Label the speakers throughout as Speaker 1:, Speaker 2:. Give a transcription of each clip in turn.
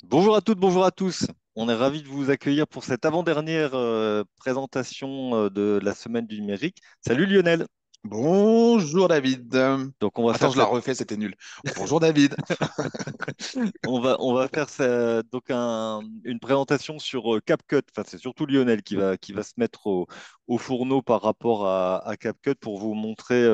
Speaker 1: Bonjour à toutes, bonjour à tous. On est ravis de vous accueillir pour cette avant-dernière présentation de la semaine du numérique. Salut Lionel.
Speaker 2: Bonjour David.
Speaker 1: Donc on va
Speaker 2: Attends,
Speaker 1: faire
Speaker 2: je la
Speaker 1: cette
Speaker 2: refais, c'était nul. Bonjour David.
Speaker 1: On va faire une présentation sur CapCut. Enfin, c'est surtout Lionel qui va se mettre au fourneau par rapport à CapCut pour vous montrer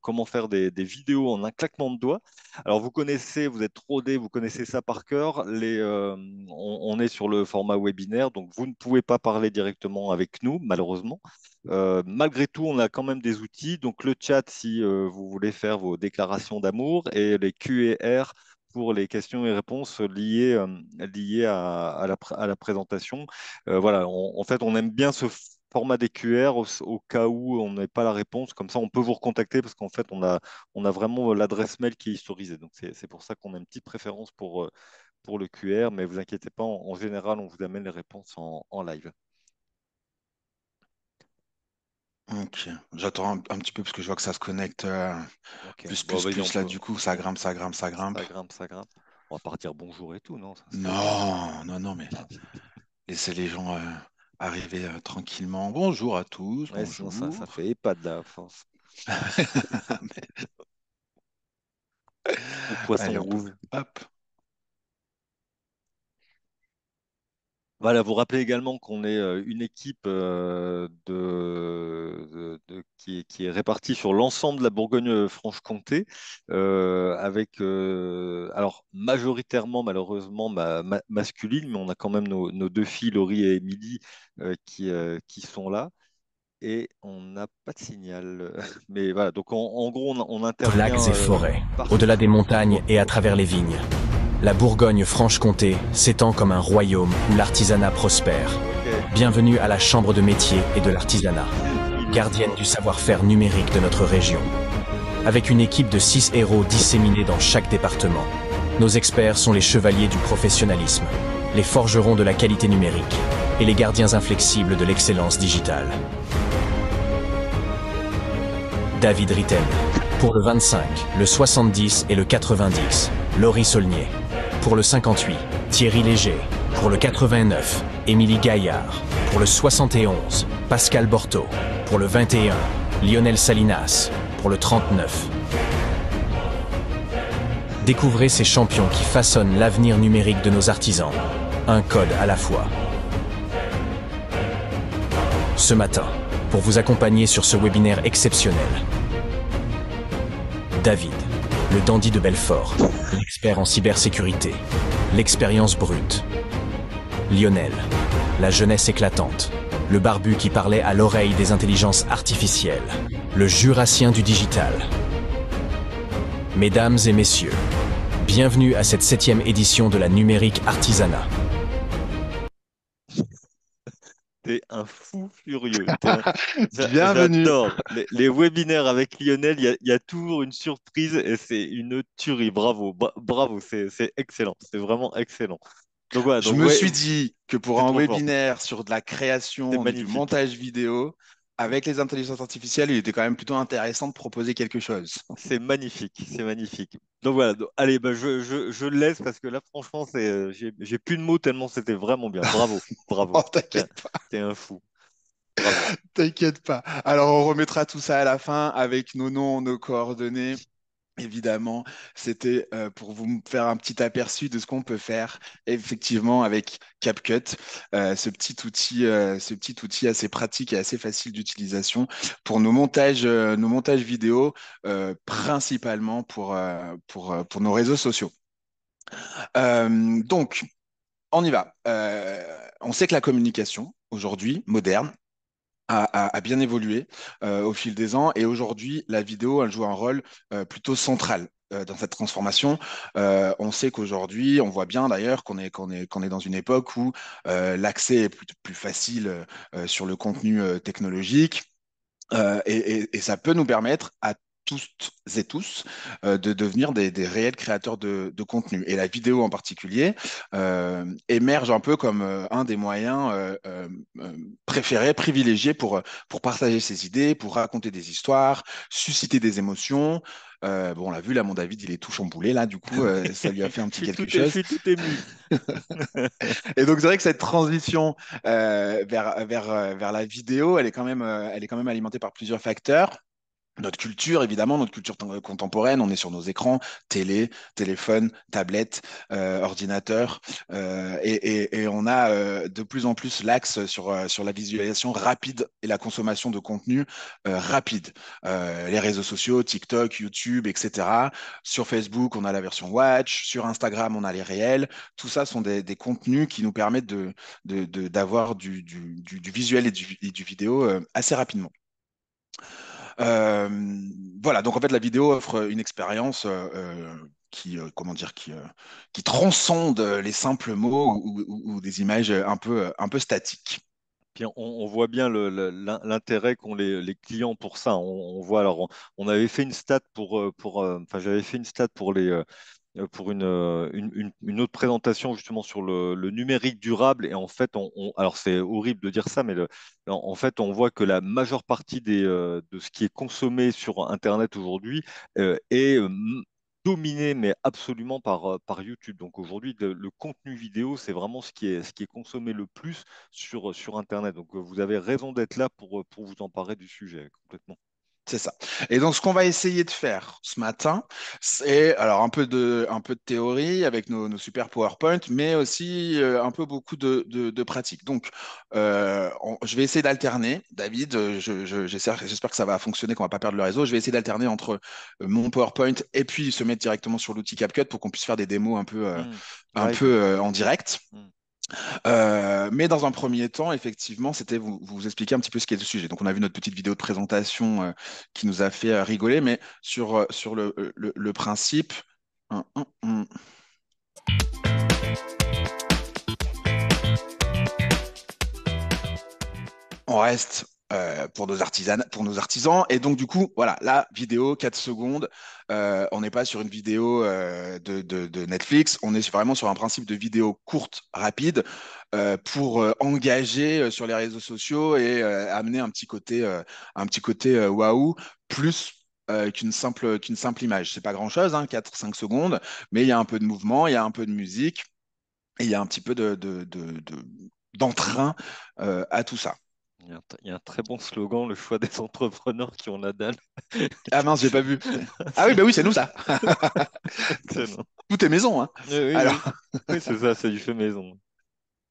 Speaker 1: comment faire des vidéos en un claquement de doigts. Alors, vous êtes rodés, vous connaissez ça par cœur. On est sur le format webinaire, donc vous ne pouvez pas parler directement avec nous, malheureusement. Malgré tout, on a quand même des outils. Donc, le chat, si vous voulez faire vos déclarations d'amour, et les Q&R pour les questions et réponses liées à la présentation. Voilà, en fait, on aime bien ce format des QR au cas où on n'ait pas la réponse. Comme ça, on peut vous recontacter parce qu'en fait, on a vraiment l'adresse mail qui est historisée. Donc, c'est pour ça qu'on a une petite préférence pour le QR. Mais vous inquiétez pas, en général, on vous amène les réponses en live.
Speaker 2: Ok, j'attends un petit peu parce que je vois que ça se connecte
Speaker 1: Ok, bon,
Speaker 2: plus
Speaker 1: vas-y,
Speaker 2: là du coup, ça grimpe, ça grimpe, ça grimpe.
Speaker 1: ça grimpe, ça grimpe. On va pas dire bonjour et tout, non, ça serait bien.
Speaker 2: Non, non, non, mais laissez les gens arriver tranquillement. Bonjour à tous,
Speaker 1: Ouais, sinon, ça
Speaker 2: bonjour.
Speaker 1: fait EHPAD là, à force. Ou poisson
Speaker 2: Allez, on peut.
Speaker 1: rouge.
Speaker 2: Hop.
Speaker 1: Voilà, vous rappelez également qu'on est une équipe qui est répartie sur l'ensemble de la Bourgogne-Franche-Comté, avec, alors majoritairement malheureusement masculine, mais on a quand même nos deux filles, Laurie et Émilie, qui sont là. Et on n'a pas de signal. Mais voilà, donc en gros, on
Speaker 3: Entre lacs
Speaker 1: intervient
Speaker 3: et forêts, au-delà
Speaker 1: partout.
Speaker 3: des montagnes et à
Speaker 1: Ok.
Speaker 3: travers les vignes. La Bourgogne-Franche-Comté s'étend comme un royaume où l'artisanat prospère.
Speaker 1: Ok.
Speaker 3: Bienvenue à la Chambre de métier et de l'artisanat,
Speaker 1: Il est
Speaker 3: gardienne
Speaker 1: fou.
Speaker 3: du savoir-faire numérique de notre région. Avec une équipe de 6 héros disséminés dans chaque département, nos experts sont les chevaliers du professionnalisme, les forgerons de la qualité numérique et les gardiens inflexibles de l'excellence digitale. David Ritten. Pour le 25, le 70 et le 90, Laurie Saulnier. Pour le 58, Thierry Léger. Pour le 89, Émilie Gaillard. Pour le 71, Pascal Borto. Pour le 21, Lionel Salinas. Pour le 39. Découvrez ces champions qui façonnent l'avenir numérique de nos artisans. Un code à la fois. Ce matin, pour vous accompagner sur ce webinaire exceptionnel, David, le dandy de Belfort, l'expert en cybersécurité, l'expérience brute. Lionel, la jeunesse éclatante, le barbu qui parlait à l'oreille des intelligences artificielles, le jurassien du digital. Mesdames et messieurs, bienvenue à cette 7e édition de la numérique artisanat.
Speaker 1: T'es un fou furieux.
Speaker 2: Bienvenue.
Speaker 1: J'adore. Les webinaires avec Lionel, il y a toujours une surprise et c'est une tuerie. Bravo, bravo, c'est excellent. C'est vraiment excellent. Donc voilà,
Speaker 2: Je
Speaker 1: donc
Speaker 2: me
Speaker 1: ouais,
Speaker 2: suis dit que pour
Speaker 1: c'est
Speaker 2: un
Speaker 1: trop fort.
Speaker 2: webinaire sur de la
Speaker 1: C'est
Speaker 2: création et du
Speaker 1: magnifique.
Speaker 2: montage vidéo, avec les intelligences artificielles, il était quand même plutôt intéressant de proposer quelque chose.
Speaker 1: C'est magnifique. C'est magnifique. Donc voilà, allez, bah, je le laisse parce que là, franchement, j'ai plus de mots tellement c'était vraiment bien. Bravo,
Speaker 2: Oh,
Speaker 1: bravo. T'es un,
Speaker 2: t'inquiète pas,
Speaker 1: t'es un fou. Bravo.
Speaker 2: t'inquiète pas. Alors, on remettra tout ça à la fin avec nos noms, nos coordonnées. Évidemment, c'était pour vous faire un petit aperçu de ce qu'on peut faire effectivement avec CapCut, ce petit outil assez pratique et assez facile d'utilisation pour nos montages vidéo, principalement pour nos réseaux sociaux. Donc, on y va. On sait que la communication aujourd'hui, moderne, a bien évolué au fil des ans. Et aujourd'hui, la vidéo, elle joue un rôle plutôt central dans cette transformation. On sait qu'aujourd'hui, on voit bien d'ailleurs qu'on est dans une époque où l'accès est plus facile sur le contenu technologique. Et ça peut nous permettre à toutes et tous de devenir des réels créateurs de contenu. Et la vidéo en particulier émerge un peu comme un des moyens préférés, privilégiés pour partager ses idées, pour raconter des histoires, susciter des émotions. Bon, on l'a vu là, mon David, il est tout chamboulé là, du coup, ça lui a fait un petit quelque
Speaker 1: Je
Speaker 2: chose.
Speaker 1: suis tout ému.
Speaker 2: Et donc, c'est vrai que cette transition vers la vidéo, elle est quand même alimentée par plusieurs facteurs. Notre culture, évidemment, notre culture contemporaine, on est sur nos écrans, télé, téléphone, tablette, ordinateur, et on a de plus en plus l'axe sur la visualisation rapide et la consommation de contenu rapide. Les réseaux sociaux, TikTok, YouTube, etc. Sur Facebook, on a la version Watch, sur Instagram, on a les réels. Tout ça sont des contenus qui nous permettent d'avoir du visuel et du vidéo assez rapidement. Euh, voilà, donc en fait, la vidéo offre une expérience comment dire, qui transcende les simples mots ou des images un peu statiques.
Speaker 1: Puis on voit bien l'intérêt qu'ont les clients pour ça. On voit alors on avait fait une stat enfin j'avais fait une stat pour une autre présentation justement sur le numérique durable. Et en fait, alors c'est horrible de dire ça, mais en fait, on voit que la majeure partie de ce qui est consommé sur Internet aujourd'hui est dominé, mais absolument par YouTube. Donc aujourd'hui, le contenu vidéo, c'est vraiment ce qui est consommé le plus sur Internet. Donc vous avez raison d'être là pour vous emparer du sujet complètement.
Speaker 2: C'est ça. Et donc, ce qu'on va essayer de faire ce matin, c'est alors un peu de théorie avec nos super PowerPoint, mais aussi un peu beaucoup de pratique. Donc, je vais essayer d'alterner. David, j'espère que ça va fonctionner, qu'on va pas perdre le réseau. Je vais essayer d'alterner entre mon PowerPoint et puis se mettre directement sur l'outil CapCut pour qu'on puisse faire des démos un peu
Speaker 1: Live.
Speaker 2: en direct.
Speaker 1: Hmm.
Speaker 2: Mais dans un premier temps, effectivement, c'était vous expliquer un petit peu ce qu'est le sujet. Donc, on a vu notre petite vidéo de présentation qui nous a fait rigoler, mais sur le principe. Hum, hum, hum. On reste pour nos artisans. Et donc, du coup, voilà, la vidéo, 4 secondes. On n'est pas sur une vidéo de Netflix. On est vraiment sur un principe de vidéo courte, rapide, pour engager sur les réseaux sociaux et amener un petit côté waouh, plus qu'une simple image. C'est pas grand-chose, hein, 4-5 secondes, mais il y a un peu de mouvement, il y a un peu de musique et il y a un petit peu d'entrain à tout ça.
Speaker 1: Il y a un très bon slogan, le choix des entrepreneurs qui ont la dalle.
Speaker 2: Ah mince, j'ai pas vu. Ah oui, bah oui, c'est nous ça.
Speaker 1: Excellent.
Speaker 2: Tout est maison, hein.
Speaker 1: Oui,
Speaker 2: Alors,
Speaker 1: oui. Oui, c'est ça, c'est du fait maison.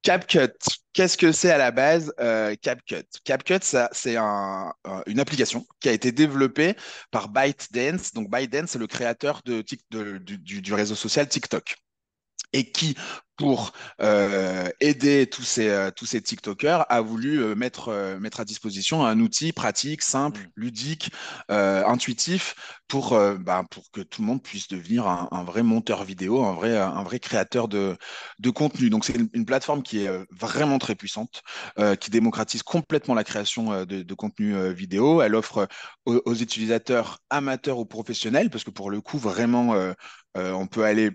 Speaker 2: CapCut, qu'est-ce que c'est à la base CapCut? CapCut, ça, c'est une application qui a été développée par ByteDance. Donc ByteDance, c'est le créateur du réseau social TikTok. Et qui, pour aider tous ces TikTokers, a voulu mettre à disposition un outil pratique, simple,
Speaker 1: Mm.
Speaker 2: ludique, intuitif, pour que tout le monde puisse devenir un vrai monteur vidéo, un vrai créateur de contenu. Donc, c'est une plateforme qui est vraiment très puissante, qui démocratise complètement la création de contenu vidéo. Elle offre aux utilisateurs amateurs ou professionnels, parce que pour le coup, vraiment, on peut aller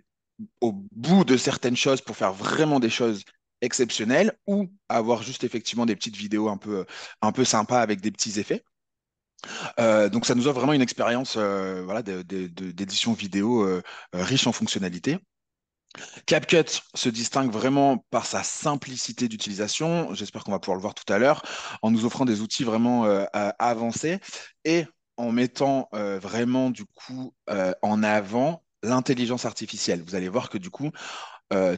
Speaker 2: au bout de certaines choses pour faire vraiment des choses exceptionnelles ou avoir juste effectivement des petites vidéos un peu sympas avec des petits effets. Donc ça nous offre vraiment une expérience voilà, d'édition vidéo riche en fonctionnalités. CapCut se distingue vraiment par sa simplicité d'utilisation. J'espère qu'on va pouvoir le voir tout à l'heure, en nous offrant des outils vraiment avancés et en mettant vraiment du coup en avant l'intelligence artificielle. Vous allez voir que du coup,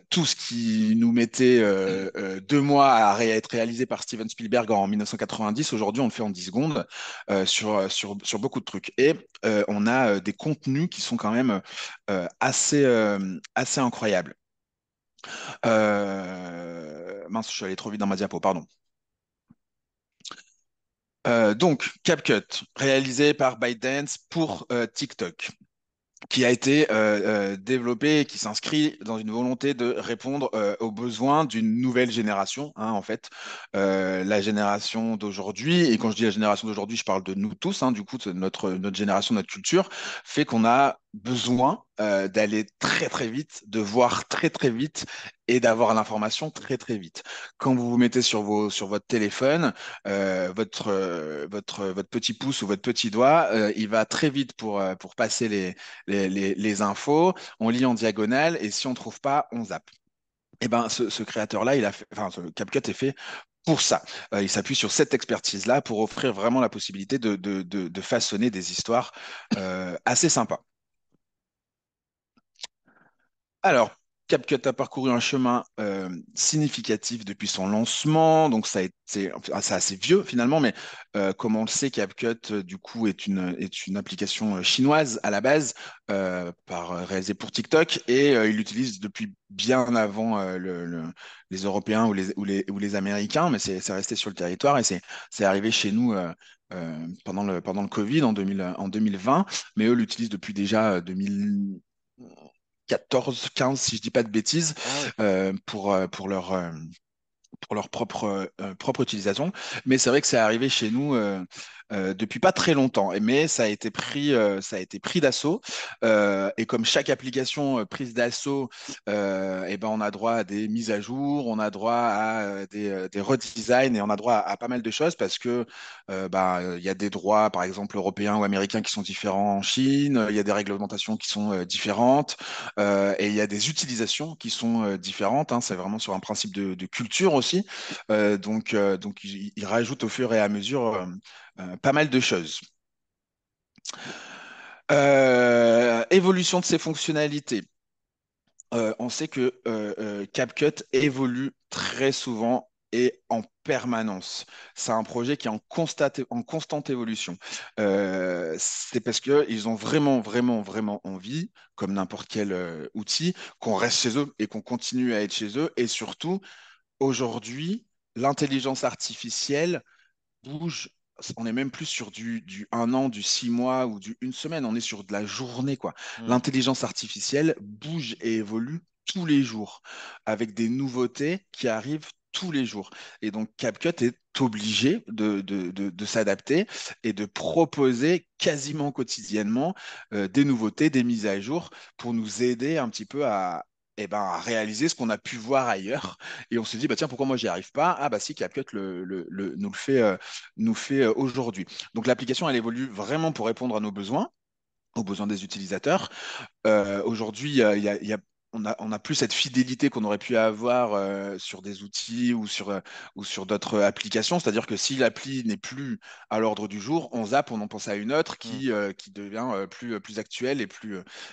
Speaker 2: tout ce qui nous mettait 2 mois à être réalisé par Steven Spielberg en 1990, aujourd'hui on le fait en 10 secondes sur beaucoup de trucs. Et on a des contenus qui sont quand même assez incroyables. Mince, je suis allé trop vite dans ma diapo, pardon. Donc, CapCut, réalisé par ByteDance pour TikTok, qui a été développé et qui s'inscrit dans une volonté de répondre aux besoins d'une nouvelle génération, hein, en fait. La génération d'aujourd'hui, et quand je dis la génération d'aujourd'hui, je parle de nous tous, hein, du coup, notre génération, notre culture, fait qu'on a besoin d'aller très très vite, de voir très très vite et d'avoir l'information très très vite. Quand vous vous mettez sur votre téléphone, votre petit pouce ou votre petit doigt, il va très vite pour passer les infos. On lit en diagonale et si on ne trouve pas, on zappe. Et ben, ce créateur-là, enfin, ce CapCut est fait pour ça. Il s'appuie sur cette expertise-là pour offrir vraiment la possibilité de façonner des histoires assez sympas. Alors, CapCut a parcouru un chemin significatif depuis son lancement, donc c'est assez vieux finalement, mais comme on le sait, CapCut du coup est une application chinoise à la base, réalisée pour TikTok, et il l'utilise depuis bien avant les Européens ou les Américains, mais c'est resté sur le territoire et c'est arrivé chez nous. Pendant le Covid en 2020, mais eux l'utilisent depuis déjà 2014, 15, si je dis pas de bêtises,
Speaker 1: Ah ouais.
Speaker 2: pour leur propre utilisation. Mais c'est vrai que c'est arrivé chez nous depuis pas très longtemps. Mais ça a été pris d'assaut. Et comme chaque application prise d'assaut, eh ben, on a droit à des mises à jour, on a droit à des redesigns et on a droit à pas mal de choses parce que il y a des droits, par exemple, européens ou américains qui sont différents en Chine, il y a des réglementations qui sont différentes, et il y a des utilisations qui sont différentes, hein. C'est vraiment sur un principe de culture aussi. Donc il rajoute au fur et à mesure pas mal de choses. Évolution de ses fonctionnalités. On sait que CapCut évolue très souvent et en permanence. C'est un projet qui est en constante évolution. C'est parce qu'ils ont vraiment, vraiment, vraiment envie, comme n'importe quel outil, qu'on reste chez eux et qu'on continue à être chez eux. Et surtout, aujourd'hui, l'intelligence artificielle bouge. On n'est même plus sur du 1 an, du 6 mois ou du une semaine. On est sur de la journée, quoi.
Speaker 1: Hmm.
Speaker 2: L'intelligence artificielle bouge et évolue tous les jours avec des nouveautés qui arrivent tous les jours. Et donc, CapCut est obligé de s'adapter et de proposer quasiment quotidiennement des nouveautés, des mises à jour pour nous aider un petit peu à réaliser ce qu'on a pu voir ailleurs. Et on se dit, bah, tiens, pourquoi moi j'y arrive pas? Ah bah si, CapCut nous le fait aujourd'hui. Donc l'application, elle évolue vraiment pour répondre à nos besoins, aux besoins des utilisateurs. Aujourd'hui, on a plus cette fidélité qu'on aurait pu avoir sur des outils ou sur d'autres applications. C'est-à-dire que si l'appli n'est plus à l'ordre du jour, on zappe, on en pense à une autre
Speaker 1: Hmm.
Speaker 2: qui devient plus actuelle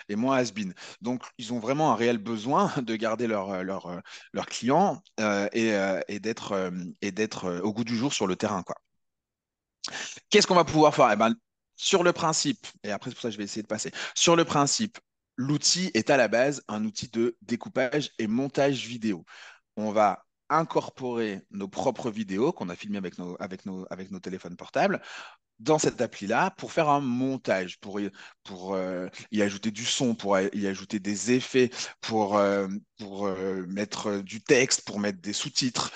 Speaker 2: et moins has-been. Donc, ils ont vraiment un réel besoin de garder leurs clients et d'être au goût du jour sur le terrain, quoi. Qu'est-ce qu'on va pouvoir faire? Eh ben, sur le principe, et après c'est pour ça que je vais essayer de passer, sur le principe, l'outil est à la base un outil de découpage et montage vidéo. On va incorporer nos propres vidéos qu'on a filmées avec nos téléphones portables dans cette appli-là pour faire un montage, pour y ajouter du son, pour y ajouter des effets, pour mettre du texte, pour mettre des sous-titres,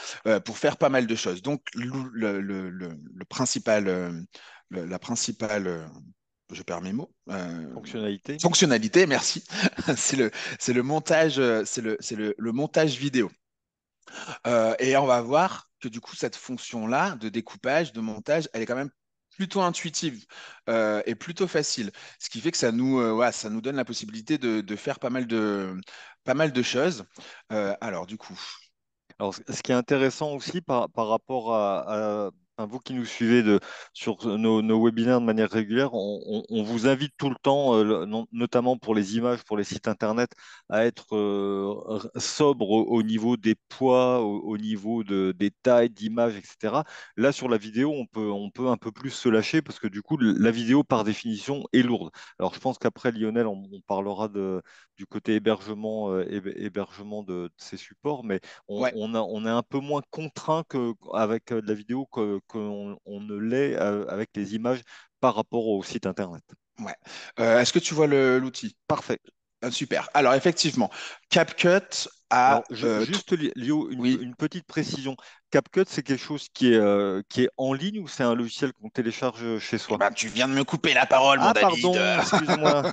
Speaker 2: pour faire pas mal de choses. Donc, le principal, la principale, je perds mes mots,
Speaker 1: Fonctionnalité.
Speaker 2: fonctionnalité, merci, c'est le montage, c'est le montage vidéo. Et on va voir que du coup, cette fonction-là de découpage, de montage, elle est quand même plutôt intuitive et plutôt facile. Ce qui fait que ouais, ça nous donne la possibilité de faire pas mal de choses. Alors, du coup,
Speaker 1: Alors, ce qui est intéressant aussi par rapport enfin, vous qui nous suivez sur nos webinaires de manière régulière, on vous invite tout le temps, notamment pour les images, pour les sites internet, à être sobre au niveau des poids, au niveau des tailles d'images, etc. Là, sur la vidéo, on peut un peu plus se lâcher parce que du coup, la vidéo, par définition, est lourde. Alors, je pense qu'après, Lionel, on parlera du côté hébergement, hébergement de ces supports, mais
Speaker 2: ouais.
Speaker 1: on est un peu moins contraint avec de la vidéo qu'on ne l'est avec les images par rapport au site internet.
Speaker 2: Ouais. Est-ce que tu vois l'outil?
Speaker 1: Parfait.
Speaker 2: Super. Alors, effectivement, CapCut
Speaker 1: Alors,
Speaker 2: a
Speaker 1: juste, Léo,
Speaker 2: oui,
Speaker 1: une petite précision. CapCut, c'est quelque chose qui est en ligne ou c'est un logiciel qu'on télécharge chez
Speaker 2: Eh
Speaker 1: soi?
Speaker 2: ben, tu viens de me couper la parole, mon
Speaker 1: Ah,
Speaker 2: David.
Speaker 1: pardon, excuse-moi.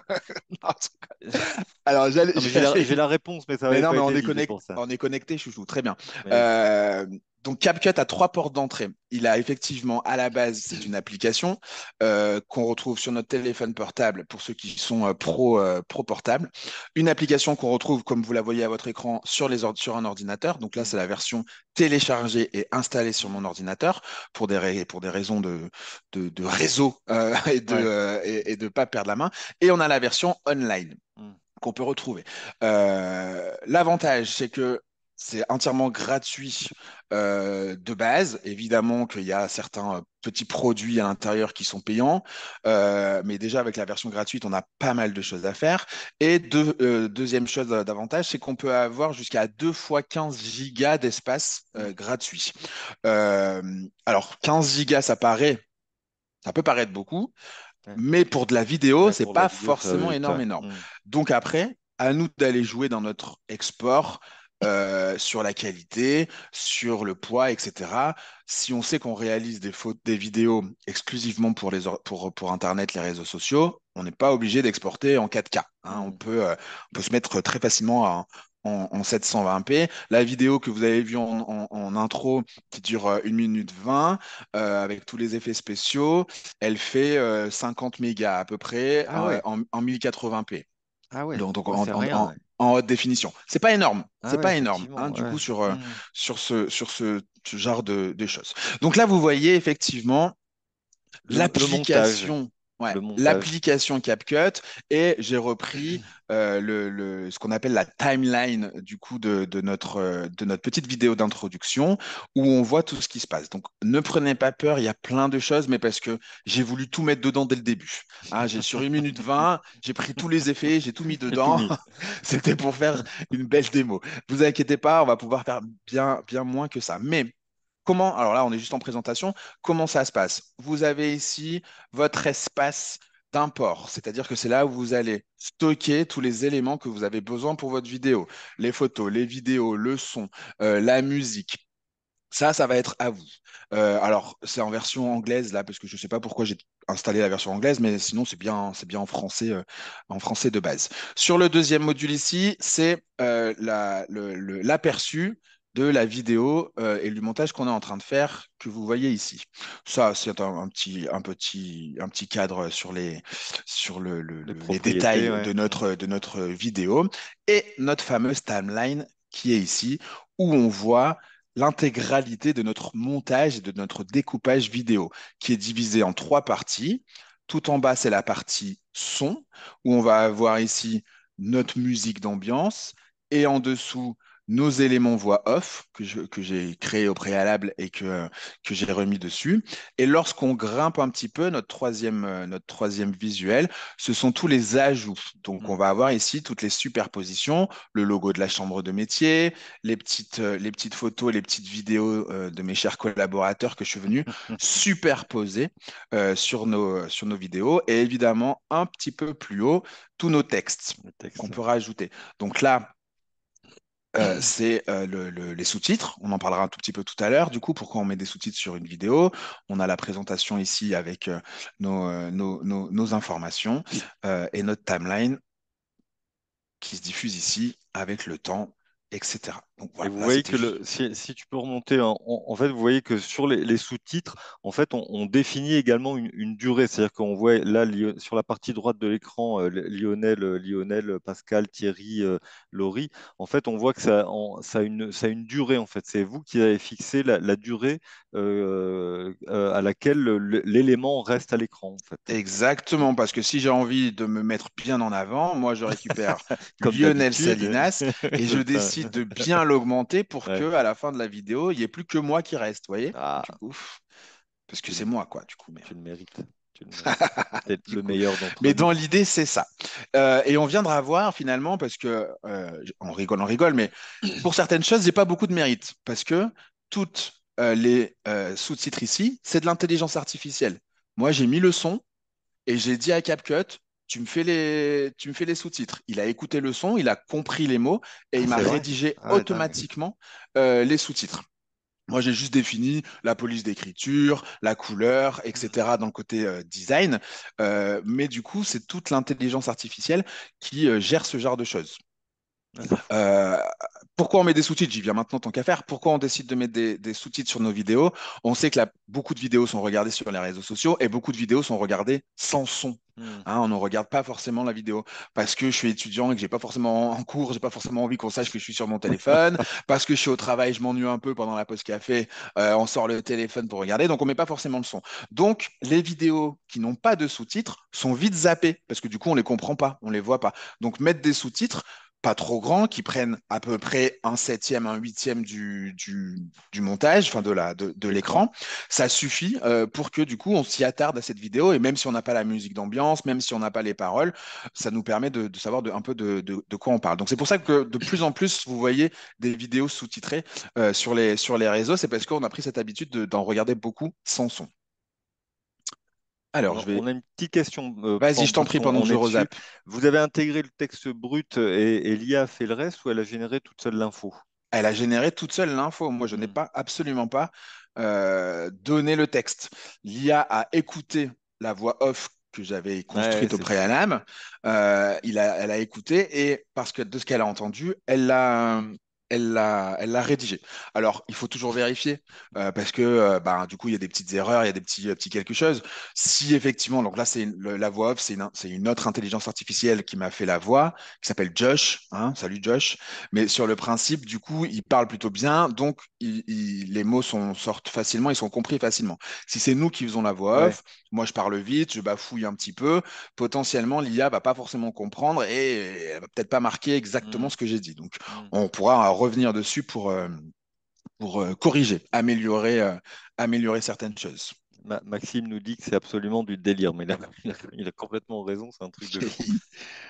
Speaker 2: Alors,
Speaker 1: Non, mais j'ai
Speaker 2: j'allais.
Speaker 1: la réponse, mais ça
Speaker 2: Mais
Speaker 1: n'avait
Speaker 2: non,
Speaker 1: pas
Speaker 2: mais
Speaker 1: été dit, c'est pour ça.
Speaker 2: on est connecté, chouchou, très bien.
Speaker 1: Oui.
Speaker 2: Euh, donc CapCut a trois portes d'entrée. Il a effectivement, à la base, c'est une application qu'on retrouve sur notre téléphone portable pour ceux qui sont pro portable. Une application qu'on retrouve, comme vous la voyez à votre écran, sur un ordinateur. Donc là,
Speaker 1: Mm.
Speaker 2: c'est la version téléchargée et installée sur mon ordinateur pour des raisons de réseau
Speaker 1: Ouais.
Speaker 2: et de pas perdre la main. Et on a la version online
Speaker 1: Mm.
Speaker 2: qu'on peut retrouver. L'avantage, c'est que c'est entièrement gratuit de base. Évidemment qu'il y a certains petits produits à l'intérieur qui sont payants, mais déjà avec la version gratuite, on a pas mal de choses à faire. Et deuxième chose d'avantage, c'est qu'on peut avoir jusqu'à 2 fois 15 gigas d'espace
Speaker 1: Mm.
Speaker 2: gratuit. Euh, alors 15 gigas, ça peut paraître beaucoup,
Speaker 1: Ouais.
Speaker 2: mais pour de la vidéo,
Speaker 1: Ouais,
Speaker 2: c'est
Speaker 1: pour la
Speaker 2: pas
Speaker 1: vidéo, ça va
Speaker 2: forcément
Speaker 1: vite.
Speaker 2: énorme,
Speaker 1: Ouais.
Speaker 2: énorme.
Speaker 1: Mm.
Speaker 2: Donc après, à nous d'aller jouer dans notre export sur la qualité, sur le poids, etc. Si on sait qu'on réalise des vidéos exclusivement pour Internet, les réseaux sociaux, on n'est pas obligé d'exporter en 4K, hein.
Speaker 1: Mm.
Speaker 2: On peut se mettre très facilement en 720p. La vidéo que vous avez vue en intro, qui dure 1 minute 20, avec tous les effets spéciaux, elle fait 50 mégas à peu près
Speaker 1: Ah ouais.
Speaker 2: en 1080p.
Speaker 1: Ah ouais.
Speaker 2: Donc
Speaker 1: Ouais, c'est rien. Ouais.
Speaker 2: en haute définition. C'est pas énorme.
Speaker 1: Ah
Speaker 2: C'est
Speaker 1: ouais,
Speaker 2: pas énorme,
Speaker 1: effectivement.
Speaker 2: hein, du
Speaker 1: Ouais.
Speaker 2: coup,
Speaker 1: Mm.
Speaker 2: sur ce genre de choses. Donc là, vous voyez effectivement
Speaker 1: Le montage.
Speaker 2: l'application, ouais,
Speaker 1: Le montage.
Speaker 2: l'application CapCut, et j'ai repris ce qu'on appelle la timeline du coup de notre petite vidéo d'introduction où on voit tout ce qui se passe. Donc ne prenez pas peur, il y a plein de choses, mais parce que j'ai voulu tout mettre dedans dès le début. Hein, sur 1 minute 20, j'ai pris tous les effets, j'ai tout mis
Speaker 1: J'ai tout
Speaker 2: dedans.
Speaker 1: mis.
Speaker 2: C'était pour faire une belle démo. Vous inquiétez pas, on va pouvoir faire bien moins que ça. Mais comment, alors là, on est juste en présentation. Comment ça se passe? Vous avez ici votre espace d'import, c'est-à-dire que c'est là où vous allez stocker tous les éléments que vous avez besoin pour votre vidéo, les photos, les vidéos, le son, la musique. Ça va être à vous. Alors, c'est en version anglaise là, parce que je ne sais pas pourquoi j'ai installé la version anglaise, mais sinon c'est bien en français de base. Sur le deuxième module ici, c'est l'aperçu de la vidéo et du montage qu'on est en train de faire, que vous voyez ici. Ça, c'est un petit cadre sur
Speaker 1: Les
Speaker 2: les
Speaker 1: propriétés,
Speaker 2: détails
Speaker 1: ouais. Mm.
Speaker 2: de notre vidéo et notre fameuse timeline qui est ici, où on voit l'intégralité de notre montage et de notre découpage vidéo, qui est divisé en trois parties. Tout en bas, c'est la partie son, où on va avoir ici notre musique d'ambiance, et en dessous, nos éléments voix off que j'ai créés au préalable et que j'ai remis dessus. Et lorsqu'on grimpe un petit peu, notre troisième visuel, ce sont tous les ajouts. Donc, on
Speaker 1: Mm.
Speaker 2: va avoir ici toutes les superpositions, le logo de la chambre de métier, les petites photos, les petites vidéos de mes chers collaborateurs que je suis venu superposer sur nos vidéos, et évidemment un petit peu plus haut, tous nos textes
Speaker 1: Le
Speaker 2: qu'on
Speaker 1: texte.
Speaker 2: peut rajouter. Donc là, c'est les sous-titres. On en parlera un tout petit peu tout à l'heure. Du coup, pourquoi on met des sous-titres sur une vidéo? On a la présentation ici avec nos informations et notre timeline qui se diffuse ici avec le temps, etc. Donc
Speaker 1: Et
Speaker 2: voilà,
Speaker 1: vous
Speaker 2: là
Speaker 1: voyez
Speaker 2: c'était
Speaker 1: que
Speaker 2: juste.
Speaker 1: si tu peux remonter, en fait, vous voyez que sur les sous-titres, en fait, on définit également une durée. C'est-à-dire qu'on voit là, sur la partie droite de l'écran, Lionel, Pascal, Thierry, Laurie. En fait, on voit que ça a une durée. En fait, c'est vous qui avez fixé la durée à laquelle l'élément reste à l'écran. En fait,
Speaker 2: Exactement, parce que si j'ai envie de me mettre bien en avant, moi je récupère
Speaker 1: comme
Speaker 2: Lionel
Speaker 1: d'habitude.
Speaker 2: Salinas et je
Speaker 1: C'est ça.
Speaker 2: décide de bien l'augmenter pour
Speaker 1: Ouais.
Speaker 2: que à la fin de la vidéo, il n'y ait plus que moi qui reste, vous voyez?
Speaker 1: Ah,
Speaker 2: Du coup, parce que
Speaker 1: tu,
Speaker 2: c'est moi, quoi, du coup.
Speaker 1: tu le mérites. Tu le mérites. T'es
Speaker 2: Du
Speaker 1: le
Speaker 2: coup.
Speaker 1: meilleur d'entre
Speaker 2: Mais
Speaker 1: nous.
Speaker 2: dans l'idée, c'est ça. Et on viendra voir finalement, parce que on rigole, mais pour certaines choses, j'ai pas beaucoup de mérite, parce que toutes les sous-titres ici, c'est de l'intelligence artificielle. Moi, j'ai mis le son. Et j'ai dit à CapCut, tu me fais les sous-titres. Il a écouté le son, il a compris les mots et
Speaker 1: Ah,
Speaker 2: il m'a
Speaker 1: c'est vrai?
Speaker 2: rédigé
Speaker 1: Ah, dingue.
Speaker 2: automatiquement les sous-titres. Moi, j'ai juste défini la police d'écriture, la couleur,
Speaker 1: Mhm.
Speaker 2: etc. dans le côté design. Mais du coup, c'est toute l'intelligence artificielle qui gère ce genre de choses.
Speaker 1: D'accord.
Speaker 2: Euh, Pourquoi on met des sous-titres? J'y viens maintenant tant qu'à faire. Pourquoi on décide de mettre des sous-titres sur nos vidéos? On sait que beaucoup de vidéos sont regardées sur les réseaux sociaux et beaucoup de vidéos sont regardées sans son.
Speaker 1: Mhm.
Speaker 2: Hein, on ne regarde pas forcément la vidéo parce que je suis étudiant et que j'ai pas forcément en cours, j'ai pas forcément envie qu'on sache que je suis sur mon téléphone. Parce que je suis au travail, je m'ennuie un peu pendant la pause café, on sort le téléphone pour regarder, donc on met pas forcément le son. Donc les vidéos qui n'ont pas de sous-titres sont vite zappées parce que du coup on les comprend pas, on les voit pas. Donc mettre des sous-titres pas trop grands, qui prennent à peu près un septième, un huitième du montage, enfin de
Speaker 1: L'écran.
Speaker 2: l'écran. Ça suffit pour que du coup on s'y attarde à cette vidéo et même si on n'a pas la musique d'ambiance, même si on n'a pas les paroles, ça nous permet de savoir un peu de quoi on parle. Donc c'est pour ça que de plus en plus vous voyez des vidéos sous-titrées sur les réseaux, c'est parce qu'on a pris cette habitude d'en regarder beaucoup sans son. Alors je vais,
Speaker 1: On a une petite question
Speaker 2: vas-y, je t'en
Speaker 1: parce
Speaker 2: prie
Speaker 1: qu'on
Speaker 2: pendant que
Speaker 1: on
Speaker 2: je
Speaker 1: est dessus.
Speaker 2: rezappe.
Speaker 1: Vous avez intégré le texte brut et l'IA a fait le reste ou elle a généré toute seule l'info?
Speaker 2: Elle a généré toute seule l'info. Moi, je n'ai
Speaker 1: Hmm.
Speaker 2: pas absolument pas donné le texte. L'IA a écouté la voix off que j'avais
Speaker 1: Ouais,
Speaker 2: construite au
Speaker 1: c'est ça.
Speaker 2: préalable. Elle a écouté et parce que de ce qu'elle a entendu, elle l'a rédigé. Alors, il faut toujours vérifier parce que ben, du coup, il y a des petites erreurs, il y a des petits quelque chose. Si effectivement, donc là, la voix off, c'est une autre intelligence artificielle qui m'a fait la voix, qui s'appelle Josh. Hein, salut Josh. Mais sur le principe, du coup, il parle plutôt bien, donc les mots sortent facilement, ils sont compris facilement. Si c'est nous qui faisons la voix
Speaker 1: Ouais.
Speaker 2: off, moi je parle vite, je bafouille un petit peu, potentiellement l'IA va pas forcément comprendre et elle va peut-être pas marquer exactement
Speaker 1: Hmm.
Speaker 2: ce que j'ai dit. Donc
Speaker 1: Hmm.
Speaker 2: on pourra revenir dessus pour corriger, améliorer certaines choses.
Speaker 1: Maxime nous dit que c'est absolument du délire, mais il a complètement raison, c'est un truc de fou.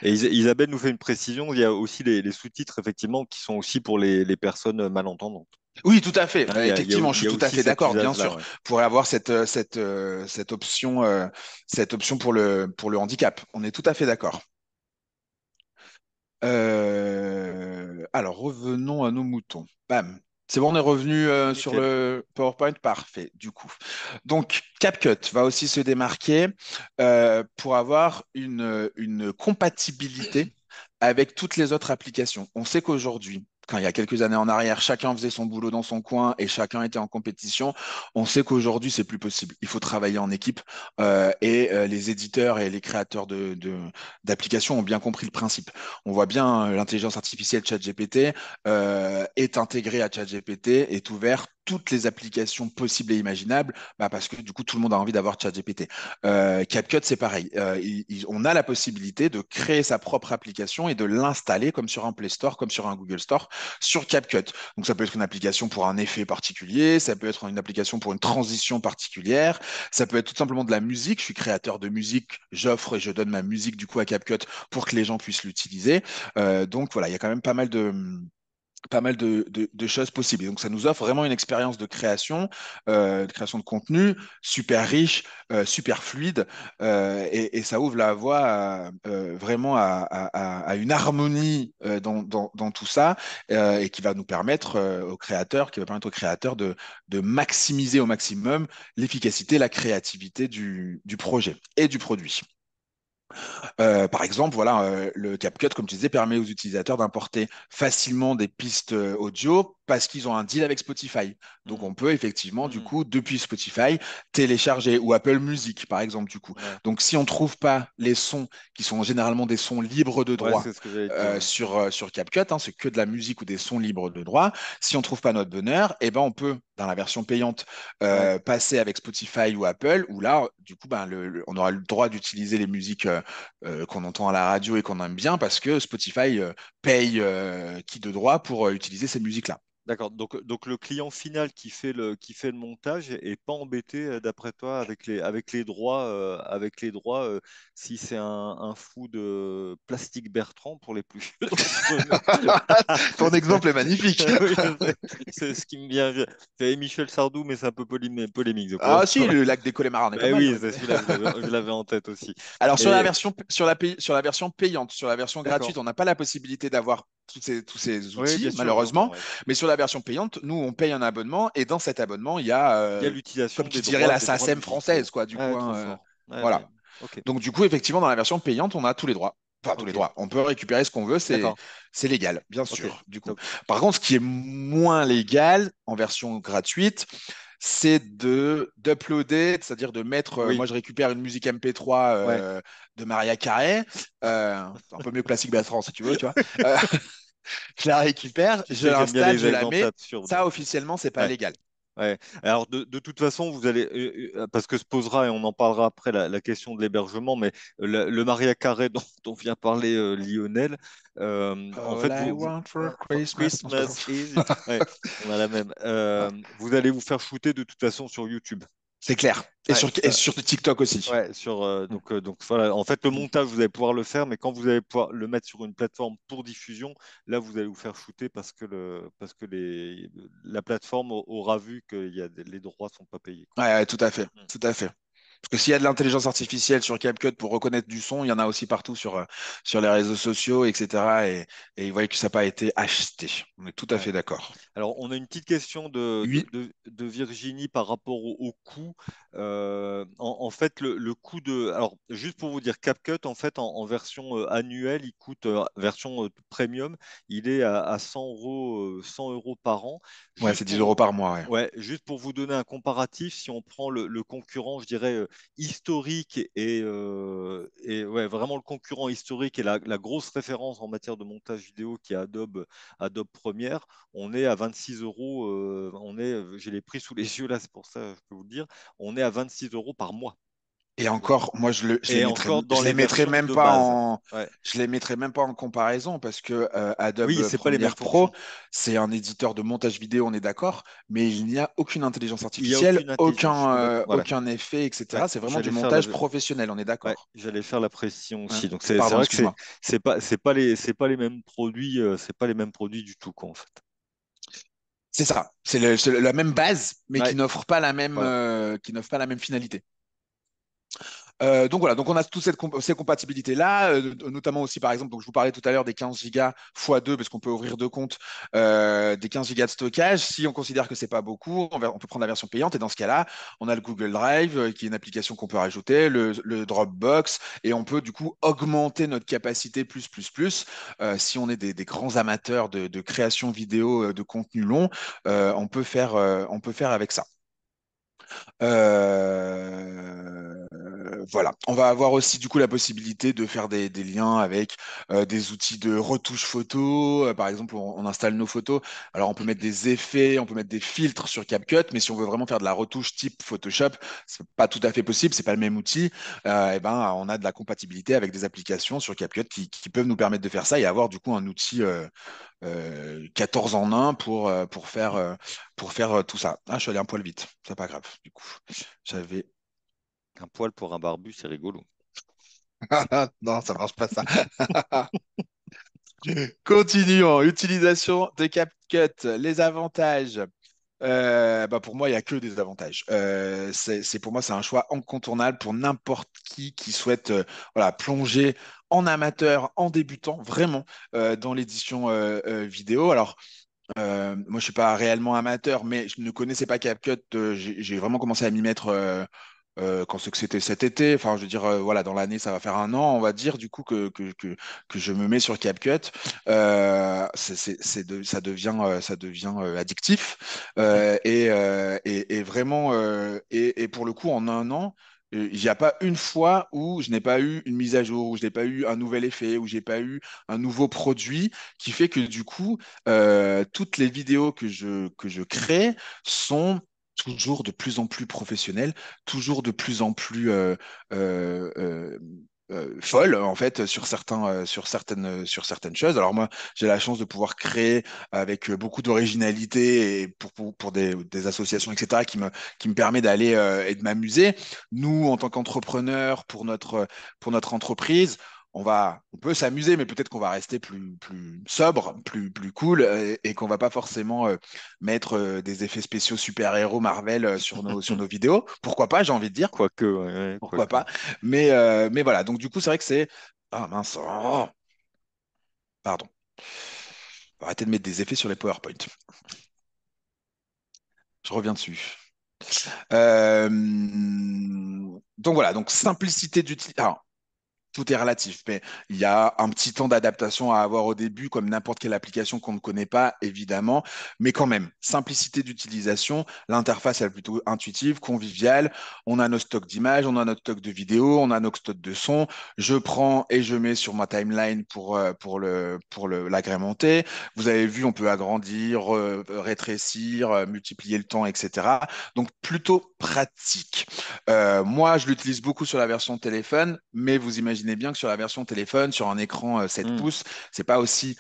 Speaker 1: Et Isabelle nous fait une précision, il y a aussi les sous-titres, effectivement, qui sont aussi pour les personnes malentendantes.
Speaker 2: Oui, tout à fait.
Speaker 1: Hein,
Speaker 2: Effectivement, je
Speaker 1: il
Speaker 2: suis
Speaker 1: y a
Speaker 2: tout à
Speaker 1: aussi
Speaker 2: fait
Speaker 1: cet
Speaker 2: d'accord, bien
Speaker 1: usage-là,
Speaker 2: sûr,
Speaker 1: ouais.
Speaker 2: pour avoir cette option pour le handicap. On est tout à fait d'accord. Alors, revenons à nos moutons. Bam. C'est bon, on est revenu sur
Speaker 1: Nickel.
Speaker 2: le PowerPoint. Parfait, du coup. Donc, CapCut va aussi se démarquer pour avoir une compatibilité avec toutes les autres applications. On sait qu'aujourd'hui, quand il y a quelques années en arrière, chacun faisait son boulot dans son coin et chacun était en compétition, on sait qu'aujourd'hui, c'est plus possible. Il faut travailler en équipe les éditeurs et les créateurs d'applications ont bien compris le principe. On voit bien l'intelligence artificielle ChatGPT est intégrée à ChatGPT, est ouvert toutes les applications possibles et imaginables, bah parce que du coup tout le monde a envie d'avoir ChatGPT. CapCut c'est pareil. On a la possibilité de créer sa propre application et de l'installer comme sur un Play Store, comme sur un Google Store, sur CapCut. Donc ça peut être une application pour un effet particulier, ça peut être une application pour une transition particulière, ça peut être tout simplement de la musique. Je suis créateur de musique, j'offre et je donne ma musique du coup à CapCut pour que les gens puissent l'utiliser. Donc voilà, il y a quand même pas mal de choses possibles. Et donc, ça nous offre vraiment une expérience de création de contenu super riche, super fluide, et ça ouvre la voie vraiment à une harmonie dans tout ça, et qui va nous permettre qui va permettre aux créateurs de maximiser au maximum l'efficacité, la créativité du projet et du produit. Par exemple, voilà, le CapCut, comme tu disais, permet aux utilisateurs d'importer facilement des pistes audio parce qu'ils ont un deal avec Spotify. Donc,
Speaker 1: Hmm.
Speaker 2: on peut effectivement, du
Speaker 1: Hmm.
Speaker 2: coup, depuis Spotify, télécharger ou Apple Music, par exemple, du coup.
Speaker 1: Ouais,
Speaker 2: Donc, si on ne trouve pas les sons qui sont généralement des sons libres de
Speaker 1: ouais,
Speaker 2: droit
Speaker 1: c'est ce que j'allais te dire. Ouais.
Speaker 2: sur CapCut, hein, c'est que de la musique ou des sons libres de droit. Si on ne trouve pas notre bonheur, eh ben, on peut, dans la version payante,
Speaker 1: Ouais.
Speaker 2: passer avec Spotify ou Apple, où là, du coup, ben, on aura le droit d'utiliser les musiques qu'on entend à la radio et qu'on aime bien parce que Spotify paye qui de droit pour utiliser ces musiques-là.
Speaker 1: D'accord. Donc le client final qui fait le montage est pas embêté, d'après toi, avec les droits, si c'est un fou de plastique Bertrand pour les plus vieux d'entre nous.
Speaker 2: Ton exemple est magnifique.
Speaker 1: Oui, je sais. C'est ce qui me vient. C'est Michel Sardou, mais c'est un peu polémique, je crois.
Speaker 2: Ah si, le lac des Connemara, on est pas
Speaker 1: Ben
Speaker 2: mal.
Speaker 1: oui,
Speaker 2: Ouais.
Speaker 1: c'est celui-là, je l'avais en tête aussi.
Speaker 2: Alors sur la
Speaker 1: Mais
Speaker 2: version, sur la version payante, sur la version gratuite,
Speaker 1: d'accord.
Speaker 2: on n'a pas la possibilité d'avoir tous ces
Speaker 1: Oui, bien
Speaker 2: outils,
Speaker 1: sûr, j'entends.
Speaker 2: malheureusement.
Speaker 1: Ouais.
Speaker 2: Mais sur la version payante, nous, on paye un abonnement et dans cet abonnement, il y a,
Speaker 1: Il y a
Speaker 2: comme
Speaker 1: l'utilisation
Speaker 2: qui dirait, la
Speaker 1: des droits
Speaker 2: SACEM
Speaker 1: musicaux.
Speaker 2: française, quoi, du coup.
Speaker 1: Ouais, trop
Speaker 2: Hein.
Speaker 1: fort. Ouais,
Speaker 2: Voilà.
Speaker 1: ok,
Speaker 2: Donc, du coup, effectivement, dans la version payante, on a tous les droits. Enfin, tous les
Speaker 1: ok,
Speaker 2: droits. On peut récupérer ce qu'on veut,
Speaker 1: d'accord,
Speaker 2: c'est légal, bien
Speaker 1: ok.
Speaker 2: sûr, du coup.
Speaker 1: Donc,
Speaker 2: Par contre, ce qui est moins légal en version gratuite, c'est de d'uploader, c'est-à-dire de mettre. Moi,
Speaker 1: oui,
Speaker 2: je récupère une musique MP3
Speaker 1: ouais.
Speaker 2: de Maria Carey, un peu mieux classique Bertrand, si tu veux, tu vois. Euh, je la récupère,
Speaker 1: Tu
Speaker 2: je
Speaker 1: sais que j'aime bien
Speaker 2: l'installe,
Speaker 1: les
Speaker 2: je la
Speaker 1: exemples
Speaker 2: mets.
Speaker 1: absurdes.
Speaker 2: Ça, officiellement, c'est pas
Speaker 1: Ouais.
Speaker 2: légal.
Speaker 1: Ouais. Alors de toute façon, vous allez parce que se posera et on en parlera après la question de l'hébergement, mais le Maria Carré dont vient parler Lionel, en
Speaker 2: All
Speaker 1: fait
Speaker 2: I want for
Speaker 1: for
Speaker 2: Christmas. Non, c'est pas
Speaker 1: Christmas is
Speaker 2: ça.
Speaker 1: ouais, on a la même. Vous allez vous faire shooter de toute façon sur YouTube.
Speaker 2: C'est clair.
Speaker 1: Ouais,
Speaker 2: Et
Speaker 1: ça,
Speaker 2: sur TikTok aussi.
Speaker 1: ouais, donc voilà. En fait, le montage, vous allez pouvoir le faire, mais quand vous allez pouvoir le mettre sur une plateforme pour diffusion, là, vous allez vous faire shooter parce que la plateforme aura vu que les droits sont pas payés, quoi.
Speaker 2: Ouais, ouais, tout à fait.
Speaker 1: Mm.
Speaker 2: Tout à fait. Parce que s'il y a de l'intelligence artificielle sur CapCut pour reconnaître du son, il y en a aussi partout sur les réseaux sociaux, etc. Et ils voient que ça n'a pas été acheté. On est tout à
Speaker 1: Ouais.
Speaker 2: fait d'accord.
Speaker 1: Alors, on a une petite question
Speaker 2: Oui,
Speaker 1: de Virginie par rapport au coût. En fait, le coût de... Alors, juste pour vous dire, CapCut, en fait, en version annuelle, il coûte, version premium, il est à 100 euros par an.
Speaker 2: ouais,
Speaker 1: Juste
Speaker 2: c'est 10 €
Speaker 1: pour,
Speaker 2: par mois. Ouais.
Speaker 1: ouais, juste pour vous donner un comparatif, si on prend le concurrent, je dirais, historique et ouais, vraiment le concurrent historique et la grosse référence en matière de montage vidéo qui est Adobe Premiere, on est à 26 euros. J'ai les prix sous les yeux là, c'est pour ça que je peux vous le dire. On est à 26 euros par mois.
Speaker 2: Et
Speaker 1: Donc,
Speaker 2: encore, moi,
Speaker 1: et encore dans
Speaker 2: je les
Speaker 1: les
Speaker 2: mettrais
Speaker 1: versions
Speaker 2: même
Speaker 1: de
Speaker 2: pas
Speaker 1: base. Ouais.
Speaker 2: je les mettrais même pas en comparaison parce que
Speaker 1: Oui,
Speaker 2: Adobe
Speaker 1: c'est pas les mêmes
Speaker 2: Premiere Pro,
Speaker 1: fonctions.
Speaker 2: c'est un éditeur de montage vidéo, on est d'accord, mais il n'y a aucune intelligence
Speaker 1: Il n'y a
Speaker 2: artificielle,
Speaker 1: aucune intelligence. Je suis d'accord. Voilà.
Speaker 2: aucun effet,
Speaker 1: Ouais,
Speaker 2: etc. C'est vraiment du montage professionnel, on est
Speaker 1: ouais,
Speaker 2: d'accord.
Speaker 1: j'allais faire la précision
Speaker 2: Hein.
Speaker 1: aussi. Donc c'est
Speaker 2: Pardon,
Speaker 1: vrai que
Speaker 2: excuse-moi.
Speaker 1: c'est pas les mêmes produits. C'est pas les mêmes produits du tout, quoi, en fait.
Speaker 2: C'est ça, c'est la même base, mais
Speaker 1: Ouais, voilà.
Speaker 2: qui n'offre pas la même finalité. Donc voilà, donc on a toutes ces compatibilités-là, notamment aussi par exemple, donc je vous parlais tout à l'heure des 15 gigas x 2 parce qu'on peut ouvrir deux comptes, des 15 gigas de stockage. Si on considère que c'est pas beaucoup, on peut prendre la version payante et dans ce cas-là, on a le Google Drive qui est une application qu'on peut rajouter, le Dropbox et on peut du coup augmenter notre capacité si on est des grands amateurs de création vidéo, de contenu long, on peut faire avec ça. Voilà. On va avoir aussi du coup la possibilité de faire des liens avec des outils de retouche photo. Par exemple, on installe nos photos. Alors, on peut mettre des effets, on peut mettre des filtres sur CapCut, mais si on veut vraiment faire de la retouche type Photoshop, c'est pas tout à fait possible. C'est pas le même outil. Et ben, on a de la compatibilité avec des applications sur CapCut qui peuvent nous permettre de faire ça et avoir du coup un outil 14 en un pour faire tout ça. Ah, je suis allé un poil vite, c'est pas grave, du coup. J'avais.
Speaker 1: Un poil pour un barbu, c'est rigolo.
Speaker 2: Non, ça marche pas ça. Continuons. Utilisation de CapCut, les avantages. Bah pour moi, il n'y a que des avantages. Pour moi, c'est un choix incontournable pour n'importe qui souhaite voilà, plonger en amateur, en débutant, vraiment, dans l'édition vidéo. Alors, moi, je suis pas réellement amateur, mais je ne connaissais pas CapCut. J'ai vraiment commencé à m'y mettre quand c'est que c'était cet été. Enfin, je veux dire, voilà, dans l'année, ça va faire un an, on va dire, du coup, que je me mets sur CapCut. Ça devient addictif. Et vraiment, et pour le coup, en un an, il n'y a pas une fois où je n'ai pas eu une mise à jour, où je n'ai pas eu un nouvel effet, où j'ai pas eu un nouveau produit qui fait que du coup, toutes les vidéos que je crée sont toujours de plus en plus professionnelles, toujours de plus en plus euh, euh, folles en fait sur certaines choses. Alors moi, j'ai la chance de pouvoir créer avec beaucoup d'originalité et pour des associations, etc., qui me permet d'aller et de m'amuser. Nous, en tant qu'entrepreneurs, pour notre entreprise, on peut s'amuser, mais peut-être qu'on va rester plus sobre, plus cool, et qu'on va pas forcément mettre des effets spéciaux super-héros Marvel sur nos vidéos. Pourquoi pas, j'ai envie de dire.
Speaker 1: Quoique, ouais, ouais,
Speaker 2: Pourquoi
Speaker 1: quoique.
Speaker 2: pas. Mais voilà, donc du coup, c'est vrai que c'est... Ah mince, oh, pardon. Faut arrêter de mettre des effets sur les PowerPoint. Je reviens dessus. Euh, donc voilà, donc simplicité d'utilisation. Tout est relatif, mais il y a un petit temps d'adaptation à avoir au début, comme n'importe quelle application qu'on ne connaît pas, évidemment. Mais quand même, simplicité d'utilisation, l'interface elle est plutôt intuitive, conviviale. On a nos stocks d'images, on a notre stock de vidéos, on a nos stocks de sons. Je prends et je mets sur ma timeline l'agrémenter. Vous avez vu, on peut agrandir, rétrécir, multiplier le temps, etc. Donc plutôt pratique. Moi, je l'utilise beaucoup sur la version téléphone, mais vous imaginez bien que sur la version téléphone, sur un écran 7
Speaker 1: Hmm.
Speaker 2: pouces, c'est pas aussi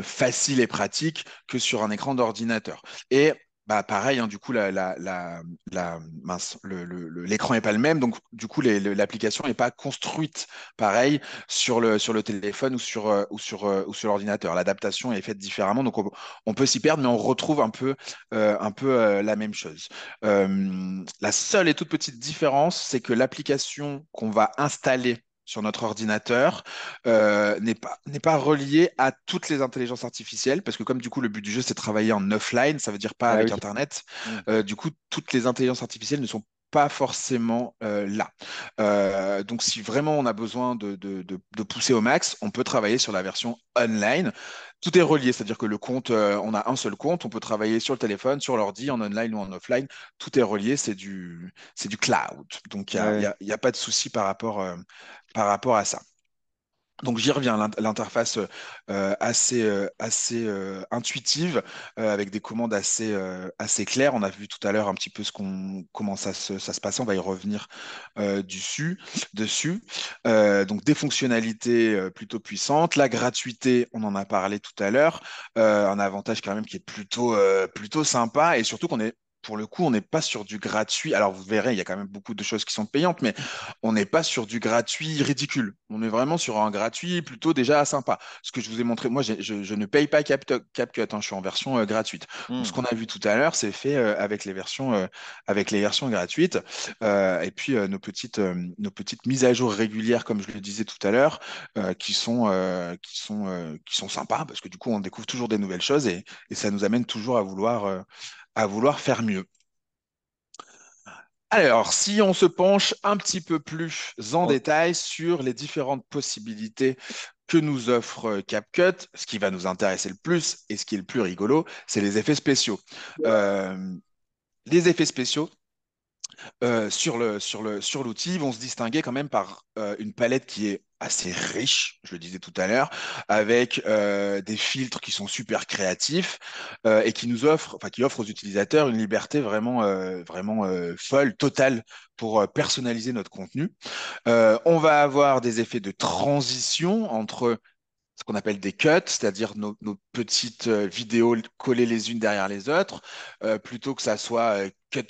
Speaker 2: facile et pratique que sur un écran d'ordinateur. Et bah, pareil, hein, du coup, mince, l'écran n'est pas le même, donc du coup, l'application n'est pas construite pareil sur le téléphone ou sur l'ordinateur. L'adaptation est faite différemment, donc on peut s'y perdre, mais on retrouve un peu la même chose. La seule et toute petite différence, c'est que l'application qu'on va installer sur notre ordinateur n'est pas reliée à toutes les intelligences artificielles, parce que comme du coup le but du jeu c'est de travailler en offline, ça veut dire pas
Speaker 1: Ah
Speaker 2: avec
Speaker 1: oui.
Speaker 2: Internet,
Speaker 1: Hmm.
Speaker 2: du coup toutes les intelligences artificielles ne sont pas forcément là. Donc si vraiment on a besoin de pousser au max, on peut travailler sur la version online. Tout est relié, c'est-à-dire que le compte, on a un seul compte, on peut travailler sur le téléphone, sur l'ordi, en online ou en offline. Tout est relié, c'est du cloud. Donc,
Speaker 1: Ouais.
Speaker 2: il y a pas de souci par rapport à ça. Donc j'y reviens, l'interface assez intuitive, avec des commandes assez claires. On a vu tout à l'heure un petit peu comment ça se passait, on va y revenir dessus. Donc des fonctionnalités plutôt puissantes. La gratuité, on en a parlé tout à l'heure. Un avantage quand même qui est plutôt sympa, et surtout qu'on est... Pour le coup, on n'est pas sur du gratuit. Alors, vous verrez, il y a quand même beaucoup de choses qui sont payantes, mais on n'est pas sur du gratuit ridicule. On est vraiment sur un gratuit plutôt déjà sympa. Ce que je vous ai montré, moi, je ne paye pas CapCut, hein, je suis en version gratuite. Donc, ce
Speaker 1: Hmm.
Speaker 2: qu'on a vu tout à l'heure, c'est fait avec les versions gratuites. Et puis, nos petites mises à jour régulières, comme je le disais tout à l'heure, qui sont sympas, parce que du coup, on découvre toujours des nouvelles choses, et ça nous amène toujours à vouloir faire mieux. Alors, si on se penche un petit peu plus en
Speaker 1: On-
Speaker 2: détail sur les différentes possibilités que nous offre CapCut, ce qui va nous intéresser le plus et ce qui est le plus rigolo, c'est les effets spéciaux. Euh, les effets spéciaux, sur l'outil vont se distinguer quand même par une palette qui est assez riche, je le disais tout à l'heure, avec des filtres qui sont super créatifs, et qui nous offrent, enfin qui offrent aux utilisateurs une liberté vraiment folle, totale, pour personnaliser notre contenu. On va avoir des effets de transition entre ce qu'on appelle des cuts, c'est-à-dire nos petites vidéos collées les unes derrière les autres, plutôt que ça soit cut,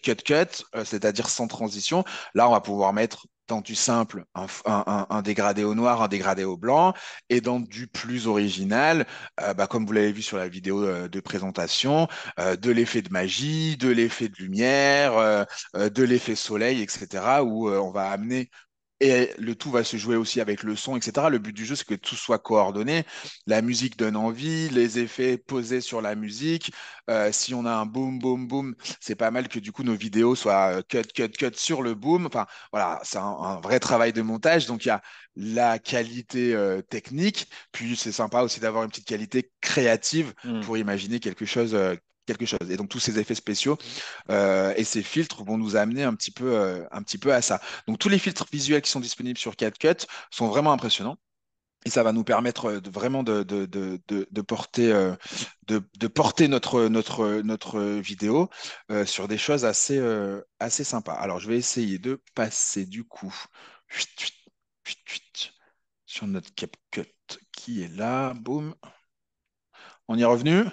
Speaker 2: c'est-à-dire sans transition. Là, on va pouvoir mettre dans du simple un dégradé au noir, un dégradé au blanc, et dans du plus original, bah, comme vous l'avez vu sur la vidéo de présentation, de l'effet de magie, de l'effet de lumière, de l'effet soleil, etc., où on va amener, et le tout va se jouer aussi avec le son, etc. Le but du jeu, c'est que tout soit coordonné. La musique donne envie, les effets posés sur la musique. Si on a un boom, boom, boom, c'est pas mal que du coup nos vidéos soient cut sur le boom. Enfin, voilà, c'est un vrai travail de montage. Donc il y a la qualité technique, puis c'est sympa aussi d'avoir une petite qualité créative
Speaker 1: hmm.
Speaker 2: pour imaginer quelque chose. Et donc tous ces effets spéciaux et ces filtres vont nous amener un petit peu à ça. Donc tous les filtres visuels qui sont disponibles sur CapCut sont vraiment impressionnants. Et ça va nous permettre vraiment de porter, de porter notre vidéo sur des choses assez sympas. Alors, je vais essayer de passer du coup chuit, chuit, chuit, chuit, sur notre CapCut qui est là. Boum. On y est revenu?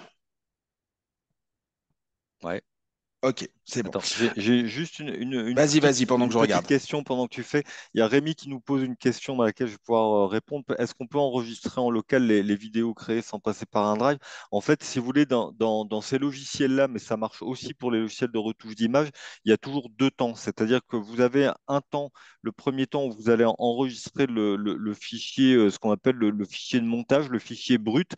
Speaker 1: Ouais.
Speaker 2: Ok, C'est bon.
Speaker 1: Attends, j'ai juste
Speaker 2: Vas-y, pendant que
Speaker 1: une
Speaker 2: je
Speaker 1: petite
Speaker 2: regarde.
Speaker 1: question pendant que tu fais. Il y a Rémi qui nous pose une question dans laquelle je vais pouvoir répondre. Est-ce qu'on peut enregistrer en local les vidéos créées sans passer par un drive? En fait, si vous voulez, dans ces logiciels-là, mais ça marche aussi pour les logiciels de retouche d'image, il y a toujours deux temps. C'est-à-dire que vous avez un temps, le premier temps où vous allez enregistrer le fichier, ce qu'on appelle le fichier de montage, le fichier brut.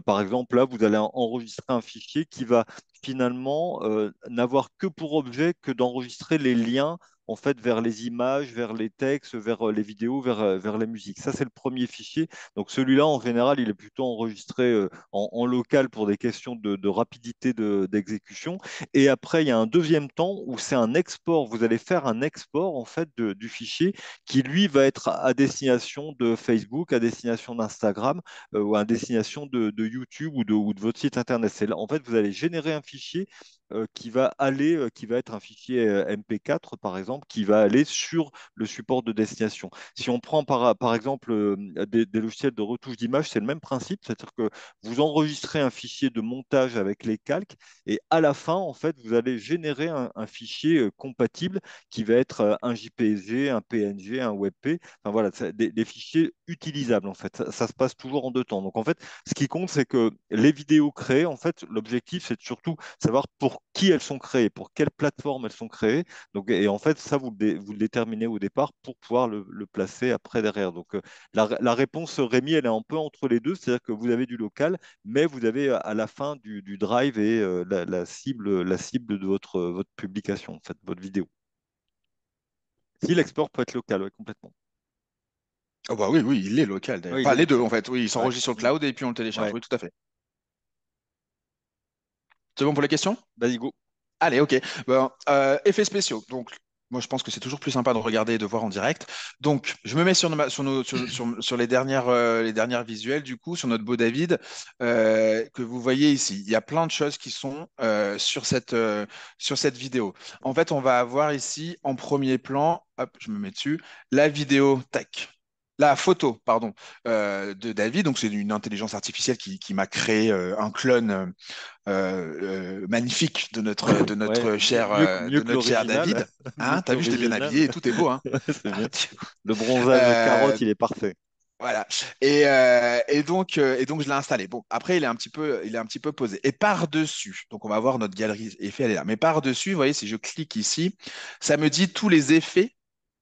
Speaker 1: Par exemple, là, vous allez enregistrer un fichier qui va finalement n'avoir que pour objet que d'enregistrer les liens en fait vers les images, vers les textes, vers les vidéos, vers les musiques. Ça, c'est le premier fichier. Donc celui-là, en général, il est plutôt enregistré en local pour des questions de rapidité d'exécution. Et après, il y a un deuxième temps où c'est un export. Vous allez faire un export en fait du fichier qui, lui, va être à destination de Facebook, à destination d'Instagram ou à destination de YouTube ou de votre site internet. C'est là, en fait, vous allez générer un fichier qui va être un fichier MP4 par exemple, qui va aller sur le support de destination. Si on prend par exemple des logiciels de retouche d'image, c'est le même principe, c'est-à-dire que vous enregistrez un fichier de montage avec les calques et à la fin, en fait, vous allez générer un fichier compatible qui va être un JPG, un PNG, un WebP. Enfin voilà, des fichiers utilisables en fait. Ça se passe toujours en deux temps. Donc en fait, ce qui compte, c'est que les vidéos créées, en fait, l'objectif, c'est de surtout savoir pour qui elles sont créées, pour quelle plateforme elles sont créées. Donc, et en fait, ça, vous le déterminez au départ pour pouvoir le placer après derrière. Donc, la réponse, Rémi, elle est un peu entre les deux, c'est-à-dire que vous avez du local, mais vous avez à la fin du drive et la cible de votre publication, en fait, votre vidéo. Si l'export peut être local, ouais, complètement.
Speaker 2: Oh bah oui, oui, il est local d'ailleurs.
Speaker 1: Oui, il
Speaker 2: Enfin,
Speaker 1: est
Speaker 2: les deux,
Speaker 1: local.
Speaker 2: en fait. Oui, il
Speaker 1: Ouais.
Speaker 2: s'enregistre sur le
Speaker 1: Mm.
Speaker 2: cloud et puis on le télécharge.
Speaker 1: Ouais.
Speaker 2: Oui, tout à fait. C'est bon pour les questions?
Speaker 1: Vas-y, go.
Speaker 2: Allez, ok. Bon, effets spéciaux. Donc, moi, je pense que c'est toujours plus sympa de regarder et de voir en direct. Donc, je me mets sur les dernières visuels, du coup, sur notre beau David, que vous voyez ici. Il y a plein de choses qui sont sur cette vidéo. En fait, on va avoir ici, en premier plan, hop, je me mets dessus, la vidéo, tac. La photo, pardon, de David. Donc, c'est une intelligence artificielle qui m'a créé un clone magnifique
Speaker 1: Ouais, mieux
Speaker 2: de
Speaker 1: que
Speaker 2: notre cher
Speaker 1: l'original.
Speaker 2: David.
Speaker 1: Mieux
Speaker 2: Hein,
Speaker 1: que
Speaker 2: t'as vu, je t'ai bien habillé
Speaker 1: l'original.
Speaker 2: et tout est beau, hein.
Speaker 1: Ouais, c'est bien. Le bronzage
Speaker 2: Euh,
Speaker 1: carotte, il est parfait.
Speaker 2: voilà. Et donc je l'ai installé. Bon, après il est un petit peu posé. Et par-dessus, donc on va voir notre galerie effets, elle est là. Mais par-dessus, vous voyez, si je clique ici, ça me dit tous les effets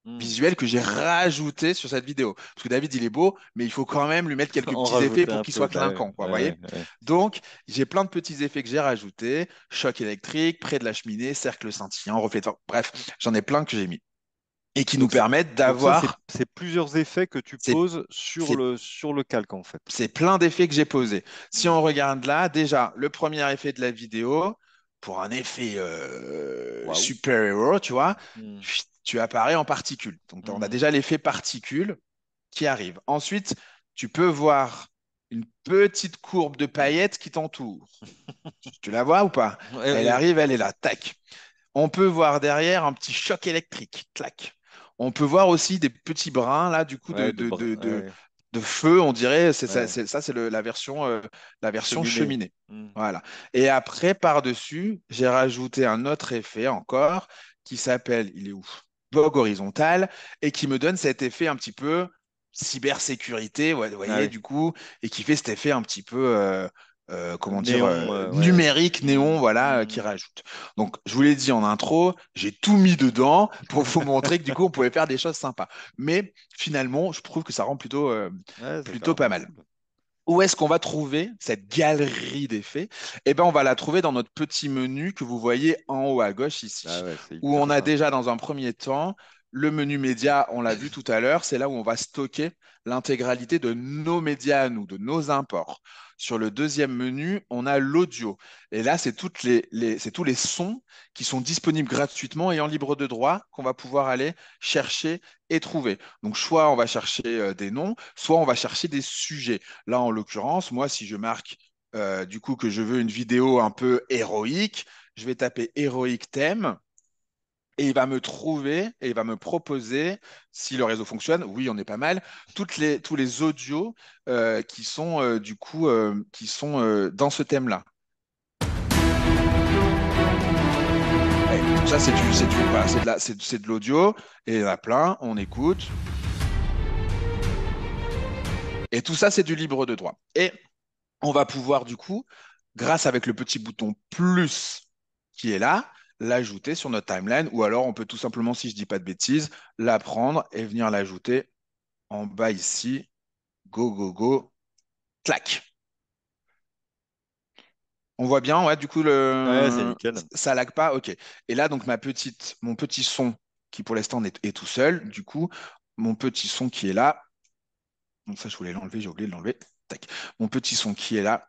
Speaker 1: Hmm.
Speaker 2: visuels que j'ai rajoutés sur cette vidéo. Parce que David, il est beau, mais il faut quand même lui mettre quelques
Speaker 1: En
Speaker 2: petits effets
Speaker 1: rajouter
Speaker 2: pour
Speaker 1: un
Speaker 2: qu'il
Speaker 1: peu.
Speaker 2: soit
Speaker 1: Bah ouais,
Speaker 2: clinquant, quoi, vous voyez?
Speaker 1: ouais, ouais.
Speaker 2: Donc, j'ai plein de petits effets que j'ai rajoutés. Choc électrique, près de la cheminée, cercle scintillant, reflet de forme. Bref, j'en ai plein que j'ai mis. Et qui nous
Speaker 1: Donc ça,
Speaker 2: permettent
Speaker 1: donc ça
Speaker 2: d'avoir,
Speaker 1: c'est plusieurs effets que tu
Speaker 2: c'est
Speaker 1: poses sur
Speaker 2: c'est
Speaker 1: le calque, en fait.
Speaker 2: c'est plein d'effets que j'ai
Speaker 1: Hmm.
Speaker 2: posés. Si
Speaker 1: Hmm.
Speaker 2: on regarde là, déjà, le premier effet de la vidéo, pour un effet
Speaker 1: Waouh.
Speaker 2: super-héros, tu vois,
Speaker 1: Hmm.
Speaker 2: tu apparais en particules. Donc, on a
Speaker 1: Hmm.
Speaker 2: déjà l'effet particules qui arrive. Ensuite, tu peux voir une petite courbe de paillettes qui t'entoure. Tu la vois ou pas? Elle
Speaker 1: Ouais,
Speaker 2: arrive, elle est là, tac. On peut voir derrière un petit choc électrique, clac. On peut voir aussi des petits brins là, du coup
Speaker 1: ouais, ouais,
Speaker 2: de feu, on dirait. C'est ça,
Speaker 1: ouais.
Speaker 2: c'est la version
Speaker 1: Cheminée.
Speaker 2: cheminée.
Speaker 1: Hmm.
Speaker 2: Voilà. Et après, par-dessus, j'ai rajouté un autre effet encore qui s'appelle, il est où? Vogue horizontale et qui me donne cet effet un petit peu cybersécurité, ouais, vous
Speaker 1: Ah
Speaker 2: voyez,
Speaker 1: oui.
Speaker 2: du coup, et qui fait cet effet un petit peu, comment dire,
Speaker 1: Néon, ouais.
Speaker 2: numérique, néon,
Speaker 1: Hmm.
Speaker 2: voilà, qui
Speaker 1: Hmm.
Speaker 2: rajoute. Donc, je vous l'ai dit en intro, j'ai tout mis dedans pour vous montrer que du coup, on pouvait faire des choses sympas. Mais finalement, je trouve que ça rend
Speaker 1: Ouais, c'est
Speaker 2: plutôt pas
Speaker 1: carrément
Speaker 2: mal.
Speaker 1: cool.
Speaker 2: Où est-ce qu'on va trouver cette galerie d'effets? Eh bien, on va la trouver dans notre petit menu que vous voyez en haut à gauche
Speaker 1: Ah
Speaker 2: ici,
Speaker 1: ouais, c'est
Speaker 2: où
Speaker 1: hyper
Speaker 2: on a
Speaker 1: simple.
Speaker 2: déjà dans un premier temps le menu média, on l'a vu tout à l'heure, c'est là où on va stocker l'intégralité de nos médias à nous, de nos imports. Sur le deuxième menu, on a l'audio. Et là, c'est c'est tous les sons qui sont disponibles gratuitement et en libre de droit qu'on va pouvoir aller chercher et trouver. Donc, soit on va chercher des noms, soit on va chercher des sujets. Là, en l'occurrence, moi, si je marque du coup que je veux une vidéo un peu héroïque, je vais taper héroïque thème et il va me trouver et il va me proposer, si le réseau fonctionne, oui, on est pas mal, tous les audios qui sont qui sont dans ce thème-là. Ouais, donc ça, voilà, c'est de l'audio, et il y en a plein, on écoute. Et tout ça, c'est du libre de droit. Et on va pouvoir, du coup, grâce avec le petit bouton plus qui est là, l'ajouter sur notre timeline, ou alors on peut tout simplement, si je dis pas de bêtises, la prendre et venir l'ajouter en bas ici. Go, go, go, clac. On voit bien, ouais, du coup,
Speaker 1: Ouais, c'est nickel.
Speaker 2: ça lag pas, ok. Et là, donc, mon petit son, qui pour l'instant est tout seul, du coup, mon petit son qui est là, donc ça, je voulais l'enlever, j'ai oublié de l'enlever. Tac. Mon petit son qui est là,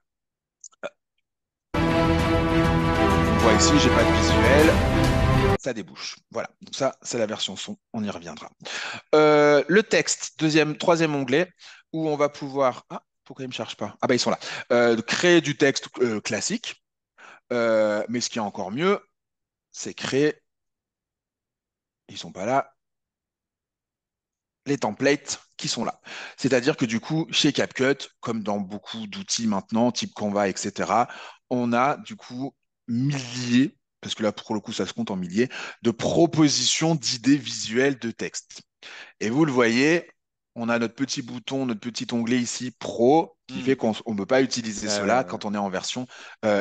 Speaker 2: on voit ici, j'ai pas de visuel, ça débouche. Voilà, donc ça, c'est la version son, on y reviendra. Le texte, troisième onglet, où on va pouvoir. Ah, pourquoi ils ne me chargent pas? Ah, bah, ils sont là. Créer du texte classique, mais ce qui est encore mieux, c'est créer. Ils sont pas là. Les templates qui sont là. C'est-à-dire que du coup, chez CapCut, comme dans beaucoup d'outils maintenant, type Canva, etc., on a du coup milliers, parce que là, pour le coup, ça se compte en milliers, de propositions d'idées visuelles de texte. Et vous le voyez, on a notre petit bouton, notre petit onglet ici, Pro, qui
Speaker 1: Hmm.
Speaker 2: fait qu'on ne peut pas utiliser
Speaker 1: Ouais, ouais,
Speaker 2: cela
Speaker 1: ouais.
Speaker 2: quand on est en version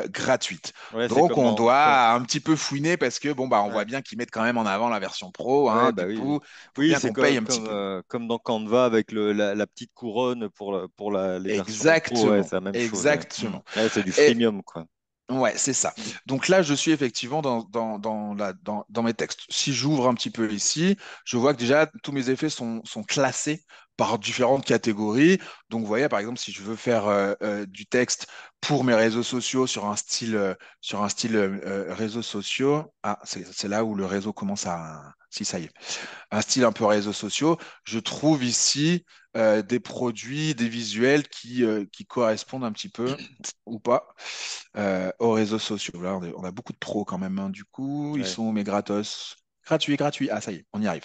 Speaker 2: gratuite.
Speaker 1: Ouais, c'est
Speaker 2: Donc,
Speaker 1: comme
Speaker 2: on
Speaker 1: dans.
Speaker 2: doit un petit peu fouiner parce que, bon, bah, on voit
Speaker 1: Ouais.
Speaker 2: bien qu'ils mettent quand même en avant la version Pro,
Speaker 1: Ouais,
Speaker 2: hein.
Speaker 1: bah
Speaker 2: Du
Speaker 1: oui.
Speaker 2: coup, il faut
Speaker 1: Oui,
Speaker 2: bien
Speaker 1: c'est
Speaker 2: qu'on paye
Speaker 1: comme,
Speaker 2: un petit peu.
Speaker 1: comme dans Canva avec la petite couronne pour les versions pro. Ouais,
Speaker 2: Exactement,
Speaker 1: c'est la même chose. Ouais.
Speaker 2: exactement.
Speaker 1: Ouais, c'est du
Speaker 2: Et
Speaker 1: freemium, quoi.
Speaker 2: ouais, c'est ça.
Speaker 1: Hmm.
Speaker 2: Donc là, je suis effectivement dans mes textes. Si j'ouvre un petit peu ici, je vois que déjà tous mes effets sont classés par différentes catégories. Donc, vous voyez, par exemple, si je veux faire du texte pour mes réseaux sociaux sur un style réseaux sociaux, ah, c'est là où le réseau commence à. Si, ça y est, un style un peu réseaux sociaux, je trouve ici des produits, des visuels qui correspondent un petit peu ou pas aux réseaux sociaux. Là, on a beaucoup de pros quand même, hein. Du coup, ils
Speaker 1: Ouais.
Speaker 2: sont mes gratos. Gratuit, gratuit. Ah, ça y est, on y arrive.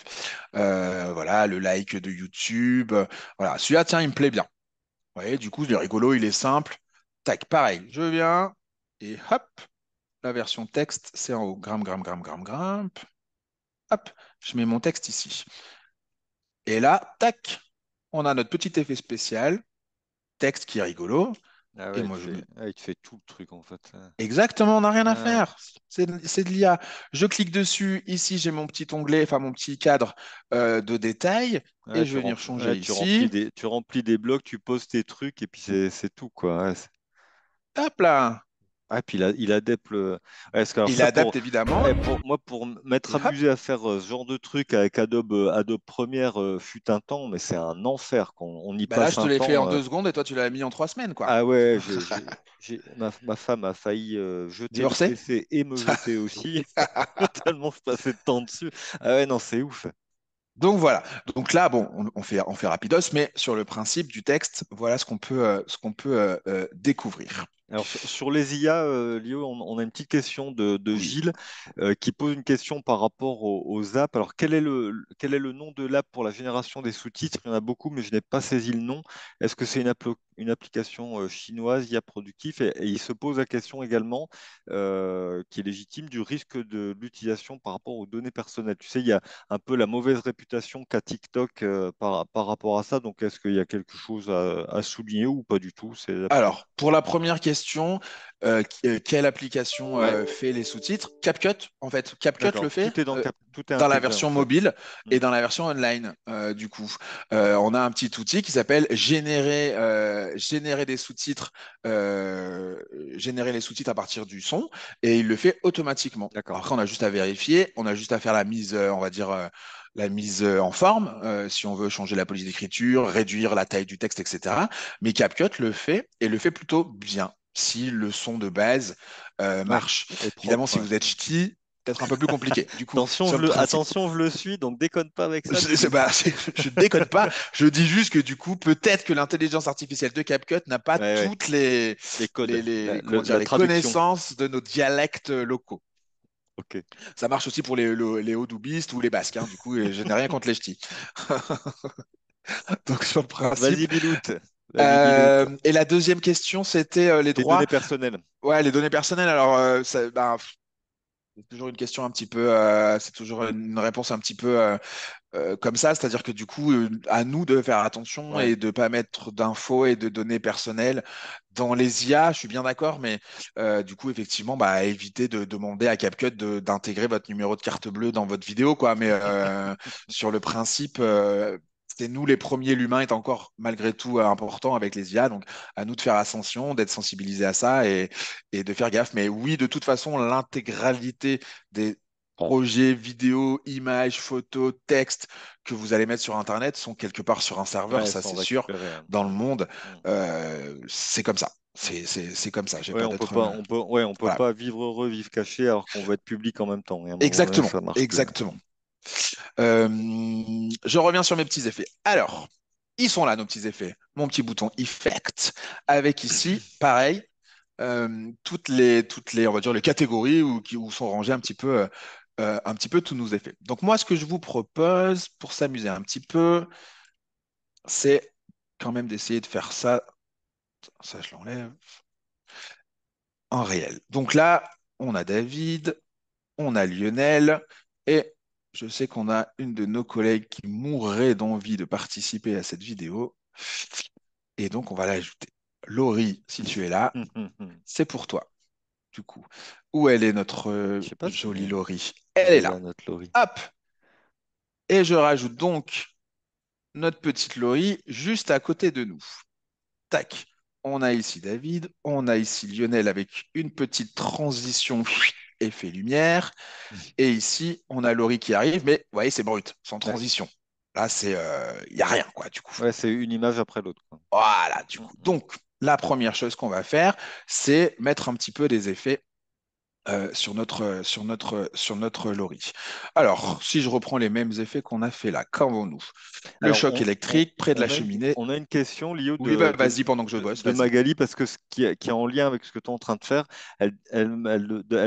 Speaker 2: Voilà, le like de YouTube. Voilà, celui-là, tiens, il me plaît bien. Vous voyez, du coup, il est rigolo, il est simple. Tac, pareil, je viens et hop, la version texte, c'est en haut. Grimpe, grimpe, grimpe, grimpe, grimpe. Hop, je mets mon texte ici. Et là, tac, on a notre petit effet spécial, texte qui est rigolo.
Speaker 1: Ah
Speaker 2: Et
Speaker 1: ouais,
Speaker 2: moi, je me...
Speaker 1: il te fait tout le truc, en fait.
Speaker 2: Exactement, on n'a rien à
Speaker 1: Ah,
Speaker 2: faire. C'est de l'IA. Je clique dessus. Ici, j'ai mon petit onglet, enfin mon petit cadre de détails. Et
Speaker 1: ouais,
Speaker 2: je vais venir changer
Speaker 1: ouais,
Speaker 2: ici.
Speaker 1: tu remplis des blocs, tu poses tes trucs, et puis c'est tout, quoi. Ouais,
Speaker 2: Hop là.
Speaker 1: ah, puis il adapte le. Ouais, parce que alors
Speaker 2: Il
Speaker 1: ça,
Speaker 2: adapte évidemment.
Speaker 1: pour moi, pour m'être
Speaker 2: Et hop.
Speaker 1: amusé à faire ce genre de truc avec Adobe Premiere fut un temps, mais c'est un enfer quand on y
Speaker 2: Bah là,
Speaker 1: passe
Speaker 2: je te
Speaker 1: un
Speaker 2: l'ai fait en
Speaker 1: temps.
Speaker 2: 2 secondes et toi, tu l'as mis en 3 semaines, quoi.
Speaker 1: Ah ouais, ma femme a failli jeter le
Speaker 2: Divorcé?
Speaker 1: PC et me jeter aussi, tellement se passer de temps dessus. Ah ouais, non, c'est ouf.
Speaker 2: Donc voilà. Donc là, bon, on fait rapidos, mais sur le principe du texte, voilà ce qu'on peut découvrir.
Speaker 1: Alors sur les IA, Léo, on a une petite question de
Speaker 2: Oui.
Speaker 1: Gilles qui pose une question par rapport aux apps. Alors quel est le nom de l'app pour la génération des sous-titres? Il y en a beaucoup, mais je n'ai pas saisi le nom. Est-ce que c'est une application chinoise, IA Productif? Et il se pose la question également, qui est légitime, du risque de l'utilisation par rapport aux données personnelles. Tu sais, il y a un peu la mauvaise réputation qu'a TikTok par rapport à ça. Donc est-ce qu'il y a quelque chose à souligner ou pas du tout? C'est
Speaker 2: Alors, pour la première question, quelle application
Speaker 1: ouais.
Speaker 2: fait les sous-titres? CapCut, en fait. CapCut le
Speaker 1: D'accord.
Speaker 2: fait
Speaker 1: Tout est
Speaker 2: dans la
Speaker 1: intégré en
Speaker 2: version
Speaker 1: fait.
Speaker 2: mobile
Speaker 1: Hmm.
Speaker 2: et dans la version online, du coup. On a un petit outil qui s'appelle générer des sous-titres, générer les sous-titres à partir du son, et il le fait automatiquement.
Speaker 1: D'accord.
Speaker 2: Après, on a juste à vérifier, on a juste à faire la mise, on va dire, la mise en forme, si on veut changer la police d'écriture, réduire la taille du texte, etc. Mais CapCut le fait et le fait plutôt bien si le son de base
Speaker 1: Ouais.
Speaker 2: marche.
Speaker 1: Et
Speaker 2: Évidemment,
Speaker 1: propre.
Speaker 2: si
Speaker 1: Ouais.
Speaker 2: vous êtes ch'ti, peut-être un peu plus compliqué. Du coup, sur le principe.
Speaker 1: Attention, je le suis, donc déconne pas avec ça du coup.
Speaker 2: Je déconne pas, je dis juste que du coup, peut-être que l'intelligence artificielle de CapCut n'a pas
Speaker 1: Ouais, ouais.
Speaker 2: toutes
Speaker 1: Les codes,
Speaker 2: comment dire,
Speaker 1: la
Speaker 2: les
Speaker 1: traduction.
Speaker 2: connaissances de nos dialectes locaux.
Speaker 1: Ok.
Speaker 2: Ça marche aussi pour les Haut-Doubistes ou les Basques, hein, du coup, et je n'ai rien contre les ch'tis. Donc, sur le
Speaker 1: Vas-y,
Speaker 2: principe.
Speaker 1: Biloute. Vas-y, Biloute.
Speaker 2: Et la deuxième question, c'était les
Speaker 1: Tes
Speaker 2: droits.
Speaker 1: données personnelles.
Speaker 2: Ouais, les données personnelles. Alors, C'est toujours une question un petit peu, c'est toujours une réponse un petit peu comme ça, c'est-à-dire que du coup, à nous de faire attention
Speaker 1: Ouais.
Speaker 2: et de ne pas mettre d'infos et de données personnelles dans les IA, je suis bien d'accord, mais du coup, effectivement, bah, éviter de demander à CapCut d'intégrer votre numéro de carte bleue dans votre vidéo, quoi. Mais sur le principe, c'est nous les premiers, l'humain est encore malgré tout important avec les IA, donc à nous de faire attention, d'être sensibilisés à ça et de faire gaffe. Mais oui, de toute façon, l'intégralité des projets, vidéos, images, photos, textes que vous allez mettre sur Internet sont quelque part sur un serveur,
Speaker 1: Ouais, elles
Speaker 2: ça
Speaker 1: sont
Speaker 2: c'est sûr,
Speaker 1: récupérées.
Speaker 2: dans le
Speaker 1: Mm.
Speaker 2: monde.
Speaker 1: Mm.
Speaker 2: C'est comme ça.
Speaker 1: Mm.
Speaker 2: C'est comme ça. J'ai
Speaker 1: Ouais,
Speaker 2: peur
Speaker 1: on peut
Speaker 2: d'être.
Speaker 1: pas, on peut, ouais, on peut
Speaker 2: Voilà.
Speaker 1: pas vivre heureux, vivre caché, alors qu'on veut être public en même temps. Et à un moment donné,
Speaker 2: Exactement.
Speaker 1: ça marche plus.
Speaker 2: Exactement. Euh, je reviens sur mes petits effets. Alors, ils sont là, nos petits effets. Mon petit bouton Effect, avec ici, pareil, on va dire, les catégories où sont rangés un petit peu tous nos effets. Donc moi, ce que je vous propose pour s'amuser un petit peu, c'est quand même d'essayer de faire ça. Ça, je l'enlève en réel. Donc là, on a David, on a Lionel, et je sais qu'on a une de nos collègues qui mourrait d'envie de participer à cette vidéo. Et donc, on va l'ajouter. Laurie, si tu es là, c'est pour toi, du coup. Où elle est notre
Speaker 1: Je sais pas si
Speaker 2: jolie
Speaker 1: elle
Speaker 2: Laurie? Elle
Speaker 1: elle
Speaker 2: est
Speaker 1: est là,
Speaker 2: là.
Speaker 1: notre Laurie.
Speaker 2: Hop! Et je rajoute donc notre petite Laurie juste à côté de nous. Tac. On a ici David, on a ici Lionel avec une petite transition effet lumière. Et ici, on a Laurie qui arrive, mais vous voyez, c'est brut, sans
Speaker 1: Ouais,
Speaker 2: transition. Là, il n'y a rien, quoi, du coup.
Speaker 1: ouais, c'est une image après l'autre, quoi.
Speaker 2: Voilà, du
Speaker 1: Mm,
Speaker 2: coup.
Speaker 1: mm.
Speaker 2: Donc, la première chose qu'on va faire, c'est mettre un petit peu des effets sur notre Laurie. Alors, si je reprends les mêmes effets qu'on a fait là, qu'avons-nous? Le
Speaker 1: Alors,
Speaker 2: choc électrique près de la cheminée.
Speaker 1: on a une question, Lio,
Speaker 2: Oui, bah, vas-y, pendant que je bosse,
Speaker 1: de
Speaker 2: vas-y.
Speaker 1: Magali, parce que qui est en lien avec ce que tu es en train de faire, elle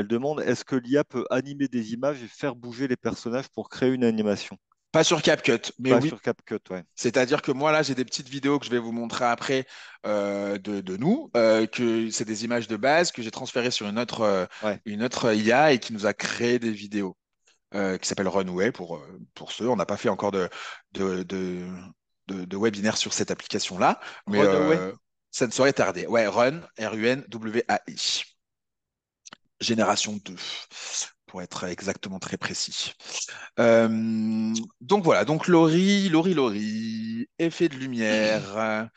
Speaker 1: demande, est-ce que l'IA peut animer des images et faire bouger les personnages pour créer une animation?
Speaker 2: Pas sur CapCut, mais
Speaker 1: Pas
Speaker 2: oui.
Speaker 1: sur CapCut, ouais.
Speaker 2: C'est-à-dire que moi, là, j'ai des petites vidéos que je vais vous montrer après de nous, que c'est des images de base que j'ai transférées sur
Speaker 1: Ouais.
Speaker 2: une autre IA et qui nous a créé des vidéos qui s'appelle Runway pour ceux. On n'a pas fait encore de, de, de webinaire sur cette application-là, mais
Speaker 1: Runaway?
Speaker 2: ça ne saurait tarder. Ouais, Run, Runway. Génération 2, pour être exactement très précis. Donc voilà, donc Laurie, effet de lumière.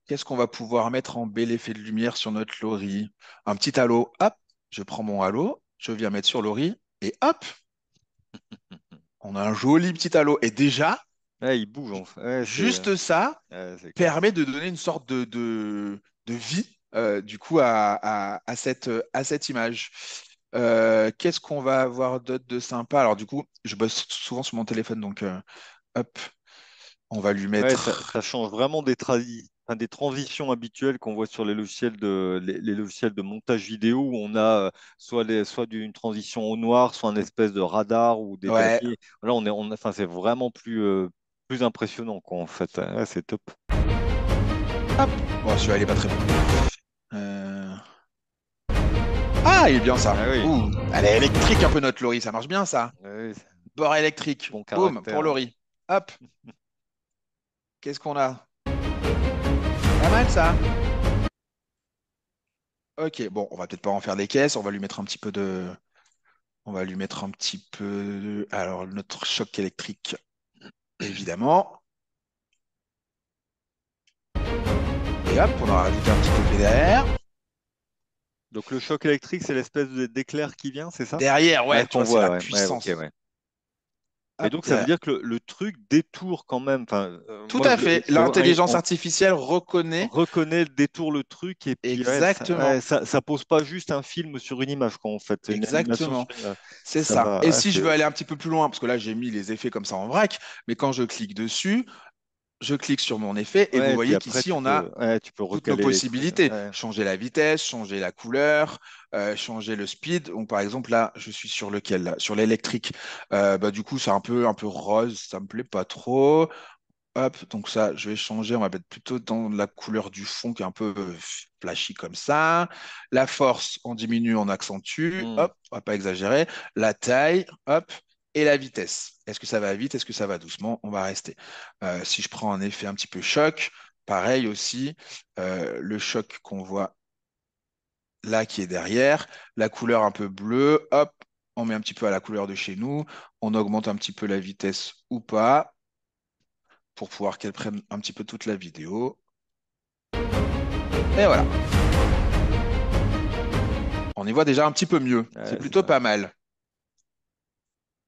Speaker 2: Qu'est-ce qu'on va pouvoir mettre en bel effet de lumière sur notre Laurie? Un petit halo, hop, je prends mon halo, je viens mettre sur Laurie, et hop, on a un joli petit halo. Et déjà,
Speaker 1: Ouais, il bouge, en fait.
Speaker 2: juste ça
Speaker 1: C'est
Speaker 2: permet
Speaker 1: classe.
Speaker 2: de donner une sorte de vie, du coup, à cette image. Qu'est-ce qu'on va avoir d'autre de sympa? Alors, du coup, je bosse souvent sur mon téléphone, donc hop, on va lui
Speaker 1: Ouais,
Speaker 2: mettre.
Speaker 1: ça change vraiment enfin, des transitions habituelles qu'on voit sur les logiciels de montage vidéo où on a soit d'une transition au noir, soit un espèce de radar ou des
Speaker 2: Ouais,
Speaker 1: damiers. Là, enfin, c'est vraiment plus impressionnant, quoi, en fait. Ouais, c'est top.
Speaker 2: hop. Bon, celui-là, il est pas très bon. Euh, Ah, il est bien ça.
Speaker 1: Ah oui,
Speaker 2: Ouh, elle est électrique un peu notre Laurie, ça marche bien ça.
Speaker 1: ouais, oui,
Speaker 2: Bord électrique.
Speaker 1: bon
Speaker 2: Boum, pour
Speaker 1: caractère.
Speaker 2: Laurie. Hop, qu'est-ce qu'on a? Pas mal ça. Ok, bon, on va peut-être pas en faire des caisses, on va lui mettre un petit peu de. On va lui mettre un petit peu. Alors, notre choc électrique, évidemment. Et hop, on aura rajouté un petit peu derrière.
Speaker 1: Donc le choc électrique, c'est l'espèce d'éclair qui vient, c'est ça?
Speaker 2: Derrière,
Speaker 1: Ouais,
Speaker 2: ouais, tu
Speaker 1: qu'on
Speaker 2: vois, c'est
Speaker 1: voit,
Speaker 2: la
Speaker 1: ouais. Ouais, ok,
Speaker 2: puissance.
Speaker 1: ouais. Mais
Speaker 2: Hop,
Speaker 1: donc ça veut
Speaker 2: derrière.
Speaker 1: dire que le truc détourne quand même. Enfin,
Speaker 2: Tout
Speaker 1: moi,
Speaker 2: à fait.
Speaker 1: je le vois,
Speaker 2: L'intelligence artificielle reconnaît
Speaker 1: reconnaît, détourne le truc et puis
Speaker 2: exactement.
Speaker 1: ça pose pas juste un film sur une image quand en fait, c'est une animation sur
Speaker 2: Exactement.
Speaker 1: une image.
Speaker 2: C'est
Speaker 1: Ça
Speaker 2: ça.
Speaker 1: va,
Speaker 2: Et
Speaker 1: ah,
Speaker 2: si je veux aller un petit peu plus loin, parce que là, j'ai mis les effets comme ça en vrac, mais quand je clique dessus, je clique sur mon effet et vous
Speaker 1: ouais, puis
Speaker 2: voyez
Speaker 1: après
Speaker 2: qu'ici, on a
Speaker 1: tu peux
Speaker 2: toutes nos
Speaker 1: recaler les trucs.
Speaker 2: possibilités.
Speaker 1: Ouais.
Speaker 2: Changer la vitesse, changer la couleur, changer le speed. Donc, par exemple, là, je suis sur lequel? Là sur l'électrique. Bah, du coup, c'est un peu rose, ça me plaît pas trop. Hop, donc ça, je vais changer. On va mettre plutôt dans la couleur du fond qui est un peu flashy comme ça. La force, on diminue, on accentue.
Speaker 1: Hmm.
Speaker 2: Hop, on va pas exagérer. La taille, hop, et la vitesse. Est-ce que ça va vite? Est-ce que ça va doucement? On va rester. Si je prends un effet un petit peu choc, pareil aussi. Le choc qu'on voit là qui est derrière, la couleur un peu bleue, hop, on met un petit peu à la couleur de chez nous. On augmente un petit peu la vitesse ou pas pour pouvoir qu'elle prenne un petit peu toute la vidéo. Et voilà, on y voit déjà un petit peu mieux. C'est
Speaker 1: Ouais, c'est
Speaker 2: plutôt
Speaker 1: ça.
Speaker 2: pas mal.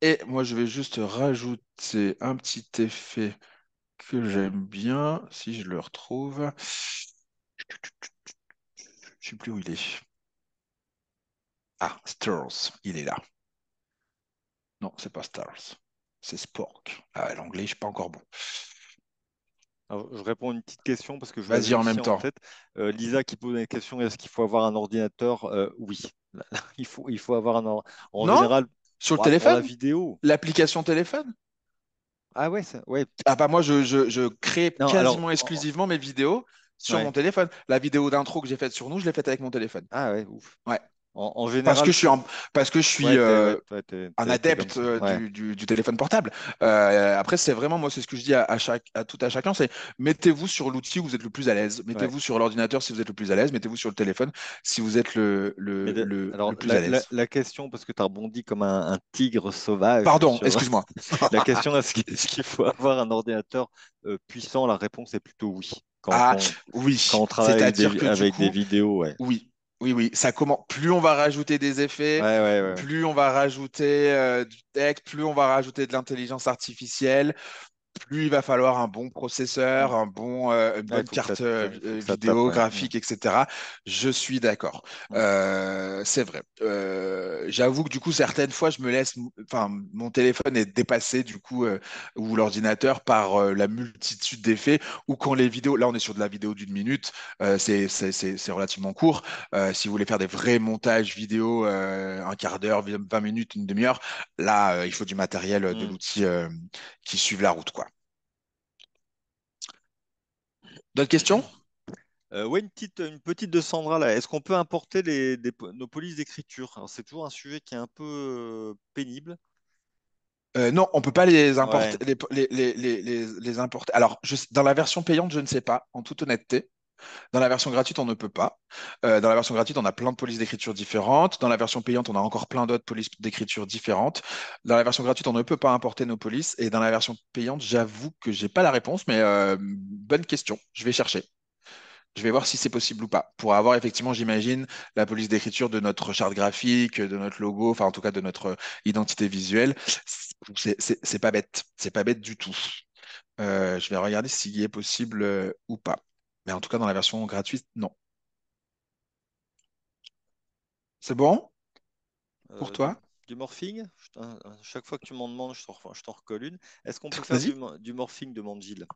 Speaker 2: Et moi, je vais juste rajouter un petit effet que j'aime bien, si je le retrouve. Je sais plus où il est. Ah, Stars, il est là. Non, c'est pas Stars. C'est Spork. Ah, l'anglais, je suis pas encore bon.
Speaker 1: Alors, je réponds à une petite question parce que je l'avais
Speaker 2: Vas-y en
Speaker 1: aussi
Speaker 2: même
Speaker 1: en
Speaker 2: temps.
Speaker 1: tête. Lisa qui pose une question, est-ce qu'il faut avoir un ordinateur? Oui, il faut avoir en
Speaker 2: Non?
Speaker 1: général,
Speaker 2: Sur le
Speaker 1: ouais, pour la
Speaker 2: téléphone?
Speaker 1: vidéo.
Speaker 2: L'application téléphone?
Speaker 1: Ah ouais, ouais.
Speaker 2: Ah bah moi, je crée
Speaker 1: Non, alors,
Speaker 2: quasiment exclusivement mes vidéos sur mon
Speaker 1: ouais.
Speaker 2: téléphone. La vidéo d'intro que j'ai faite sur nous, je l'ai faite avec mon téléphone.
Speaker 1: Ah ouais, ouf.
Speaker 2: Ouais.
Speaker 1: En
Speaker 2: Parce que
Speaker 1: général,
Speaker 2: je suis, parce que je suis
Speaker 1: ouais,
Speaker 2: un
Speaker 1: t'es comme
Speaker 2: adepte
Speaker 1: ça. Ouais,
Speaker 2: du téléphone portable. Après, c'est vraiment, moi, c'est ce que je dis à tout à chacun, c'est mettez-vous sur l'outil où vous êtes le plus à l'aise.
Speaker 1: ouais.
Speaker 2: Mettez-vous sur l'ordinateur si vous êtes le plus à l'aise. Mettez-vous sur le téléphone si vous êtes
Speaker 1: Alors,
Speaker 2: le plus à l'aise.
Speaker 1: la question, parce que tu as rebondi comme un tigre sauvage
Speaker 2: Pardon,
Speaker 1: sur
Speaker 2: excuse-moi.
Speaker 1: la question, est-ce qu'il faut avoir un ordinateur puissant? La réponse est plutôt oui.
Speaker 2: Ah oui,
Speaker 1: Quand on travaille
Speaker 2: c'est-à-dire que du
Speaker 1: avec des
Speaker 2: coup,
Speaker 1: vidéos, ouais.
Speaker 2: oui, oui, oui, ça commence. Plus on va rajouter des effets,
Speaker 1: Ouais, ouais, ouais, ouais.
Speaker 2: plus on va rajouter du texte, plus on va rajouter de l'intelligence artificielle, plus il va falloir un bon
Speaker 1: Mm.
Speaker 2: processeur, une
Speaker 1: Ouais,
Speaker 2: bonne carte
Speaker 1: il faut que ça tape,
Speaker 2: vidéo,
Speaker 1: ouais. Mm.
Speaker 2: graphique, etc. Je suis d'accord.
Speaker 1: Mm.
Speaker 2: C'est vrai. J'avoue que du coup, certaines fois, je me laisse, enfin, mon téléphone est dépassé du coup, ou l'ordinateur par la multitude d'effets, ou quand les vidéos, là, on est sur de la vidéo d'une minute, c'est relativement court. Si vous voulez faire des vrais montages vidéo, un quart d'heure, 20 minutes, une demi-heure, là, il faut du matériel, de
Speaker 1: Mm.
Speaker 2: l'outil qui suivent la route, quoi. D'autres questions?
Speaker 1: Ouais, une petite de Sandra là. Est-ce qu'on peut importer nos polices d'écriture? Alors, c'est toujours un sujet qui est un peu pénible.
Speaker 2: Non, on peut pas les importer,
Speaker 1: Ouais.
Speaker 2: les importer. Alors, dans la version payante, je ne sais pas, en toute honnêteté. Dans la version gratuite, on ne peut pas. Dans la version gratuite, on a plein de polices d'écriture différentes. Dans la version payante, on a encore plein d'autres polices d'écriture différentes. Dans la version gratuite, on ne peut pas importer nos polices. Et dans la version payante, j'avoue que j'ai pas la réponse, mais bonne question. Je vais chercher. Je vais voir si c'est possible ou pas. Pour avoir effectivement, j'imagine, la police d'écriture de notre charte graphique, de notre logo, enfin en tout cas de notre identité visuelle. C'est pas bête. C'est pas bête du tout. Je vais regarder s'il est possible ou pas. Mais en tout cas, dans la version gratuite, non. C'est bon pour
Speaker 1: Euh, du,
Speaker 2: toi?
Speaker 1: du morphing? Chaque fois que tu m'en demandes, je t'en recolle une. Est-ce qu'on peut faire
Speaker 2: Vas-y.
Speaker 1: du morphing de Manjil?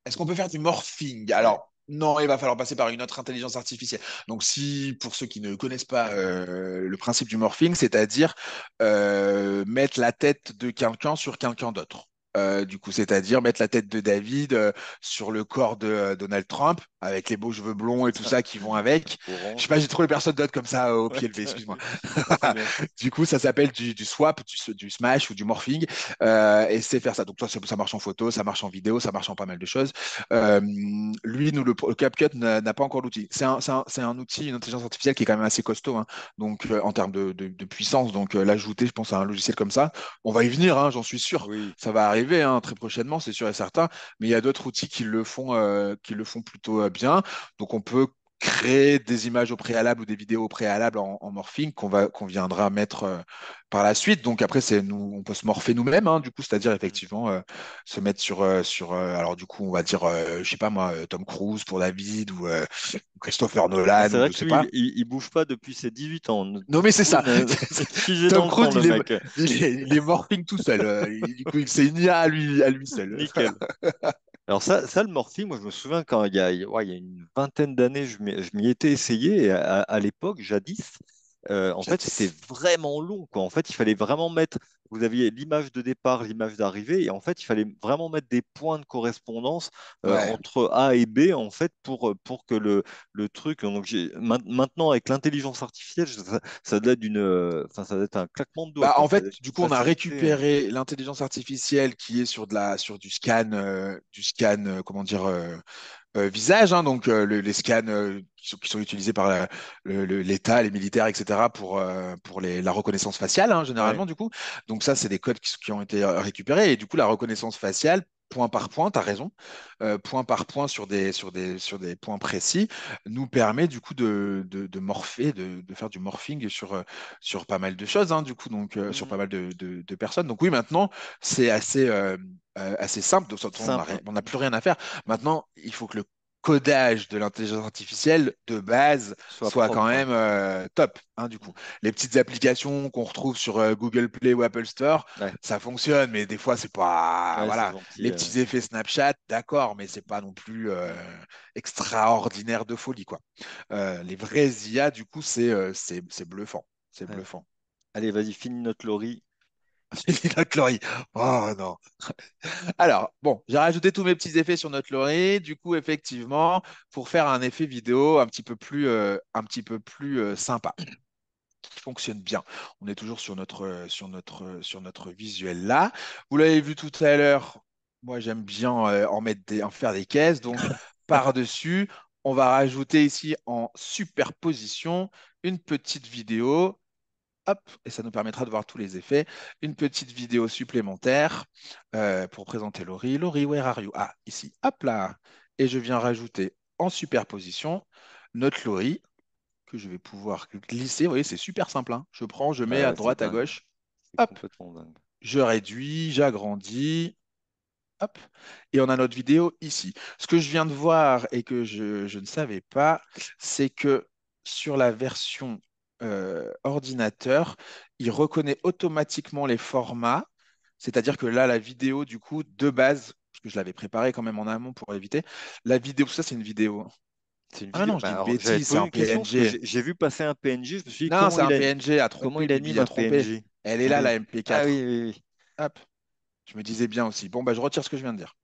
Speaker 2: Est-ce qu'on peut faire du morphing?
Speaker 1: Ouais.
Speaker 2: Alors, non, il va falloir passer par une autre intelligence artificielle. Donc, si, pour ceux qui ne connaissent pas le principe du morphing, c'est-à-dire mettre la tête de quelqu'un sur quelqu'un d'autre. Du coup, c'est-à-dire mettre la tête de David sur le corps de Donald Trump, avec les beaux cheveux blonds et tout
Speaker 1: Ça,
Speaker 2: ça qui vont avec. Je sais
Speaker 1: orange.
Speaker 2: pas, j'ai trouvé personne d'autre comme ça au
Speaker 1: Ouais,
Speaker 2: pied levé, excuse-moi.
Speaker 1: non, c'est bien.
Speaker 2: Du coup, ça s'appelle du swap, du smash ou du morphing, et c'est faire ça. Donc, toi, ça marche en photo, ça marche en vidéo, ça marche en pas mal de choses. Euh, Lui, nous, le CapCut n'a pas encore l'outil. C'est un outil, une intelligence artificielle qui est quand même assez costaud, hein, donc en termes de puissance. Donc, l'ajouter, je pense, à un logiciel comme ça, on va y venir, hein, j'en suis sûr.
Speaker 1: Oui.
Speaker 2: Ça va arriver hein, très prochainement, c'est sûr et certain. Mais il y a d'autres outils qui le font plutôt bien. Donc, on peut créer des images au préalable ou des vidéos au préalable en morphing qu'on viendra mettre par la suite. Donc après, on peut se morpher nous-mêmes, hein, du coup, c'est-à-dire
Speaker 1: Mm.
Speaker 2: effectivement se mettre alors du coup, on va dire, je sais pas moi, Tom Cruise pour David ou Christopher
Speaker 1: Ah,
Speaker 2: Nolan
Speaker 1: c'est
Speaker 2: ou
Speaker 1: vrai
Speaker 2: je
Speaker 1: que
Speaker 2: sais
Speaker 1: lui,
Speaker 2: pas.
Speaker 1: il bouge pas depuis ses 18 ans.
Speaker 2: Non mais
Speaker 1: Tom
Speaker 2: c'est
Speaker 1: Cruise,
Speaker 2: ça.
Speaker 1: il est figé dans
Speaker 2: Tom
Speaker 1: le
Speaker 2: Cruise,
Speaker 1: temps, le mec.
Speaker 2: il est morphing tout seul. Du coup, c'est une IA à lui seul.
Speaker 1: Nickel. Alors le morphing, moi je me souviens quand ouais, il y a une vingtaine d'années, je m'y étais essayé. Et à l'époque, jadis, en fait, c'était vraiment long, quoi. En fait, il fallait vraiment mettre, vous aviez l'image de départ, l'image d'arrivée, et en fait, il fallait vraiment mettre des points de correspondance
Speaker 2: Ouais.
Speaker 1: entre A et B, en fait, pour que le truc. Donc, maintenant, avec l'intelligence artificielle, ça doit être enfin, ça doit être un claquement de doigts,
Speaker 2: Bah,
Speaker 1: quoi.
Speaker 2: en
Speaker 1: Ça doit
Speaker 2: fait,
Speaker 1: être
Speaker 2: du
Speaker 1: une
Speaker 2: coup, on a
Speaker 1: facilité.
Speaker 2: récupéré l'intelligence artificielle qui est sur du scan, comment dire, visage, hein, donc les scans qui sont utilisés par l'État, les militaires, etc., pour la reconnaissance faciale, hein,
Speaker 1: Ouais.
Speaker 2: généralement, du coup. Donc ça, c'est des codes qui ont été récupérés. Et du coup, la reconnaissance faciale, point par point, tu as raison, point par point sur des points précis, nous permet du coup de morpher, de faire du morphing sur pas mal de choses, hein, du coup, donc sur pas
Speaker 1: Mhm.
Speaker 2: mal de personnes. Donc oui, maintenant, c'est assez simple, donc,
Speaker 1: Simple.
Speaker 2: on n'a plus rien à faire. Maintenant, il faut que le codage de l'intelligence artificielle de base
Speaker 1: Soit
Speaker 2: soit quand
Speaker 1: propre.
Speaker 2: même top, hein, du coup. Les petites applications qu'on retrouve sur Google Play ou Apple Store,
Speaker 1: Ouais,
Speaker 2: ça fonctionne, mais des fois, c'est pas.
Speaker 1: ouais, c'est
Speaker 2: Voilà,
Speaker 1: gentil.
Speaker 2: les petits effets Snapchat, d'accord, mais c'est pas non plus extraordinaire de folie, quoi. Les vrais IA, du coup, c'est bluffant. C'est
Speaker 1: Ouais.
Speaker 2: bluffant.
Speaker 1: Allez, vas-y, finis notre lorry.
Speaker 2: La Chloé. Oh non. Alors, bon, j'ai rajouté tous mes petits effets sur notre Lorry. Du coup, effectivement, pour faire un effet vidéo un petit peu plus sympa, qui fonctionne bien. On est toujours sur notre visuel là. Vous l'avez vu tout à l'heure. Moi, j'aime bien en faire des caisses. Donc, par-dessus, on va rajouter ici en superposition une petite vidéo. Hop, et ça nous permettra de voir tous les effets. Une petite vidéo supplémentaire pour présenter Laurie. Laurie, where are you? Ah, ici, hop là. Et je viens rajouter en superposition notre Laurie que je vais pouvoir glisser. Vous voyez, c'est super simple, hein. Je prends, je mets
Speaker 1: Ouais,
Speaker 2: à
Speaker 1: ouais, c'est
Speaker 2: droite, à
Speaker 1: dingue.
Speaker 2: gauche.
Speaker 1: C'est
Speaker 2: Hop,
Speaker 1: complètement dingue.
Speaker 2: je réduis, j'agrandis. Hop, et on a notre vidéo ici. Ce que je viens de voir et que je ne savais pas, c'est que sur la version ordinateur, il reconnaît automatiquement les formats. C'est-à-dire que là, la vidéo, du coup, de base, parce que je l'avais préparée quand même en amont pour éviter, la vidéo, ça c'est une vidéo.
Speaker 1: C'est une
Speaker 2: Ah
Speaker 1: vidéo.
Speaker 2: non, je
Speaker 1: Bah,
Speaker 2: dis une
Speaker 1: alors, j'allais te
Speaker 2: bêtise, c'est
Speaker 1: poser
Speaker 2: un
Speaker 1: une question parce que
Speaker 2: PNG.
Speaker 1: j'ai vu passer un PNG. Je me suis dit,
Speaker 2: Non, c'est un PNG à
Speaker 1: comment
Speaker 2: tromper,
Speaker 1: il
Speaker 2: Bibi
Speaker 1: anime
Speaker 2: a
Speaker 1: un
Speaker 2: trompé.
Speaker 1: PNG?
Speaker 2: Elle est
Speaker 1: Ah
Speaker 2: là, la
Speaker 1: oui. Ah oui,
Speaker 2: MP4.
Speaker 1: oui, oui.
Speaker 2: Hop, je me disais bien aussi. Bon, bah, je retire ce que je viens de dire.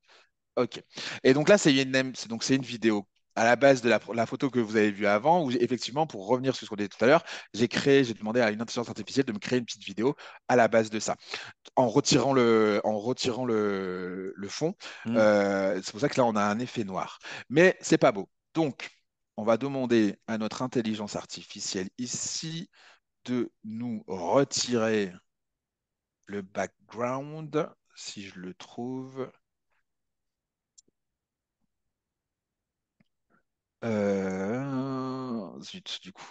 Speaker 2: Ok. Et donc là, c'est une vidéo à la base de la photo que vous avez vue avant, où effectivement, pour revenir sur ce qu'on disait tout à l'heure, j'ai demandé à une intelligence artificielle de me créer une petite vidéo à la base de ça, en retirant le fond.
Speaker 1: Hmm.
Speaker 2: C'est pour ça que là, on a un effet noir. Mais c'est pas beau. Donc, on va demander à notre intelligence artificielle ici de nous retirer le background, si je le trouve. Zut, du coup,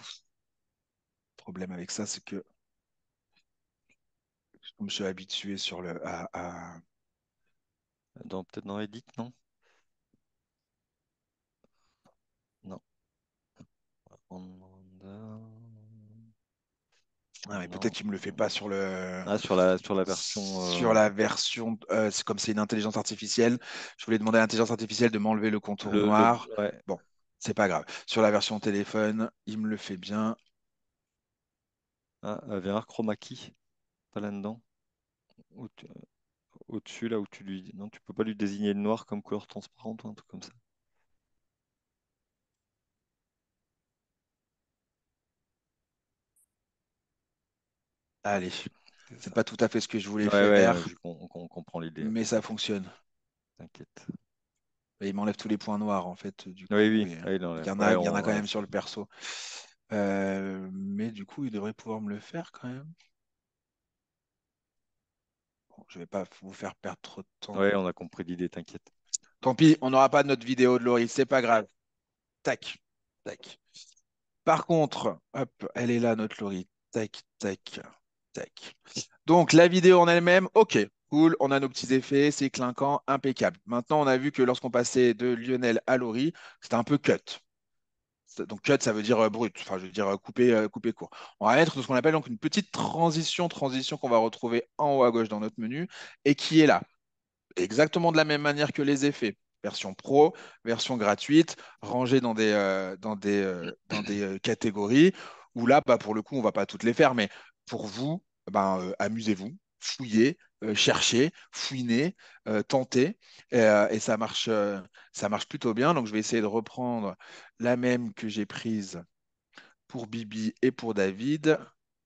Speaker 2: le problème avec ça, c'est que comme je suis habitué
Speaker 1: Peut-être dans Edit, non? Non.
Speaker 2: Ah, mais
Speaker 1: Non.
Speaker 2: peut-être qu'il me le fait pas
Speaker 1: Ah, sur la version.
Speaker 2: sur la version. C'est comme c'est une intelligence artificielle. Je voulais demander à l'intelligence artificielle de m'enlever le contour noir.
Speaker 1: Ouais.
Speaker 2: Bon, c'est pas grave. Sur la version téléphone, il me le fait bien.
Speaker 1: Ah, Vera Chroma Key, pas là-dedans. Au- Au-dessus, là où tu lui. Non, tu peux pas lui désigner le noir comme couleur transparente ou un truc comme ça.
Speaker 2: Allez,
Speaker 1: C'est
Speaker 2: c'est
Speaker 1: ça.
Speaker 2: pas tout à fait ce que je voulais
Speaker 1: Ouais, ouais,
Speaker 2: faire,
Speaker 1: on comprend l'idée.
Speaker 2: mais ça fonctionne.
Speaker 1: T'inquiète.
Speaker 2: Et il m'enlève tous les points noirs, en fait, du
Speaker 1: Oui,
Speaker 2: coup.
Speaker 1: oui,
Speaker 2: Et
Speaker 1: oui, non,
Speaker 2: il y en a,
Speaker 1: ouais,
Speaker 2: il y en a quand même sur le perso. Mais du coup, il devrait pouvoir me le faire quand même. Bon, je vais pas vous faire perdre trop de temps.
Speaker 1: ouais, on a compris l'idée, t'inquiète.
Speaker 2: Tant pis, on n'aura pas notre vidéo de Laurie, c'est pas grave. Tac, tac. Par contre, hop, elle est là, notre Laurie. Tac, tac, tac. Donc, la vidéo en elle-même, ok, cool, on a nos petits effets, c'est clinquant, impeccable. Maintenant, on a vu que lorsqu'on passait de Lionel à Laurie, c'était un peu cut. Donc cut, ça veut dire brut, enfin je veux dire couper court. On va mettre ce qu'on appelle donc une petite transition qu'on va retrouver en haut à gauche dans notre menu et qui est là, exactement de la même manière que les effets. Version pro, version gratuite, rangée dans des catégories. où là, bah, pour le coup, on va pas toutes les faire, mais pour vous, ben, amusez-vous, fouillez, cherchez, fouinez, tentez, et ça marche plutôt bien. Donc, je vais essayer de reprendre la même que j'ai prise pour Bibi et pour David.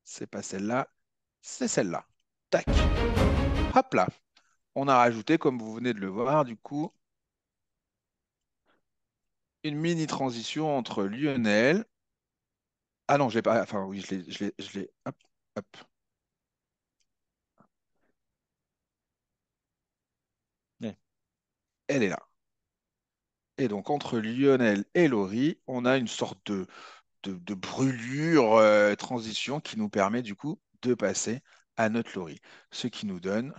Speaker 2: C'est pas celle-là, c'est celle-là. Tac, hop là. On a rajouté, comme vous venez de le voir, du coup, une mini transition entre Lionel. Ah non, je l'ai pas. Enfin, oui, je l'ai. Hop, hop.
Speaker 1: Ouais.
Speaker 2: Elle est là. Et donc, entre Lionel et Laurie, on a une sorte de brûlure transition qui nous permet, du coup, de passer à notre Laurie. Ce qui nous donne.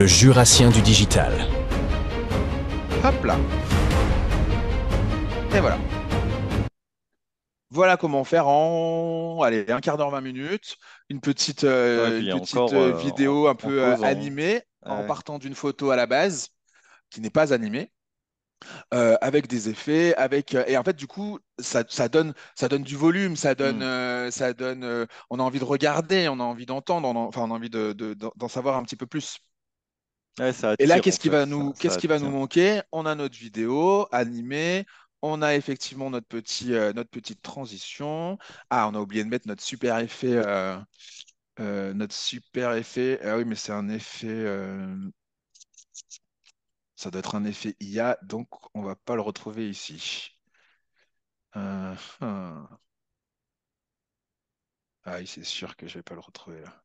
Speaker 3: Le Jurassien du digital.
Speaker 2: Hop là. Et voilà. Voilà comment faire en allez, un quart d'heure, 20 minutes,
Speaker 1: Ouais,
Speaker 2: une
Speaker 1: puis
Speaker 2: petite
Speaker 1: encore
Speaker 2: vidéo un
Speaker 1: en
Speaker 2: peu
Speaker 1: causant.
Speaker 2: animée en
Speaker 1: Ouais.
Speaker 2: partant d'une photo à la base qui n'est pas animée, avec des effets, et en fait du coup ça donne du volume,
Speaker 1: Hmm.
Speaker 2: on a envie de regarder, on a envie d'entendre, on a envie d'en savoir un petit peu plus.
Speaker 1: Ouais, ça
Speaker 2: Et là,
Speaker 1: attire en fait, ça
Speaker 2: qu'est-ce qui va nous
Speaker 1: attire.
Speaker 2: manquer? On a notre vidéo animée, on a effectivement notre petite transition. Ah, on a oublié de mettre notre super effet. Ah oui, mais c'est un effet, ça doit être un effet IA, donc on va pas le retrouver ici. Euh, hum. Ah oui, c'est sûr que je vais pas le retrouver là.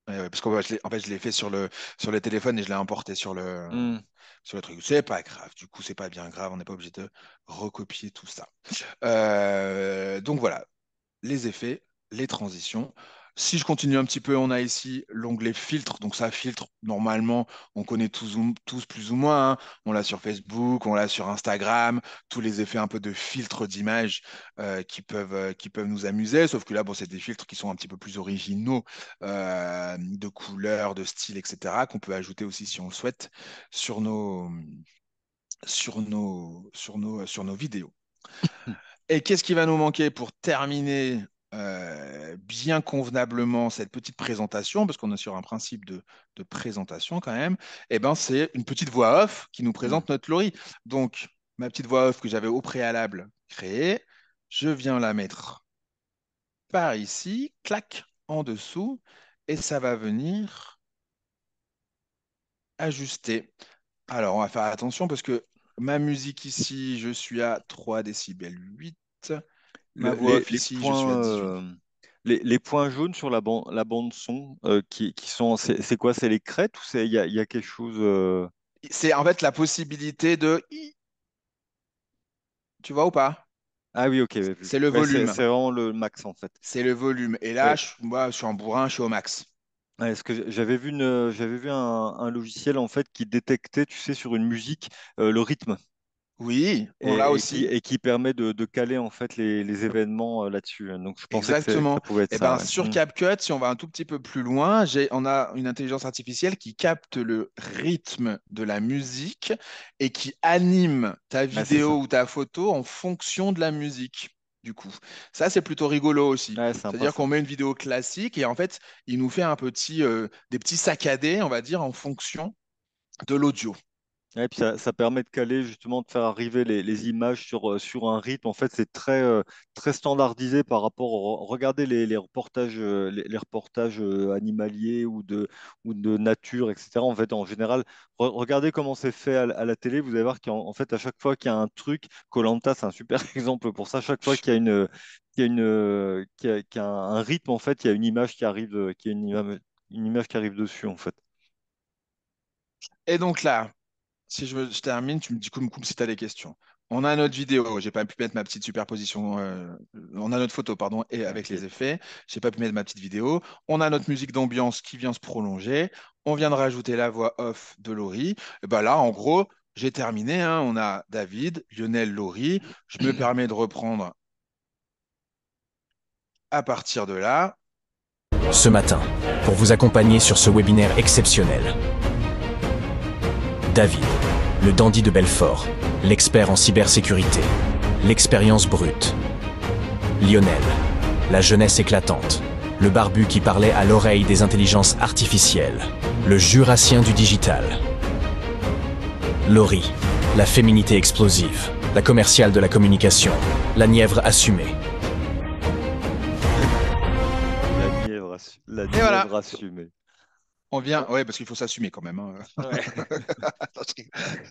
Speaker 2: Ouais, ouais, parce qu'en fait, en fait, je l'ai fait sur le téléphone et je l'ai importé
Speaker 1: Hmm.
Speaker 2: sur le truc. C'est pas grave, du coup, c'est pas bien grave, on n'est pas obligé de recopier tout ça. Donc voilà, les effets, les transitions. Si je continue un petit peu, on a ici l'onglet filtre. Donc ça, filtre, normalement, on connaît tous plus ou moins, hein. On l'a sur Facebook, on l'a sur Instagram, tous les effets un peu de filtre d'image qui peuvent nous amuser. Sauf que là, bon, c'est des filtres qui sont un petit peu plus originaux, de couleurs, de style, etc., qu'on peut ajouter aussi si on le souhaite sur sur nos vidéos. Et qu'est-ce qui va nous manquer pour terminer bien convenablement cette petite présentation, parce qu'on est sur un principe de présentation quand même, eh ben, c'est une petite voix off qui nous
Speaker 1: Hmm.
Speaker 2: présente notre Laurie. Donc, ma petite voix off que j'avais au préalable créée, je viens la mettre par ici, clac, en dessous, et ça va venir ajuster. Alors, on va faire attention parce que ma musique ici, je suis à 3 décibels 8. Ma voix off
Speaker 1: Les
Speaker 2: ici, je suis à
Speaker 1: points,
Speaker 2: 18.
Speaker 1: les points jaunes sur la bande son qui sont, c'est quoi? C'est les crêtes ou il y a quelque chose
Speaker 2: C'est en fait la possibilité de... Tu vois ou pas?
Speaker 1: Ah oui, ok.
Speaker 2: C'est le
Speaker 1: Ouais,
Speaker 2: volume.
Speaker 1: c'est vraiment le max en fait.
Speaker 2: C'est le volume. Et là,
Speaker 1: Ouais.
Speaker 2: moi, je suis en bourrin, je suis au max.
Speaker 1: Ouais, parce que j'avais vu un logiciel en fait qui détectait, tu sais, sur une musique le rythme
Speaker 2: Oui, on l'a aussi.
Speaker 1: et qui permet de caler en fait les événements là-dessus. Donc je pensais que ça
Speaker 2: Exactement.
Speaker 1: pouvait être
Speaker 2: Et
Speaker 1: ça.
Speaker 2: ben
Speaker 1: Ouais.
Speaker 2: sur CapCut, si on va un tout petit peu plus loin, on a une intelligence artificielle qui capte le rythme de la musique et qui anime ta
Speaker 1: Ouais, c'est ça.
Speaker 2: vidéo ou ta photo en fonction de la musique. Du coup, ça c'est plutôt rigolo aussi.
Speaker 1: Ouais, sympa
Speaker 2: C'est-à-dire
Speaker 1: ça.
Speaker 2: qu'on met une vidéo classique et en fait, il nous fait des petits saccadés, on va dire, en fonction de l'audio.
Speaker 1: Et puis ça permet de caler justement, de faire arriver les images sur un rythme. En fait, c'est très standardisé par rapport regardez les reportages, les reportages animaliers ou de nature, etc. En fait, en général, regardez comment c'est fait à la télé. Vous allez voir qu'en en fait, à chaque fois qu'il y a un truc, koh c'est un super exemple pour ça. Chaque fois qu'il y a qu'il y a un rythme, en fait, il y a une image qui arrive, une image qui arrive dessus, en fait.
Speaker 2: Et donc là, si je termine, tu me dis comme si tu as des questions. On a notre vidéo, j'ai pas pu mettre ma petite superposition, on a notre photo, pardon, et avec
Speaker 1: Ok.
Speaker 2: les effets, j'ai pas pu mettre ma petite vidéo. On a notre musique d'ambiance qui vient se prolonger. On vient de rajouter la voix off de Laurie. Et ben là, en gros, j'ai terminé, hein. On a David, Lionel, Laurie. Je me permets de reprendre à partir de là.
Speaker 3: Ce matin, pour vous accompagner sur ce webinaire exceptionnel, David, le dandy de Belfort, l'expert en cybersécurité, l'expérience brute. Lionel, la jeunesse éclatante, le barbu qui parlait à l'oreille des intelligences artificielles, le jurassien du digital. Laurie, la féminité explosive, la commerciale de la communication, la nièvre assumée.
Speaker 1: La
Speaker 2: Et voilà.
Speaker 1: nièvre assumée.
Speaker 2: On vient, ouais, parce qu'il faut s'assumer quand même, hein.
Speaker 1: Ouais.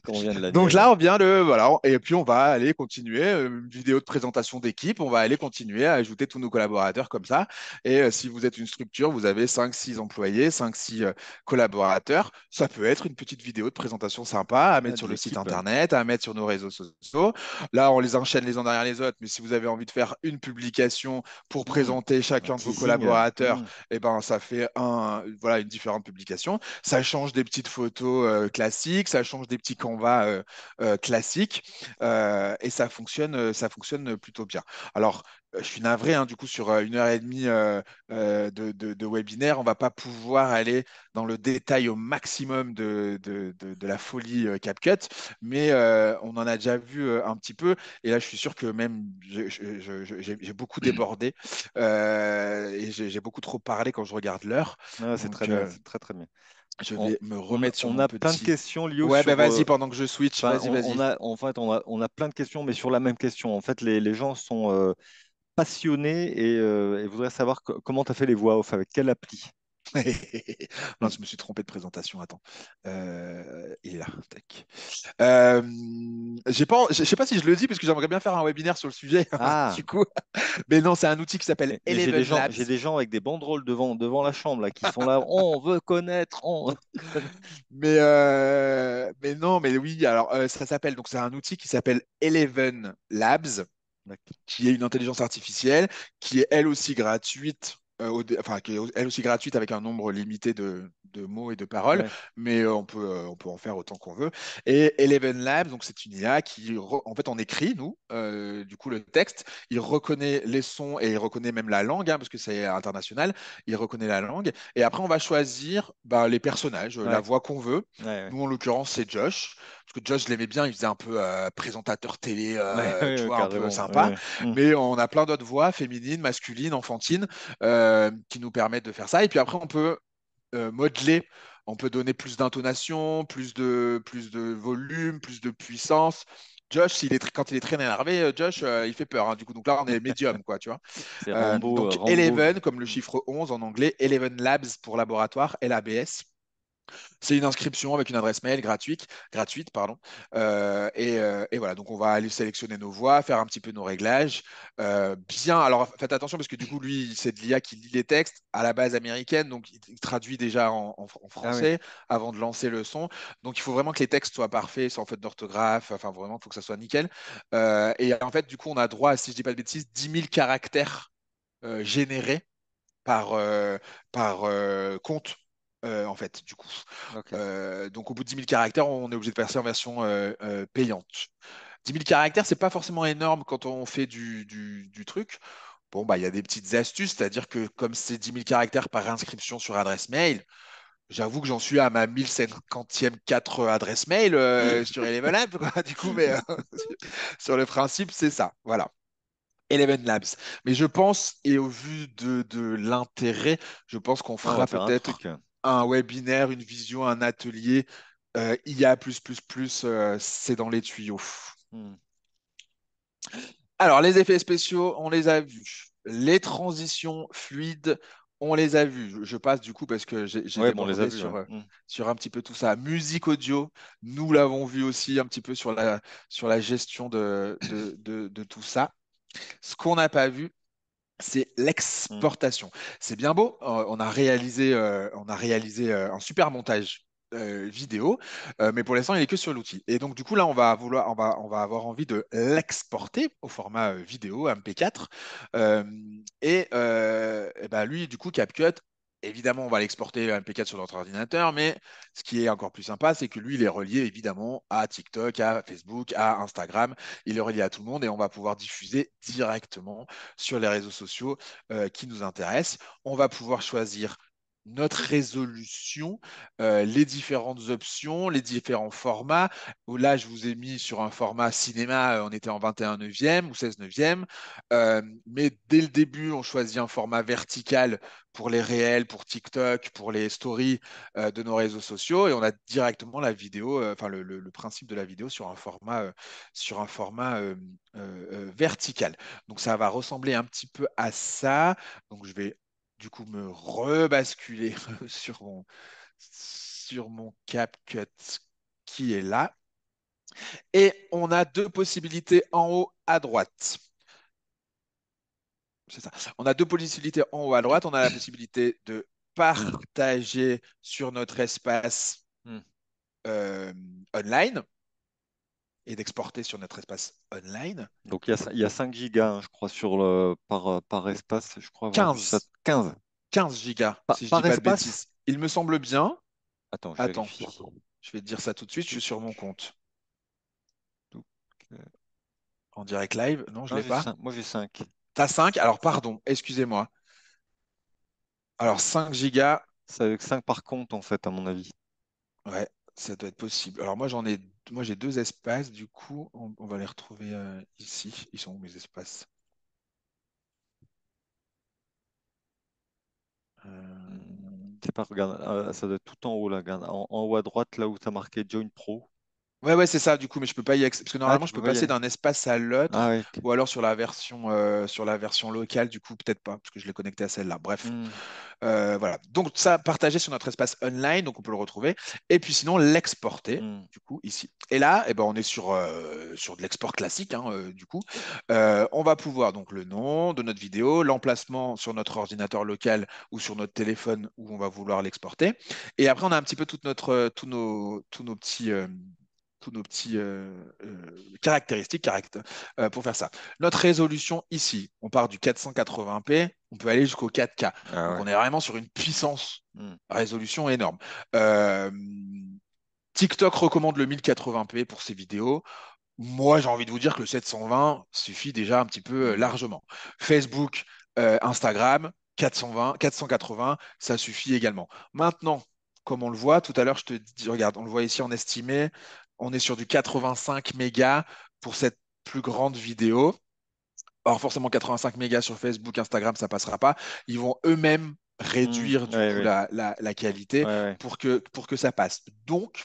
Speaker 1: On vient de la
Speaker 2: Donc
Speaker 1: nièvre.
Speaker 2: là, on vient de, voilà, et puis on va aller continuer, une vidéo de présentation d'équipe, on va aller continuer à ajouter tous nos collaborateurs comme ça. Et si vous êtes une structure, vous avez 5-6 employés, 5-6 collaborateurs, ça peut être une petite vidéo de présentation sympa à mettre
Speaker 1: De
Speaker 2: sur le site
Speaker 1: l'équipe.
Speaker 2: internet, à mettre sur nos réseaux sociaux. Là, on les enchaîne les uns derrière les autres, mais si vous avez envie de faire une publication pour présenter
Speaker 1: Un
Speaker 2: chacun de vos
Speaker 1: teasing.
Speaker 2: collaborateurs, eh ben, ça fait voilà, une différente publication. Ça change des petites photos classiques, ça change des petits canvas classiques et ça fonctionne plutôt bien. Alors, je suis navré, hein, du coup, sur 1 heure et demie de webinaire, on va pas pouvoir aller dans le détail au maximum de la folie CapCut, mais on en a déjà vu un petit peu. Et là, je suis sûr que même j'ai beaucoup débordé et j'ai beaucoup trop parlé quand je regarde l'heure.
Speaker 1: Ah, c'est très
Speaker 2: Donc,
Speaker 1: bien, c'est très très bien.
Speaker 2: je
Speaker 1: On,
Speaker 2: vais me remettre sur
Speaker 1: on
Speaker 2: mon
Speaker 1: a plein de
Speaker 2: petit.
Speaker 1: questions, Lio,
Speaker 2: Ouais, bah
Speaker 1: sur.
Speaker 2: vas-y, pendant que je switch,
Speaker 1: Enfin,
Speaker 2: vas-y, vas-y.
Speaker 1: en fait, on a plein de questions, mais sur la même question. En fait, les gens sont passionnés et voudraient savoir comment tu as fait les voix off, avec quelle appli.
Speaker 2: Non, je me suis trompé de présentation. Attends. Il est là. Tac. Euh, je sais pas si je le dis parce que j'aimerais bien faire un webinaire sur le sujet.
Speaker 1: Ah,
Speaker 2: Du coup, mais non, c'est un outil qui s'appelle
Speaker 1: mais
Speaker 2: Eleven Labs.
Speaker 1: j'ai des gens avec des banderoles devant la chambre là, qui sont là. On veut connaître.
Speaker 2: Mais non, mais oui. Alors, ça s'appelle donc c'est un outil qui s'appelle Eleven Labs,
Speaker 1: D'accord.
Speaker 2: qui est une intelligence artificielle, qui est elle aussi gratuite, enfin, qui est elle aussi gratuite avec un nombre limité de mots et de paroles,
Speaker 1: Ouais.
Speaker 2: mais on peut en faire autant qu'on veut. Et Eleven Labs, donc c'est une IA qui, en fait, on écrit, nous, du coup, le texte, il reconnaît les sons et il reconnaît même la langue, hein, parce que c'est international, il reconnaît la langue. Et après, on va choisir bah, les personnages, la
Speaker 1: Ouais.
Speaker 2: voix qu'on veut.
Speaker 1: Ouais. Ouais.
Speaker 2: Nous, en l'occurrence, c'est Josh. Parce que Josh, je l'aimais bien, il faisait un peu présentateur télé,
Speaker 1: Ouais,
Speaker 2: tu
Speaker 1: ouais,
Speaker 2: vois, un peu
Speaker 1: carrément.
Speaker 2: sympa.
Speaker 1: Ouais. Mm.
Speaker 2: Mais on a plein d'autres voix, féminines, masculines, enfantines, qui nous permettent de faire ça. Et puis après, on peut modeler, on peut donner plus d'intonation, plus de volume, plus de puissance. Josh, quand il est très énervé, Josh, il fait peur, hein, du coup. Donc là, on est médium, quoi, tu vois.
Speaker 1: C'est Rambo,
Speaker 2: Donc
Speaker 1: Rambo.
Speaker 2: Eleven, comme le chiffre 11 en anglais, Eleven Labs pour laboratoire, LABS. C'est une inscription avec une adresse mail gratuite pardon. Et voilà, donc on va aller sélectionner nos voix, faire un petit peu nos réglages. Bien, alors faites attention parce que du coup, lui, c'est de l'IA qui lit les textes à la base américaine, donc il traduit déjà en
Speaker 1: Ah oui.
Speaker 2: français avant de lancer le son. Donc il faut vraiment que les textes soient parfaits, sans faute d'orthographe, enfin vraiment, il faut que ça soit nickel. Et en fait, du coup, on a droit à, si je dis pas de bêtises, 10 000 caractères générés par compte, en fait, du coup.
Speaker 1: Ok.
Speaker 2: Donc, au bout de 10 000 caractères, on est obligé de passer en version payante. 10 000 caractères, c'est pas forcément énorme quand on fait du truc. Bon, bah, il y a des petites astuces, c'est-à-dire que comme c'est 10 000 caractères par inscription sur adresse mail, j'avoue que j'en suis à ma 1050e 4 adresse mail sur Eleven App, quoi, du coup, mais sur le principe, c'est ça. Voilà. Eleven Labs. Mais je pense, et au vu de l'intérêt, je pense qu'on
Speaker 1: Ah, on va
Speaker 2: fera
Speaker 1: faire un
Speaker 2: peut-être
Speaker 1: truc.
Speaker 2: un webinaire, une vision, un atelier IA++, c'est dans les tuyaux.
Speaker 1: Hmm.
Speaker 2: Alors, les effets spéciaux, on les a vus. Les transitions fluides, on les a vus. Je passe du coup parce que j'ai
Speaker 1: Ouais, bon, on les a
Speaker 2: débordé
Speaker 1: vus. Ouais. Hmm.
Speaker 2: sur un petit peu tout ça. Musique audio, nous l'avons vu aussi un petit peu sur la gestion de tout ça. Ce qu'on n'a pas vu, c'est
Speaker 1: Hmm.
Speaker 2: l'exportation. C'est bien beau, on a réalisé un super montage vidéo, mais pour l'instant, il est que sur l'outil. Et donc, du coup, là, on va avoir envie de l'exporter au format vidéo MP4. Et ben, lui, du coup, CapCut Évidemment, on va l'exporter MP4 sur notre ordinateur, mais ce qui est encore plus sympa, c'est que lui, il est relié évidemment à TikTok, à Facebook, à Instagram. Il est relié à tout le monde et on va pouvoir diffuser directement sur les réseaux sociaux qui nous intéressent. On va pouvoir choisir notre résolution, les différentes options, les différents formats. Là, je vous ai mis sur un format cinéma, on était en 21 neuvième ou 16 neuvième. Mais dès le début, on choisit un format vertical pour les réels, pour TikTok, pour les stories de nos réseaux sociaux, et on a directement la vidéo, enfin le principe de la vidéo sur un format vertical. Donc ça va ressembler un petit peu à ça. Donc je vais du coup me rebasculer sur mon CapCut qui est là. Et on a deux possibilités en haut à droite. C'est ça. On a deux possibilités en haut à droite. On a la possibilité de partager sur notre espace
Speaker 1: Hmm.
Speaker 2: euh, online et d'exporter sur notre espace online.
Speaker 1: Donc il y a 5 gigas, hein, je crois, par espace. Je crois avoir vu ça.
Speaker 2: 15,
Speaker 1: 15
Speaker 2: 15 gigas, si je dis
Speaker 1: par
Speaker 2: pas de
Speaker 1: espace?
Speaker 2: bêtises. Il me semble bien.
Speaker 1: Attends, je
Speaker 2: Attends,
Speaker 1: vérifie.
Speaker 2: je vais te dire ça tout de suite. Je suis sur mon compte.
Speaker 1: Donc, euh,
Speaker 2: En direct live. Non, je
Speaker 1: non,
Speaker 2: l'ai pas.
Speaker 1: moi j'ai 5.
Speaker 2: T'as 5. Alors, pardon, excusez-moi. Alors, 5 gigas.
Speaker 1: C'est avec 5 par compte, en fait, à mon avis.
Speaker 2: Ouais, ça doit être possible. Alors, moi, j'ai deux espaces. Du coup, on va les retrouver ici. Ils sont où mes espaces?
Speaker 1: C'est pas, regarde, ça doit être tout en haut, là. Regarde. En haut à droite, là où tu as marqué Join Pro.
Speaker 2: Ouais, ouais, c'est ça, du coup, mais je peux pas y accéder. Parce que
Speaker 1: Ah,
Speaker 2: normalement,
Speaker 1: tu
Speaker 2: je
Speaker 1: peux
Speaker 2: peux
Speaker 1: pas y
Speaker 2: passer
Speaker 1: aller.
Speaker 2: d'un espace à
Speaker 1: Ah
Speaker 2: l'autre,
Speaker 1: ouais.
Speaker 2: ou alors sur la version locale, du coup, peut-être pas, parce que je l'ai connecté à celle-là. Bref.
Speaker 1: Hmm,
Speaker 2: Voilà. Donc, ça, partagé sur notre espace online, donc on peut le retrouver. Et puis sinon, l'exporter,
Speaker 1: hmm,
Speaker 2: du coup, ici. Et là, eh ben, on est sur de l'export classique, hein, du coup. On va pouvoir, donc, le nom de notre vidéo, l'emplacement sur notre ordinateur local ou sur notre téléphone où on va vouloir l'exporter. Et après, on a un petit peu tous nos petits caractéristiques pour faire ça. Notre résolution ici, on part du 480p, on peut aller jusqu'au 4K.
Speaker 1: ah
Speaker 2: Donc
Speaker 1: ouais.
Speaker 2: on est vraiment sur une puissance
Speaker 1: Hmm,
Speaker 2: résolution énorme. Euh, TikTok recommande le 1080p pour ses vidéos. Moi, j'ai envie de vous dire que le 720 suffit déjà un petit peu
Speaker 1: hmm,
Speaker 2: largement. Facebook, Instagram, 420, 480, ça suffit également. Maintenant, comme on le voit, tout à l'heure, je te dis, regarde, on le voit ici en estimé, on est sur du 85 mégas pour cette plus grande vidéo. Or, forcément, 85 mégas sur Facebook, Instagram, ça passera pas. Ils vont eux-mêmes réduire du
Speaker 1: ouais,
Speaker 2: coup
Speaker 1: ouais,
Speaker 2: la qualité
Speaker 1: ouais, ouais.
Speaker 2: pour que ça passe. Donc,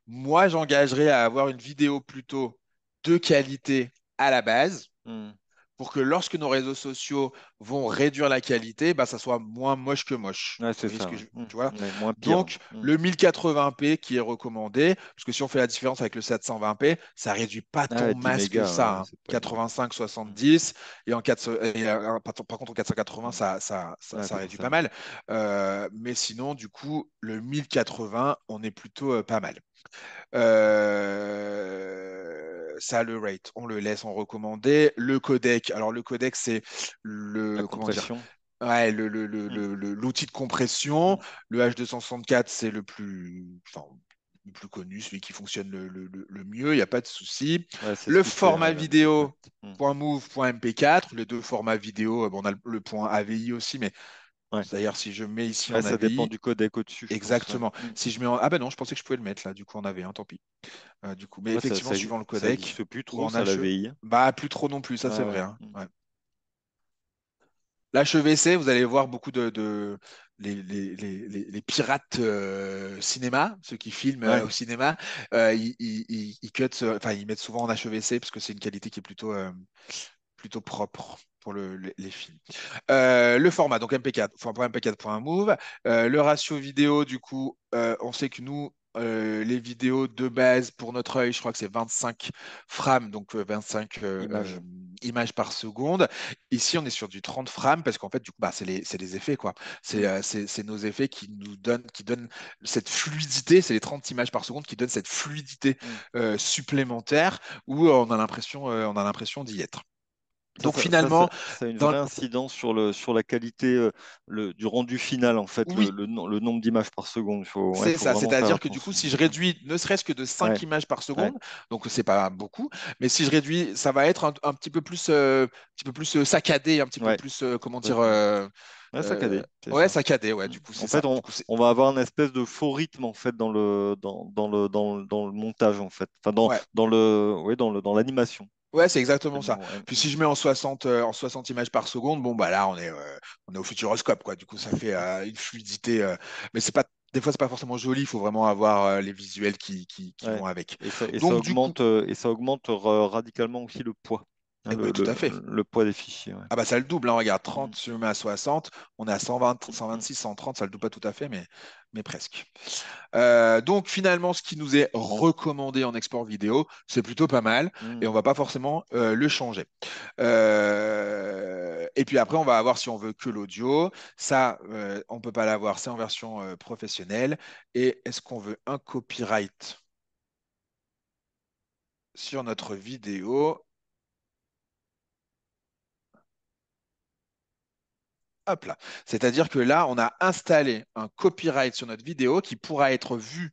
Speaker 2: moi, j'engagerais à avoir une vidéo plutôt de qualité à la base
Speaker 1: Hmm.
Speaker 2: pour que lorsque nos réseaux sociaux vont réduire la qualité, bah, ça soit moins moche que moche.
Speaker 1: Ouais,
Speaker 2: Vous
Speaker 1: c'est
Speaker 2: voyez ce
Speaker 1: ça.
Speaker 2: que
Speaker 1: Ouais.
Speaker 2: tu vois?
Speaker 1: Ouais, moins pire.
Speaker 2: Donc,
Speaker 1: Hmm.
Speaker 2: le 1080p qui est recommandé, parce que si on fait la différence avec le 720p, ça réduit pas
Speaker 1: Ah
Speaker 2: tant
Speaker 1: ouais, 10
Speaker 2: masse que
Speaker 1: mégas,
Speaker 2: ça,
Speaker 1: ouais,
Speaker 2: hein.
Speaker 1: c'est pas énorme. Hmm.
Speaker 2: 85-70 et par contre en 480,
Speaker 1: Hmm. Ouais,
Speaker 2: ça
Speaker 1: pas tant que
Speaker 2: réduit
Speaker 1: ça.
Speaker 2: pas mal. Mais sinon, du coup, le 1080, on est plutôt pas mal. Ça, le rate, on le laisse en recommandé. Le codec, alors le codec, c'est
Speaker 1: La
Speaker 2: comment dire,
Speaker 1: compression.
Speaker 2: ouais,
Speaker 1: Hmm.
Speaker 2: l'outil de compression.
Speaker 1: Hmm.
Speaker 2: Le H264, c'est enfin, le plus connu, celui qui fonctionne le mieux, il n'y a pas de souci.
Speaker 1: Ouais, c'est ce
Speaker 2: Le
Speaker 1: qui fait
Speaker 2: format
Speaker 1: MP4.
Speaker 2: vidéo,
Speaker 1: Hmm.
Speaker 2: .move, .mp4, les deux formats vidéo, bon, on a le point AVI aussi, mais
Speaker 1: Ouais.
Speaker 2: d'ailleurs, si je mets ici
Speaker 1: Ouais,
Speaker 2: en
Speaker 1: ça dépend
Speaker 2: AVI,
Speaker 1: du codec au-dessus, je pense. Ouais.
Speaker 2: exactement.
Speaker 1: Hmm.
Speaker 2: Si je mets Ah ben non, je pensais que je pouvais le mettre là, du coup en AV1, tant pis. Du coup. Mais
Speaker 1: Ouais,
Speaker 2: effectivement, suivant le
Speaker 1: ça
Speaker 2: codec
Speaker 1: existe plus
Speaker 2: ou
Speaker 1: trop,
Speaker 2: en
Speaker 1: ça, la
Speaker 2: HE,
Speaker 1: VI.
Speaker 2: bah plus trop non plus, ça
Speaker 1: Ouais,
Speaker 2: c'est vrai,
Speaker 1: ouais.
Speaker 2: hein.
Speaker 1: Hmm.
Speaker 2: Ouais. L'HEVC, vous allez voir beaucoup les pirates cinéma, ceux qui filment
Speaker 1: Ouais.
Speaker 2: au cinéma, ils cut, enfin ils mettent souvent en HEVC parce que c'est une qualité qui est plutôt propre pour les films. Le format, donc MP4, enfin pour MP4.move. Le ratio vidéo, du coup, on sait que nous, les vidéos de base pour notre œil, je crois que c'est 25 frames, donc 25
Speaker 1: Image.
Speaker 2: images par seconde. Ici, on est sur du 30 frames parce qu'en fait, du coup, bah, c'est les effets, quoi.
Speaker 1: Hmm.
Speaker 2: C'est nos effets qui donnent cette fluidité, c'est les 30 images par seconde qui donnent cette fluidité
Speaker 1: Hmm.
Speaker 2: supplémentaire où on a l'impression d'y être. Donc finalement,
Speaker 1: Ça a une
Speaker 2: dans...
Speaker 1: vraie incidence sur sur la qualité du rendu final, en fait,
Speaker 2: oui,
Speaker 1: le nombre d'images par seconde. Ouais,
Speaker 2: c'est
Speaker 1: faut
Speaker 2: ça.
Speaker 1: vraiment faire
Speaker 2: C'est-à-dire que du coup,
Speaker 1: attention.
Speaker 2: si je réduis ne serait-ce que de
Speaker 1: Ouais,
Speaker 2: 5 images par
Speaker 1: ouais,
Speaker 2: seconde, donc c'est pas beaucoup, mais si je réduis, ça va être un petit peu plus saccadé, un petit peu
Speaker 1: ouais,
Speaker 2: plus, comment dire,
Speaker 1: complètement. Ouais,
Speaker 2: euh,
Speaker 1: saccadé, c'est
Speaker 2: ouais,
Speaker 1: ça.
Speaker 2: saccadé, ouais, du coup,
Speaker 1: En
Speaker 2: c'est
Speaker 1: fait,
Speaker 2: ça. Du coup, c'est...
Speaker 1: on va avoir une espèce de faux rythme en fait dans le montage en fait, enfin
Speaker 2: Ouais.
Speaker 1: ouais, dans l'animation.
Speaker 2: Ouais, c'est exactement ça.
Speaker 1: Ouais.
Speaker 2: Puis si je mets en 60 images par seconde, bon, bah là, on est au futuroscope, quoi. Du coup, ça fait une fluidité. Mais c'est pas, des fois, c'est pas forcément joli. Il faut vraiment avoir les visuels qui
Speaker 1: Ouais.
Speaker 2: vont avec.
Speaker 1: Et
Speaker 2: Donc, du coup,
Speaker 1: ça augmente radicalement aussi le poids, hein,
Speaker 2: eh ben, tout à fait.
Speaker 1: le poids des fichiers. Ouais.
Speaker 2: Ah bah ça le double, hein, regarde,
Speaker 1: Mm,
Speaker 2: 30, si je le mets à 60, on est à 120,
Speaker 1: mm,
Speaker 2: 126, 130, ça le double pas tout à fait, mais presque. Donc finalement, ce qui nous est recommandé en export vidéo, c'est plutôt pas mal et
Speaker 1: mm.
Speaker 2: on va pas forcément le changer. Et puis après, on va avoir si on veut que l'audio. Ça, on peut pas l'avoir, c'est en version professionnelle. Et est-ce qu'on veut un copyright sur notre vidéo? Hop là. C'est-à-dire que là, on a installé un copyright sur notre vidéo qui pourra être vu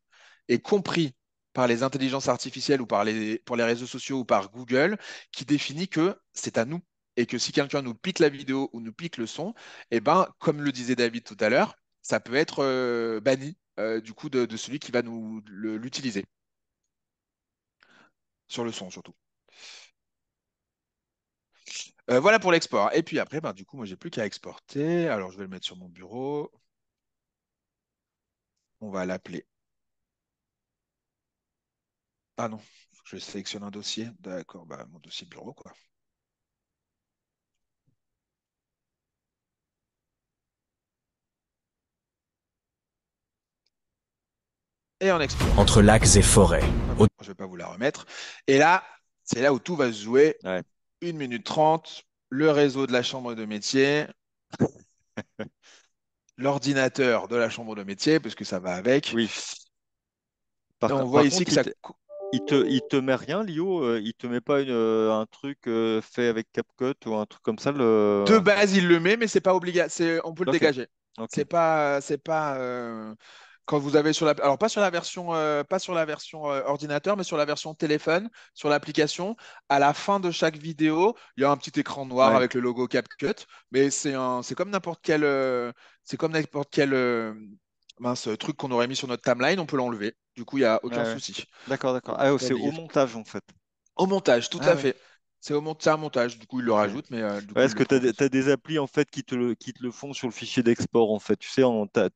Speaker 2: et compris par les intelligences artificielles ou pour les réseaux sociaux ou par Google, qui définit que c'est à nous. Et que si quelqu'un nous pique la vidéo ou nous pique le son, eh ben, comme le disait David tout à l'heure, ça peut être banni du coup de celui qui va l'utiliser sur le son surtout. Voilà pour l'export. Et puis après, ben, du coup, moi, j'ai plus qu'à exporter. Alors, je vais le mettre sur mon bureau. On va l'appeler. Ah non, faut que je sélectionne un dossier. D'accord, bah, mon dossier bureau, quoi. Et on export.
Speaker 3: Entre lacs et forêts.
Speaker 2: Hop, je ne vais pas vous la remettre. Et là, c'est là où tout va se jouer.
Speaker 1: Ouais.
Speaker 2: 1 minute 30, le réseau de la chambre de métier, l'ordinateur de la chambre de métier, parce que ça va avec.
Speaker 1: Oui.
Speaker 2: Et on voit
Speaker 1: Par
Speaker 2: ici
Speaker 1: contre,
Speaker 2: que ça.
Speaker 1: il te met rien, Lio, il te met pas un truc fait avec CapCut ou un truc comme ça.
Speaker 2: De base, il le met, mais c'est pas obligatoire. On peut le
Speaker 1: Ok,
Speaker 2: dégager.
Speaker 1: ok.
Speaker 2: C'est pas quand vous avez sur la, alors pas sur la version ordinateur, mais sur la version téléphone, sur l'application. À la fin de chaque vidéo, il y a un petit écran noir
Speaker 1: Ouais,
Speaker 2: avec le logo CapCut, mais c'est comme n'importe quel mince truc qu'on aurait mis sur notre timeline. On peut l'enlever. Du coup, il y a
Speaker 1: ouais,
Speaker 2: aucun
Speaker 1: ouais.
Speaker 2: souci.
Speaker 1: D'accord, d'accord.
Speaker 2: Donc,
Speaker 1: Ah,
Speaker 2: c'est
Speaker 1: oh,
Speaker 2: pas
Speaker 1: c'est au
Speaker 2: obligatoire.
Speaker 1: montage en fait.
Speaker 2: Au montage, tout
Speaker 1: Ah
Speaker 2: à
Speaker 1: ouais,
Speaker 2: fait. C'est un montage. Du coup, il le
Speaker 1: ok.
Speaker 2: rajoute, mais du
Speaker 1: Ouais,
Speaker 2: coup, il
Speaker 1: est-ce que
Speaker 2: le
Speaker 1: tu
Speaker 2: prend.
Speaker 1: as des applis en fait qui te le font sur le fichier d'export en fait? Tu sais,
Speaker 2: Oui,
Speaker 1: t'as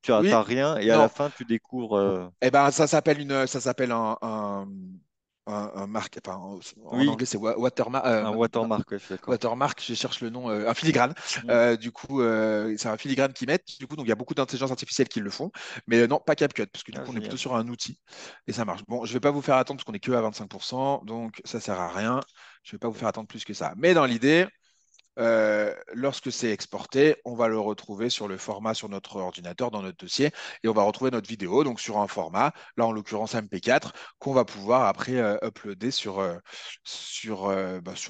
Speaker 1: rien et à la
Speaker 2: non.
Speaker 1: fin tu découvres.
Speaker 2: Eh ben, ça s'appelle un marque. Enfin, en
Speaker 1: Oui,
Speaker 2: anglais, c'est watermark.
Speaker 1: un watermark, ouais, je suis d'accord.
Speaker 2: Watermark, je cherche le nom, un filigrane.
Speaker 1: Mm.
Speaker 2: Du coup, c'est un filigrane qu'ils mettent. Du coup, donc il y a beaucoup d'intelligence artificielle qui le font, mais non, pas CapCut, parce que du
Speaker 1: Ah,
Speaker 2: coup, on est plutôt
Speaker 1: génial.
Speaker 2: sur un outil et ça marche. Bon, je vais pas vous faire attendre parce qu'on est que à 25%, donc ça sert à rien. Je vais pas vous faire attendre plus que ça. Mais dans l'idée, lorsque c'est exporté, on va le retrouver sur le format sur notre ordinateur, dans notre dossier, et on va retrouver notre vidéo, donc sur un format, là en l'occurrence MP4, qu'on va pouvoir après uploader sur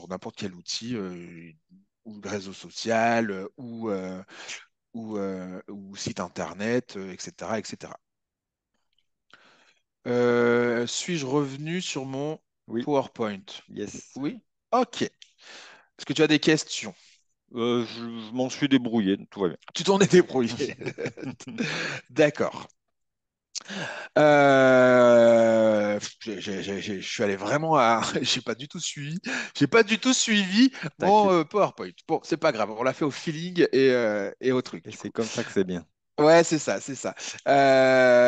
Speaker 2: n'importe quel outil ou réseau social ou site internet, etc., etc. Suis-je revenu sur mon
Speaker 1: Oui,
Speaker 2: PowerPoint?
Speaker 1: yes.
Speaker 2: Oui? Ok. Est-ce que tu as des questions?
Speaker 1: Je m'en suis débrouillé, tout va bien.
Speaker 2: Tu t'en es débrouillé. D'accord. Je suis allé vraiment à. J'ai pas du tout suivi. J'ai pas du tout suivi mon
Speaker 1: T'inquiète.
Speaker 2: PowerPoint. Bon, c'est pas grave. On l'a fait au feeling et au truc,
Speaker 1: Et
Speaker 2: du
Speaker 1: c'est
Speaker 2: coup.
Speaker 1: comme ça que c'est bien.
Speaker 2: Ouais, c'est ça, c'est ça.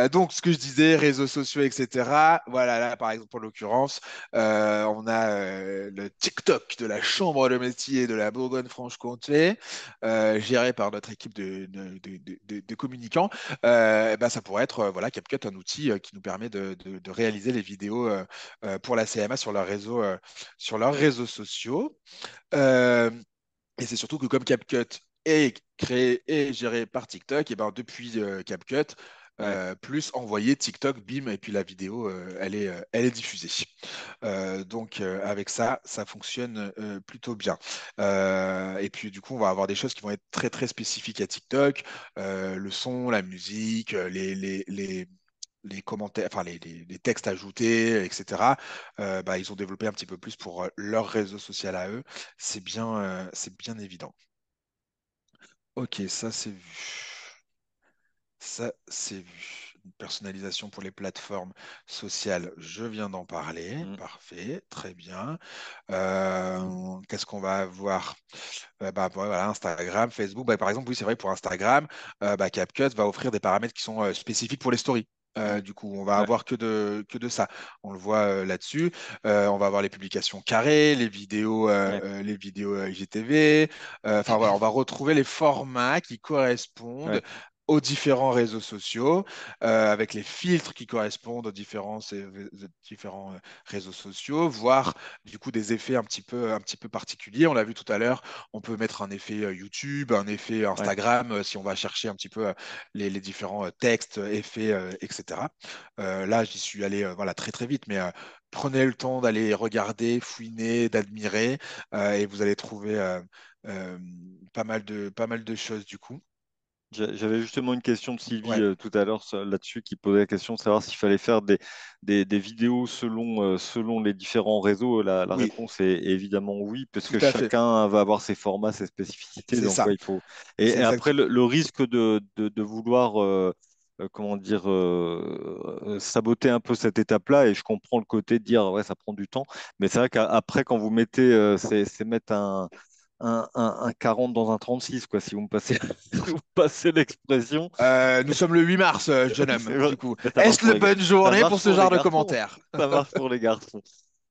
Speaker 2: Donc, ce que je disais, réseaux sociaux, etc. Voilà, là, par exemple, pour l'occurrence, on a le TikTok de la Chambre de métier de la Bourgogne-Franche-Comté, géré par notre équipe de communicants. Ben, ça pourrait être, voilà, CapCut, un outil qui nous permet de réaliser les vidéos pour la CMA sur leurs réseaux sociaux. Euh, et c'est surtout que comme CapCut est créé et géré par TikTok, et ben depuis CapCut,
Speaker 1: Ouais.
Speaker 2: plus envoyer TikTok, bim, et puis la vidéo, elle est diffusée. Donc avec ça, ça fonctionne plutôt bien. Et puis du coup, on va avoir des choses qui vont être très très spécifiques à TikTok, le son, la musique, les commentaires, enfin les textes ajoutés, etc. Bah, ils ont développé un petit peu plus pour leur réseau social à eux. C'est bien évident. Ok, ça c'est vu. Ça c'est vu. Une personnalisation pour les plateformes sociales, je viens d'en parler.
Speaker 1: Mm.
Speaker 2: Parfait, très bien. Qu'est-ce qu'on va avoir? Bah, voilà, Instagram, Facebook. Bah, par exemple, oui, c'est vrai, pour Instagram, bah, CapCut va offrir des paramètres qui sont spécifiques pour les stories.
Speaker 1: Mm.
Speaker 2: Du coup, on va
Speaker 1: Ouais.
Speaker 2: avoir que de ça. On le voit là-dessus. On va avoir les publications carrées,
Speaker 1: Ouais.
Speaker 2: les vidéos IGTV. Enfin, voilà, on va retrouver les formats qui
Speaker 1: Ouais.
Speaker 2: correspondent aux différents réseaux sociaux, avec les filtres qui correspondent aux différents réseaux sociaux, voire du coup des effets un petit peu particuliers. On l'a vu tout à l'heure, on peut mettre un effet YouTube, un effet
Speaker 1: Ouais.
Speaker 2: Instagram, si on va chercher un petit peu les différents textes, effets, etc. Là, j'y suis allé voilà, très très vite, mais prenez le temps d'aller regarder, fouiner, d'admirer, et vous allez trouver euh, pas mal de choses du coup.
Speaker 1: J'avais justement une question de Sylvie
Speaker 2: Ouais,
Speaker 1: tout à l'heure là-dessus qui posait la question de savoir s'il fallait faire des vidéos selon les différents réseaux. La
Speaker 2: oui,
Speaker 1: réponse est évidemment oui, parce
Speaker 2: tout
Speaker 1: que
Speaker 2: à fait.
Speaker 1: chacun va avoir ses formats, ses spécificités.
Speaker 2: C'est
Speaker 1: Donc,
Speaker 2: ça.
Speaker 1: ouais, il faut.
Speaker 2: C'est
Speaker 1: Et après,
Speaker 2: exact.
Speaker 1: le risque de vouloir, comment dire, saboter un peu cette étape-là, et je comprends le côté de dire, ouais, ça prend du temps. Mais c'est vrai qu'après, quand vous mettez, c'est mettre un 40 dans un 36 quoi, si vous me passez, si vous me passez l'expression.
Speaker 2: Nous sommes le 8 mars, jeune homme,
Speaker 1: C'est vrai.
Speaker 2: du coup.
Speaker 1: Mais ça marche
Speaker 2: Est-ce
Speaker 1: pour
Speaker 2: la
Speaker 1: les gars.
Speaker 2: bonne
Speaker 1: Ça
Speaker 2: journée
Speaker 1: marche
Speaker 2: pour ce
Speaker 1: pour les
Speaker 2: genre de
Speaker 1: garçons.
Speaker 2: commentaires?
Speaker 1: Ça marche pour les garçons.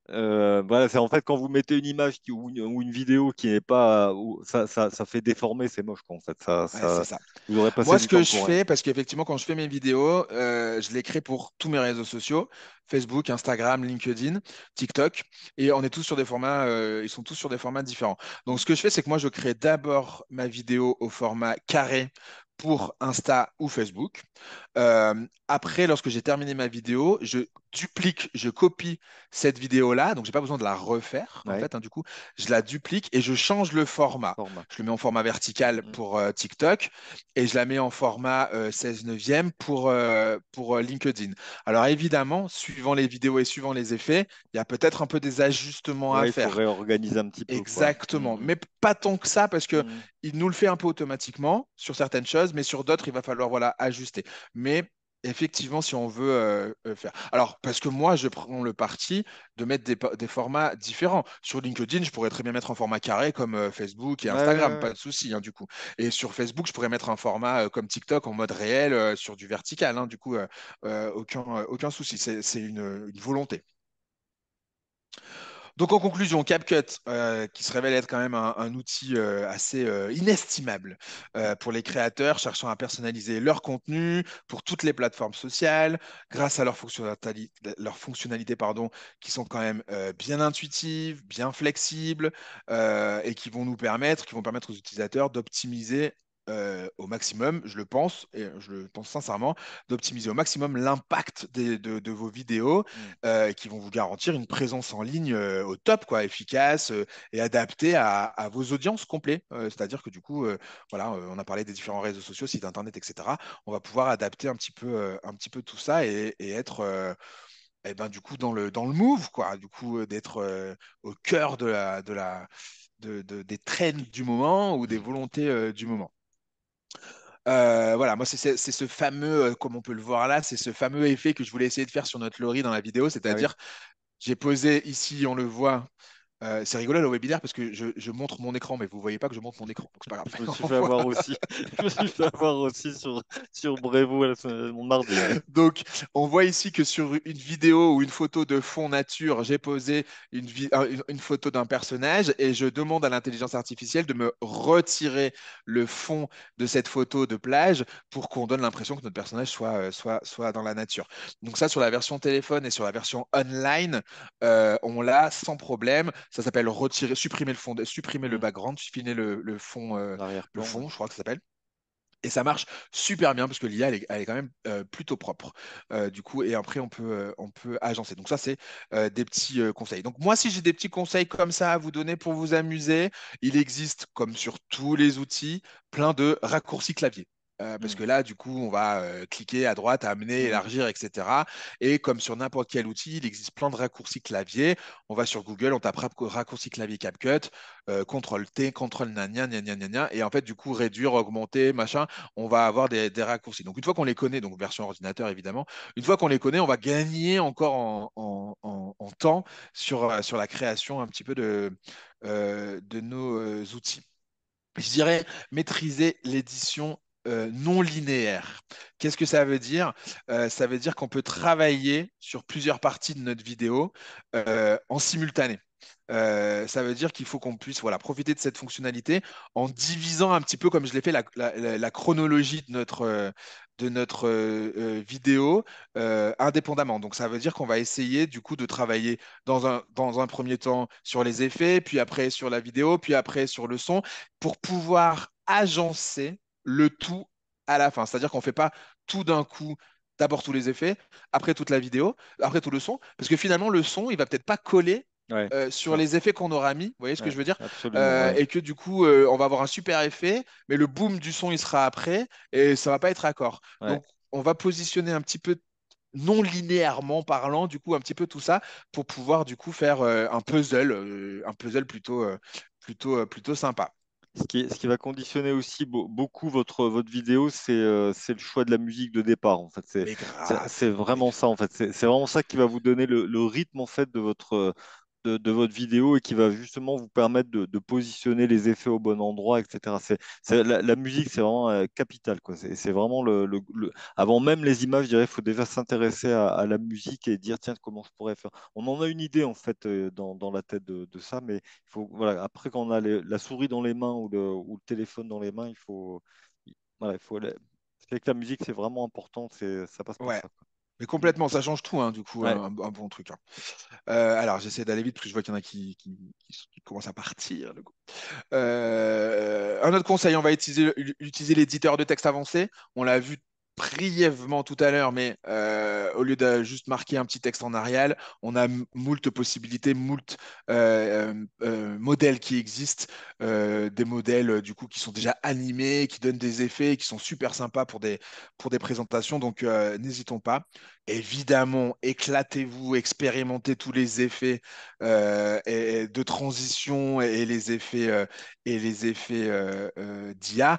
Speaker 1: Voilà, c'est en fait quand vous mettez une image ou une vidéo qui n'est pas, ça fait déformer, c'est moche quoi, en fait.
Speaker 2: Ouais, c'est ça.
Speaker 1: Vous aurez passé
Speaker 2: Moi, ce
Speaker 1: du
Speaker 2: que
Speaker 1: temps
Speaker 2: je
Speaker 1: pour rien.
Speaker 2: fais, parce qu'effectivement, quand je fais mes vidéos, je les crée pour tous mes réseaux sociaux, Facebook, Instagram, LinkedIn, TikTok, et on est tous sur des formats, ils sont tous sur des formats différents. Donc,
Speaker 1: Mm.
Speaker 2: ce que je fais, c'est que moi, je crée d'abord ma vidéo au format carré pour Insta ou Facebook. Après, lorsque j'ai terminé ma vidéo, je duplique, je copie cette vidéo-là, donc j'ai pas besoin de la refaire, en
Speaker 1: Ouais,
Speaker 2: fait, hein, du coup, je la duplique et je change le format.
Speaker 1: format.
Speaker 2: Je le mets en format vertical
Speaker 1: Mm.
Speaker 2: pour TikTok et je la mets en format 16 neuvième pour LinkedIn. Alors évidemment, suivant les vidéos et suivant les effets, il y a peut-être un peu des ajustements à
Speaker 1: Ouais, il faut
Speaker 2: faire.
Speaker 1: réorganiser un petit peu quoi.
Speaker 2: Exactement,
Speaker 1: Mm,
Speaker 2: mais pas tant que ça parce que
Speaker 1: mm,
Speaker 2: il nous le fait un peu automatiquement sur certaines choses, mais sur d'autres, il va falloir voilà ajuster. Mais effectivement, si on veut faire. Alors, parce que moi, je prends le parti de mettre des formats différents. Sur LinkedIn, je pourrais très bien mettre un format carré comme Facebook et
Speaker 1: mm. Ouais, ouais,
Speaker 2: Instagram, pas
Speaker 1: ouais.
Speaker 2: de souci, hein, du coup. Et sur Facebook, je pourrais mettre un format comme TikTok en mode réel sur du vertical, hein, du coup, aucun souci. C'est une volonté. Donc en conclusion, CapCut, qui se révèle être quand même un outil assez inestimable pour les créateurs cherchant à personnaliser leur contenu pour toutes les plateformes sociales, grâce à leurs fonctionnalités pardon, qui sont quand même bien intuitives, bien flexibles et qui vont permettre aux utilisateurs d'optimiser au maximum, je le pense, et je le pense sincèrement, d'optimiser au maximum l'impact de vos vidéos
Speaker 1: Mm.
Speaker 2: qui vont vous garantir une présence en ligne au top, quoi, efficace et adaptée à vos audiences complètes. C'est-à-dire que du coup, voilà, on a parlé des différents réseaux sociaux, sites internet, etc. On va pouvoir adapter un petit peu tout ça et être eh ben, du coup dans le move, quoi. Du coup, d'être au cœur des trends du moment ou des volontés du moment. Voilà, moi c'est ce fameux, comme on peut le voir là, c'est ce fameux effet que je voulais essayer de faire sur notre Laurie dans la vidéo,
Speaker 1: Ah oui.
Speaker 2: c'est-à-dire j'ai posé ici, on le voit. C'est rigolo le webinaire parce que je montre mon écran, mais vous voyez pas que je montre mon écran, donc c'est pas
Speaker 1: Je me
Speaker 2: grave.
Speaker 1: suis
Speaker 2: On
Speaker 1: fait
Speaker 2: voit.
Speaker 1: avoir aussi. Je me suis fait avoir aussi sur Brevo mon mardi. Ouais.
Speaker 2: Donc, on voit ici que sur une vidéo ou une photo de fond nature, j'ai posé une photo d'un personnage et je demande à l'intelligence artificielle de me retirer le fond de cette photo de plage pour qu'on donne l'impression que notre personnage soit dans la nature. Donc ça, sur la version téléphone et sur la version online, on l'a sans problème. Ça s'appelle retirer, supprimer le fond, supprimer le
Speaker 1: Mm.
Speaker 2: background, supprimer le
Speaker 1: L'arrière-plan. Ouais.
Speaker 2: fond, je crois que ça s'appelle. Et ça marche super bien parce que l'IA, elle est quand même plutôt propre. Du coup, et après, on peut agencer. Donc ça, c'est des petits conseils. Donc moi, si j'ai des petits conseils comme ça à vous donner pour vous amuser, il existe, comme sur tous les outils, plein de raccourcis clavier. Parce
Speaker 1: Mm.
Speaker 2: que là, du coup, on va cliquer à droite, amener,
Speaker 1: Mm.
Speaker 2: élargir, etc. Et comme sur n'importe quel outil, il existe plein de raccourcis clavier. On va sur Google, on tape raccourci clavier CapCut, CTRL T, CTRL gna, gna, gna, gna, gna, et en fait, du coup, réduire, augmenter, machin, on va avoir des raccourcis. Donc, une fois qu'on les connaît, donc version ordinateur évidemment, une fois qu'on les connaît, on va gagner encore en temps sur la création un petit peu de nos outils. Je dirais maîtriser l'édition non linéaire. Qu'est-ce que ça veut dire? Ça veut dire qu'on peut travailler sur plusieurs parties de notre vidéo en simultané. Ça veut dire qu'il faut qu'on puisse voilà, profiter de cette fonctionnalité en divisant un petit peu, comme je l'ai fait, la chronologie de notre vidéo indépendamment. Donc ça veut dire qu'on va essayer du coup de travailler dans un premier temps sur les effets, puis après sur la vidéo, puis après sur le son, pour pouvoir agencer le tout à la fin. C'est-à-dire qu'on ne fait pas tout d'un coup, d'abord tous les effets, après toute la vidéo, après tout le son, parce que finalement le son, il va peut-être pas coller
Speaker 1: Ouais, c'est
Speaker 2: sur
Speaker 1: ça.
Speaker 2: les effets qu'on aura mis, vous voyez ce que
Speaker 1: Ouais,
Speaker 2: je veux dire?
Speaker 1: absolument. Ouais.
Speaker 2: Et que du coup, on va avoir un super effet, mais le boom du son, il sera après, et ça va pas être accord.
Speaker 1: Ouais.
Speaker 2: Donc, on va positionner un petit peu non linéairement parlant, du coup, un petit peu tout ça pour pouvoir du coup faire un puzzle plutôt sympa.
Speaker 1: Ce qui va conditionner aussi beaucoup votre vidéo, c'est le choix de la musique de départ. En fait,
Speaker 2: Mais grave,
Speaker 1: c'est
Speaker 2: mais
Speaker 1: vraiment ça. En
Speaker 2: grave.
Speaker 1: fait, c'est vraiment ça qui va vous donner le rythme en fait de votre vidéo et qui va justement vous permettre de positionner les effets au bon endroit, etc. La musique, c'est vraiment capital, quoi. C'est vraiment avant même les images, je dirais, il faut déjà s'intéresser à la musique et dire, tiens, comment je pourrais faire. On en a une idée en fait dans la tête de ça, mais il faut, voilà, après, quand on a la souris dans les mains ou le téléphone dans les mains, voilà, c'est que la musique, c'est vraiment important, ça passe par
Speaker 2: Ouais,
Speaker 1: ça, quoi.
Speaker 2: mais
Speaker 1: Mm.
Speaker 2: complètement, ça change tout, hein, du coup,
Speaker 1: Ouais.
Speaker 2: un bon truc, hein. Alors, j'essaie d'aller vite parce que je vois qu'il y en a qui commencent à partir. Un autre conseil, on va utiliser l'éditeur de texte avancé. On l'a vu brièvement tout à l'heure, mais au lieu de juste marquer un petit texte en Arial, on a moult possibilités, moult modèles qui existent, des modèles du coup qui sont déjà animés, qui donnent des effets, qui sont super sympas pour des présentations. Donc n'hésitons pas. Évidemment, éclatez-vous, expérimentez tous les effets de transition et les effets d'IA,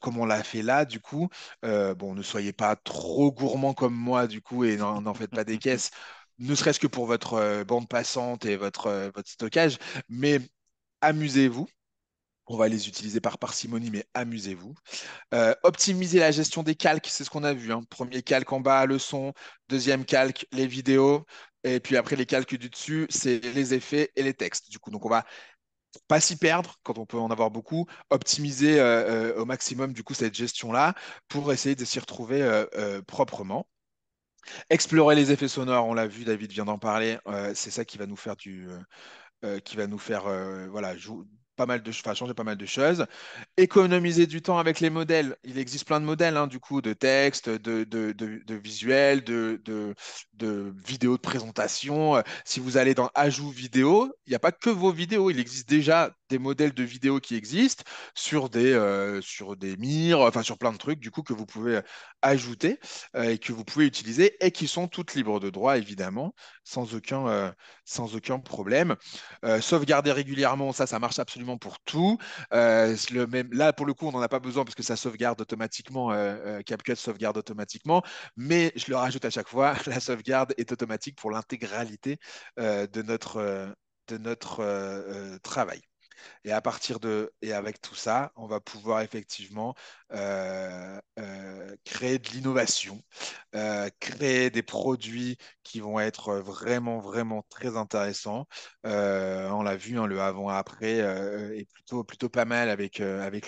Speaker 2: comme on l'a fait là, du coup. Bon, ne soyez pas trop gourmand comme moi, du coup, et n'en faites pas des caisses, ne serait-ce que pour votre bande passante et votre stockage, mais amusez-vous. On va les utiliser par parcimonie, mais amusez-vous. Optimiser la gestion des calques, c'est ce qu'on a vu, hein. Premier calque en bas, le son. Deuxième calque, les vidéos. Et puis après, les calques du dessus, c'est les effets et les textes. Du coup, donc on va pas s'y perdre quand on peut en avoir beaucoup. Optimiser au maximum du coup cette gestion-là pour essayer de s'y retrouver proprement. Explorer les effets sonores, on l'a vu, David vient d'en parler. C'est ça qui va nous faire voilà, pas mal enfin, changer pas mal de choses. Économiser du temps avec les modèles. Il existe plein de modèles, hein, du coup, de texte, de visuels, de vidéos de présentation. Si vous allez dans Ajout vidéo, il n'y a pas que vos vidéos. Il existe déjà des modèles de vidéos qui existent sur des mires, enfin sur plein de trucs, du coup, que vous pouvez ajouter et que vous pouvez utiliser et qui sont toutes libres de droit, évidemment, sans aucun problème. Sauvegarder régulièrement, ça marche absolument pour tout. Là, pour le coup, on n'en a pas besoin parce que ça sauvegarde automatiquement, CapCut sauvegarde automatiquement, mais je le rajoute à chaque fois, la sauvegarde est automatique pour l'intégralité de notre travail. Et avec tout ça, on va pouvoir effectivement créer de l'innovation, créer des produits qui vont être vraiment, vraiment très intéressants. On l'a vu, hein, le avant-après est plutôt pas mal avec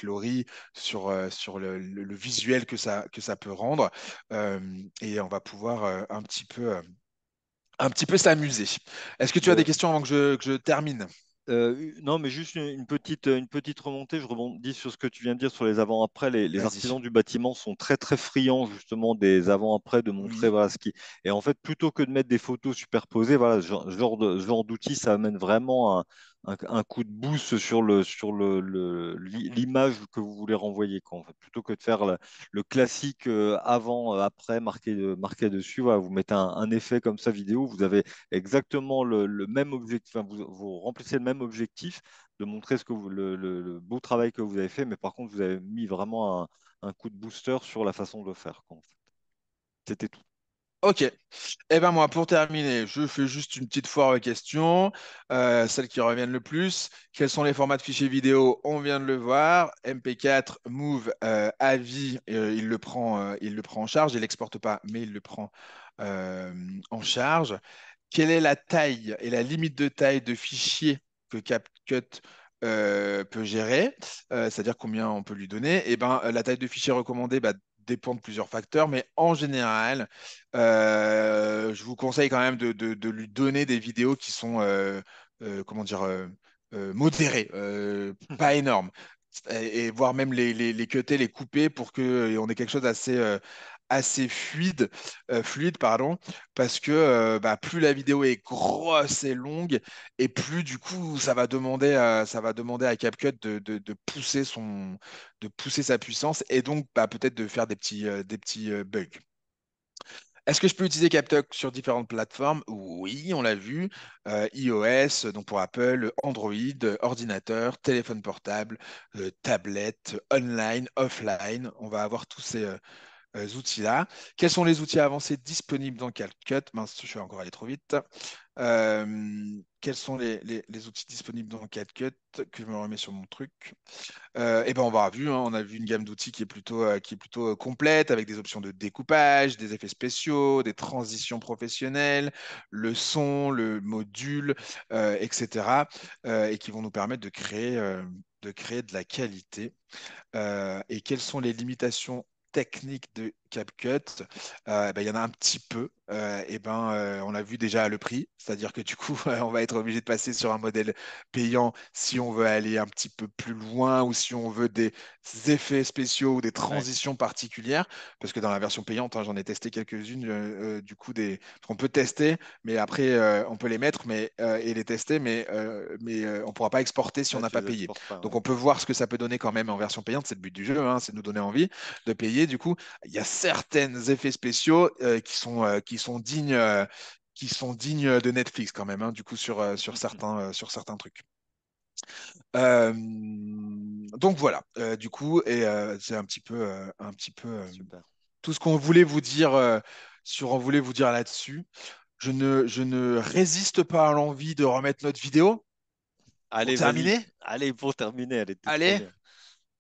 Speaker 2: Laurie sur le visuel que ça peut rendre. Et on va pouvoir un petit peu s'amuser. Est-ce que tu as des questions avant que je termine?
Speaker 1: Non, mais juste une petite remontée. Je rebondis sur ce que tu viens de dire sur les avant-après. Les
Speaker 2: Vas-y.
Speaker 1: artisans du bâtiment sont très, très friands justement des avant-après, de montrer
Speaker 2: Oui.
Speaker 1: voilà, ce qui. Et en fait, plutôt que de mettre des photos superposées, voilà, ce genre d'outil, ça amène vraiment un coup de boost sur l'image que vous voulez renvoyer, quoi, en fait. Plutôt que de faire le classique avant, après, marqué dessus, voilà, vous mettez un effet comme ça vidéo, vous avez exactement le même objectif, enfin, vous remplissez le même objectif de montrer le beau travail que vous avez fait, mais par contre, vous avez mis vraiment un coup de booster sur la façon de le faire, quoi, en fait. C'était tout.
Speaker 2: Ok. Eh ben moi, pour terminer, je fais juste une petite foire aux questions, celles qui reviennent le plus. Quels sont les formats de fichiers vidéo? On vient de le voir. MP4, Move, AVI, il le prend en charge. Il l'exporte pas, mais il le prend euh, en charge. Quelle est la taille et la limite de taille de fichiers que CapCut peut gérer? C'est-à-dire combien on peut lui donner? Eh ben, la taille de fichier recommandée bah, dépend de plusieurs facteurs, mais en général, je vous conseille quand même de lui donner des vidéos qui sont, comment dire, modérées, pas énormes. Et voire même les cutter, les couper pour que on ait quelque chose d'assez assez fluide, pardon, parce que bah, plus la vidéo est grosse et longue, et plus du coup ça va demander à CapCut de pousser sa puissance, et donc bah, peut-être de faire des petits bugs. Est-ce que je peux utiliser CapCut sur différentes plateformes? Oui, on l'a vu. iOS, donc pour Apple, Android, ordinateur, téléphone portable, tablette, online, offline. On va avoir tous ces outils-là. Quels sont les outils avancés disponibles dans CapCut? Mince, je suis encore allé trop vite. Quels sont les outils disponibles dans CapCut que je me remets sur mon truc? Et ben on va vu, hein, on a vu une gamme d'outils qui est plutôt complète avec des options de découpage, des effets spéciaux, des transitions professionnelles, le son, le module, etc. Et qui vont nous permettre de créer de la qualité. Et quelles sont les limitations techniques de CapCut? Ben, il y en a un petit peu. On a vu déjà le prix, c'est-à-dire que du coup, on va être obligé de passer sur un modèle payant si on veut aller un petit peu plus loin ou si on veut des effets spéciaux ou des
Speaker 1: Ouais,
Speaker 2: transitions particulières. Parce que dans la version payante, hein, j'en ai testé quelques-unes, du coup, parce qu'on peut tester, mais après, on peut les mettre et les tester, on ne pourra pas exporter si on
Speaker 1: là,
Speaker 2: n'a
Speaker 1: tu
Speaker 2: pas
Speaker 1: les
Speaker 2: payé.
Speaker 1: exportes pas.
Speaker 2: Donc
Speaker 1: Ouais.
Speaker 2: on peut voir ce que ça peut donner quand même en version payante, c'est le but du jeu, hein, c'est de nous donner envie de payer. Du coup, il y a certains effets spéciaux qui sont dignes de Netflix quand même, hein, du coup sur certains trucs. Euh, donc voilà, du coup, c'est un petit peu
Speaker 1: Super.
Speaker 2: tout ce qu'on on voulait vous dire là-dessus. Je ne résiste pas à l'envie de remettre notre vidéo pour
Speaker 1: Allez, vas-y.
Speaker 2: terminer.
Speaker 1: Allez, pour terminer, elle était trop
Speaker 2: Allez,
Speaker 1: bien.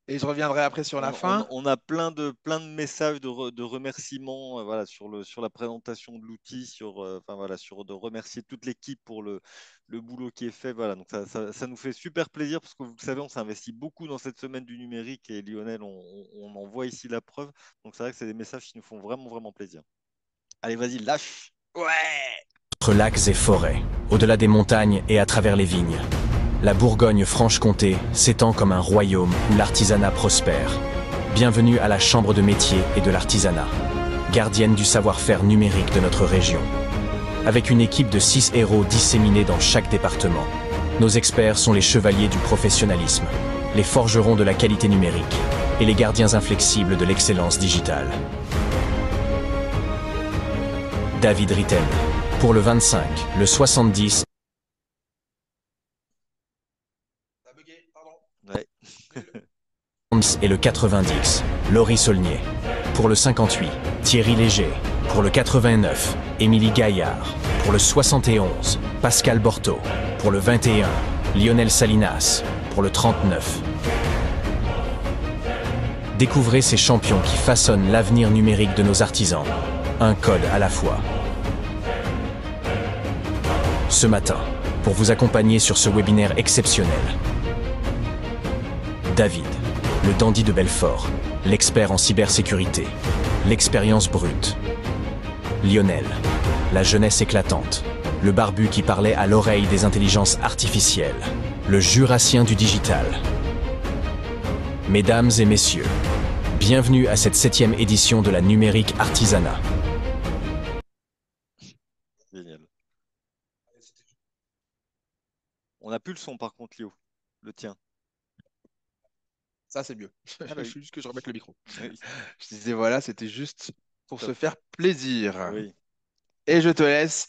Speaker 2: et je reviendrai après sur la fin.
Speaker 1: On a plein de messages de remerciements voilà, sur la présentation de l'outil, enfin, voilà, sur de remercier toute l'équipe pour le boulot qui est fait. Voilà, donc ça nous fait super plaisir parce que vous le savez, on s'est investi beaucoup dans cette semaine du numérique et Lionel, on en voit ici la preuve. Donc c'est vrai que c'est des messages qui nous font vraiment, vraiment plaisir. Allez, vas-y, lâche.
Speaker 2: Ouais.
Speaker 3: Entre lacs et forêts, au-delà des montagnes et à travers les vignes, la Bourgogne-Franche-Comté s'étend comme un royaume où l'artisanat prospère. Bienvenue à la Chambre de métier et de l'artisanat, gardienne du savoir-faire numérique de notre région. Avec une équipe de 6 héros disséminés dans chaque département, nos experts sont les chevaliers du professionnalisme, les forgerons de la qualité numérique et les gardiens inflexibles de l'excellence digitale. David Ritten, pour le 25, le 70
Speaker 1: Ouais.
Speaker 3: et le 90, Laurie Saulnier. Pour le 58, Thierry Léger. Pour le 89, Émilie Gaillard. Pour le 71, Pascal Borto. Pour le 21, Lionel Salinas. Pour le 39. Découvrez ces champions qui façonnent l'avenir numérique de nos artisans. Un code à la fois. Ce matin, pour vous accompagner sur ce webinaire exceptionnel, David, le dandy de Belfort, l'expert en cybersécurité, l'expérience brute. Lionel, la jeunesse éclatante, le barbu qui parlait à l'oreille des intelligences artificielles, le Jurassien du digital. Mesdames et messieurs, bienvenue à cette 7e édition de la Numérique Artisanat.
Speaker 1: Génial. On n'a plus le son par contre, Lio. Le tien.
Speaker 2: Ça, c'est mieux.
Speaker 1: Ah bah
Speaker 2: Il
Speaker 1: oui.
Speaker 2: faut juste que je remette le micro.
Speaker 1: Oui,
Speaker 2: Je disais, voilà, c'était juste pour se
Speaker 1: top.
Speaker 2: faire plaisir.
Speaker 1: Oui.
Speaker 2: Et je te laisse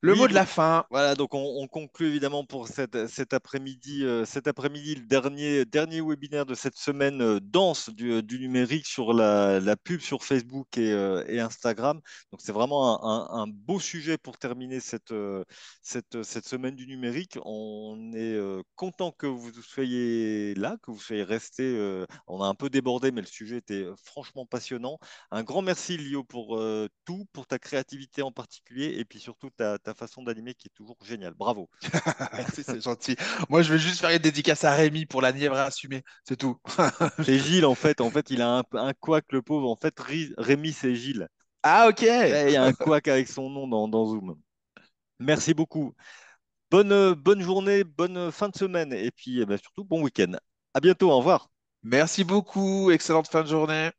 Speaker 2: le
Speaker 1: Oui,
Speaker 2: mot de la fin.
Speaker 1: voilà, donc on conclut évidemment pour cet après-midi, le dernier webinaire de cette semaine dense du numérique sur la pub sur Facebook et Instagram. Donc c'est vraiment un beau sujet pour terminer cette semaine du numérique. On est content que vous soyez là, que vous soyez restés. On a un peu débordé, mais le sujet était franchement passionnant. Un grand merci, Lio, pour tout, pour ta créativité en particulier, et puis surtout ta façon d'animer qui est toujours géniale. Bravo.
Speaker 2: Merci, c'est gentil. Moi, je vais juste faire une dédicace à Rémi pour la Nièvre assumée. C'est tout.
Speaker 1: C'est Gilles, en fait. En fait, il a un couac, le pauvre. En fait, Rémi, c'est Gilles.
Speaker 2: Ah, ok.
Speaker 1: Et il y a un couac avec son nom dans Zoom. Merci beaucoup. Bonne journée, bonne fin de semaine, et puis surtout bon week-end. À bientôt, au revoir.
Speaker 2: Merci beaucoup. Excellente fin de journée.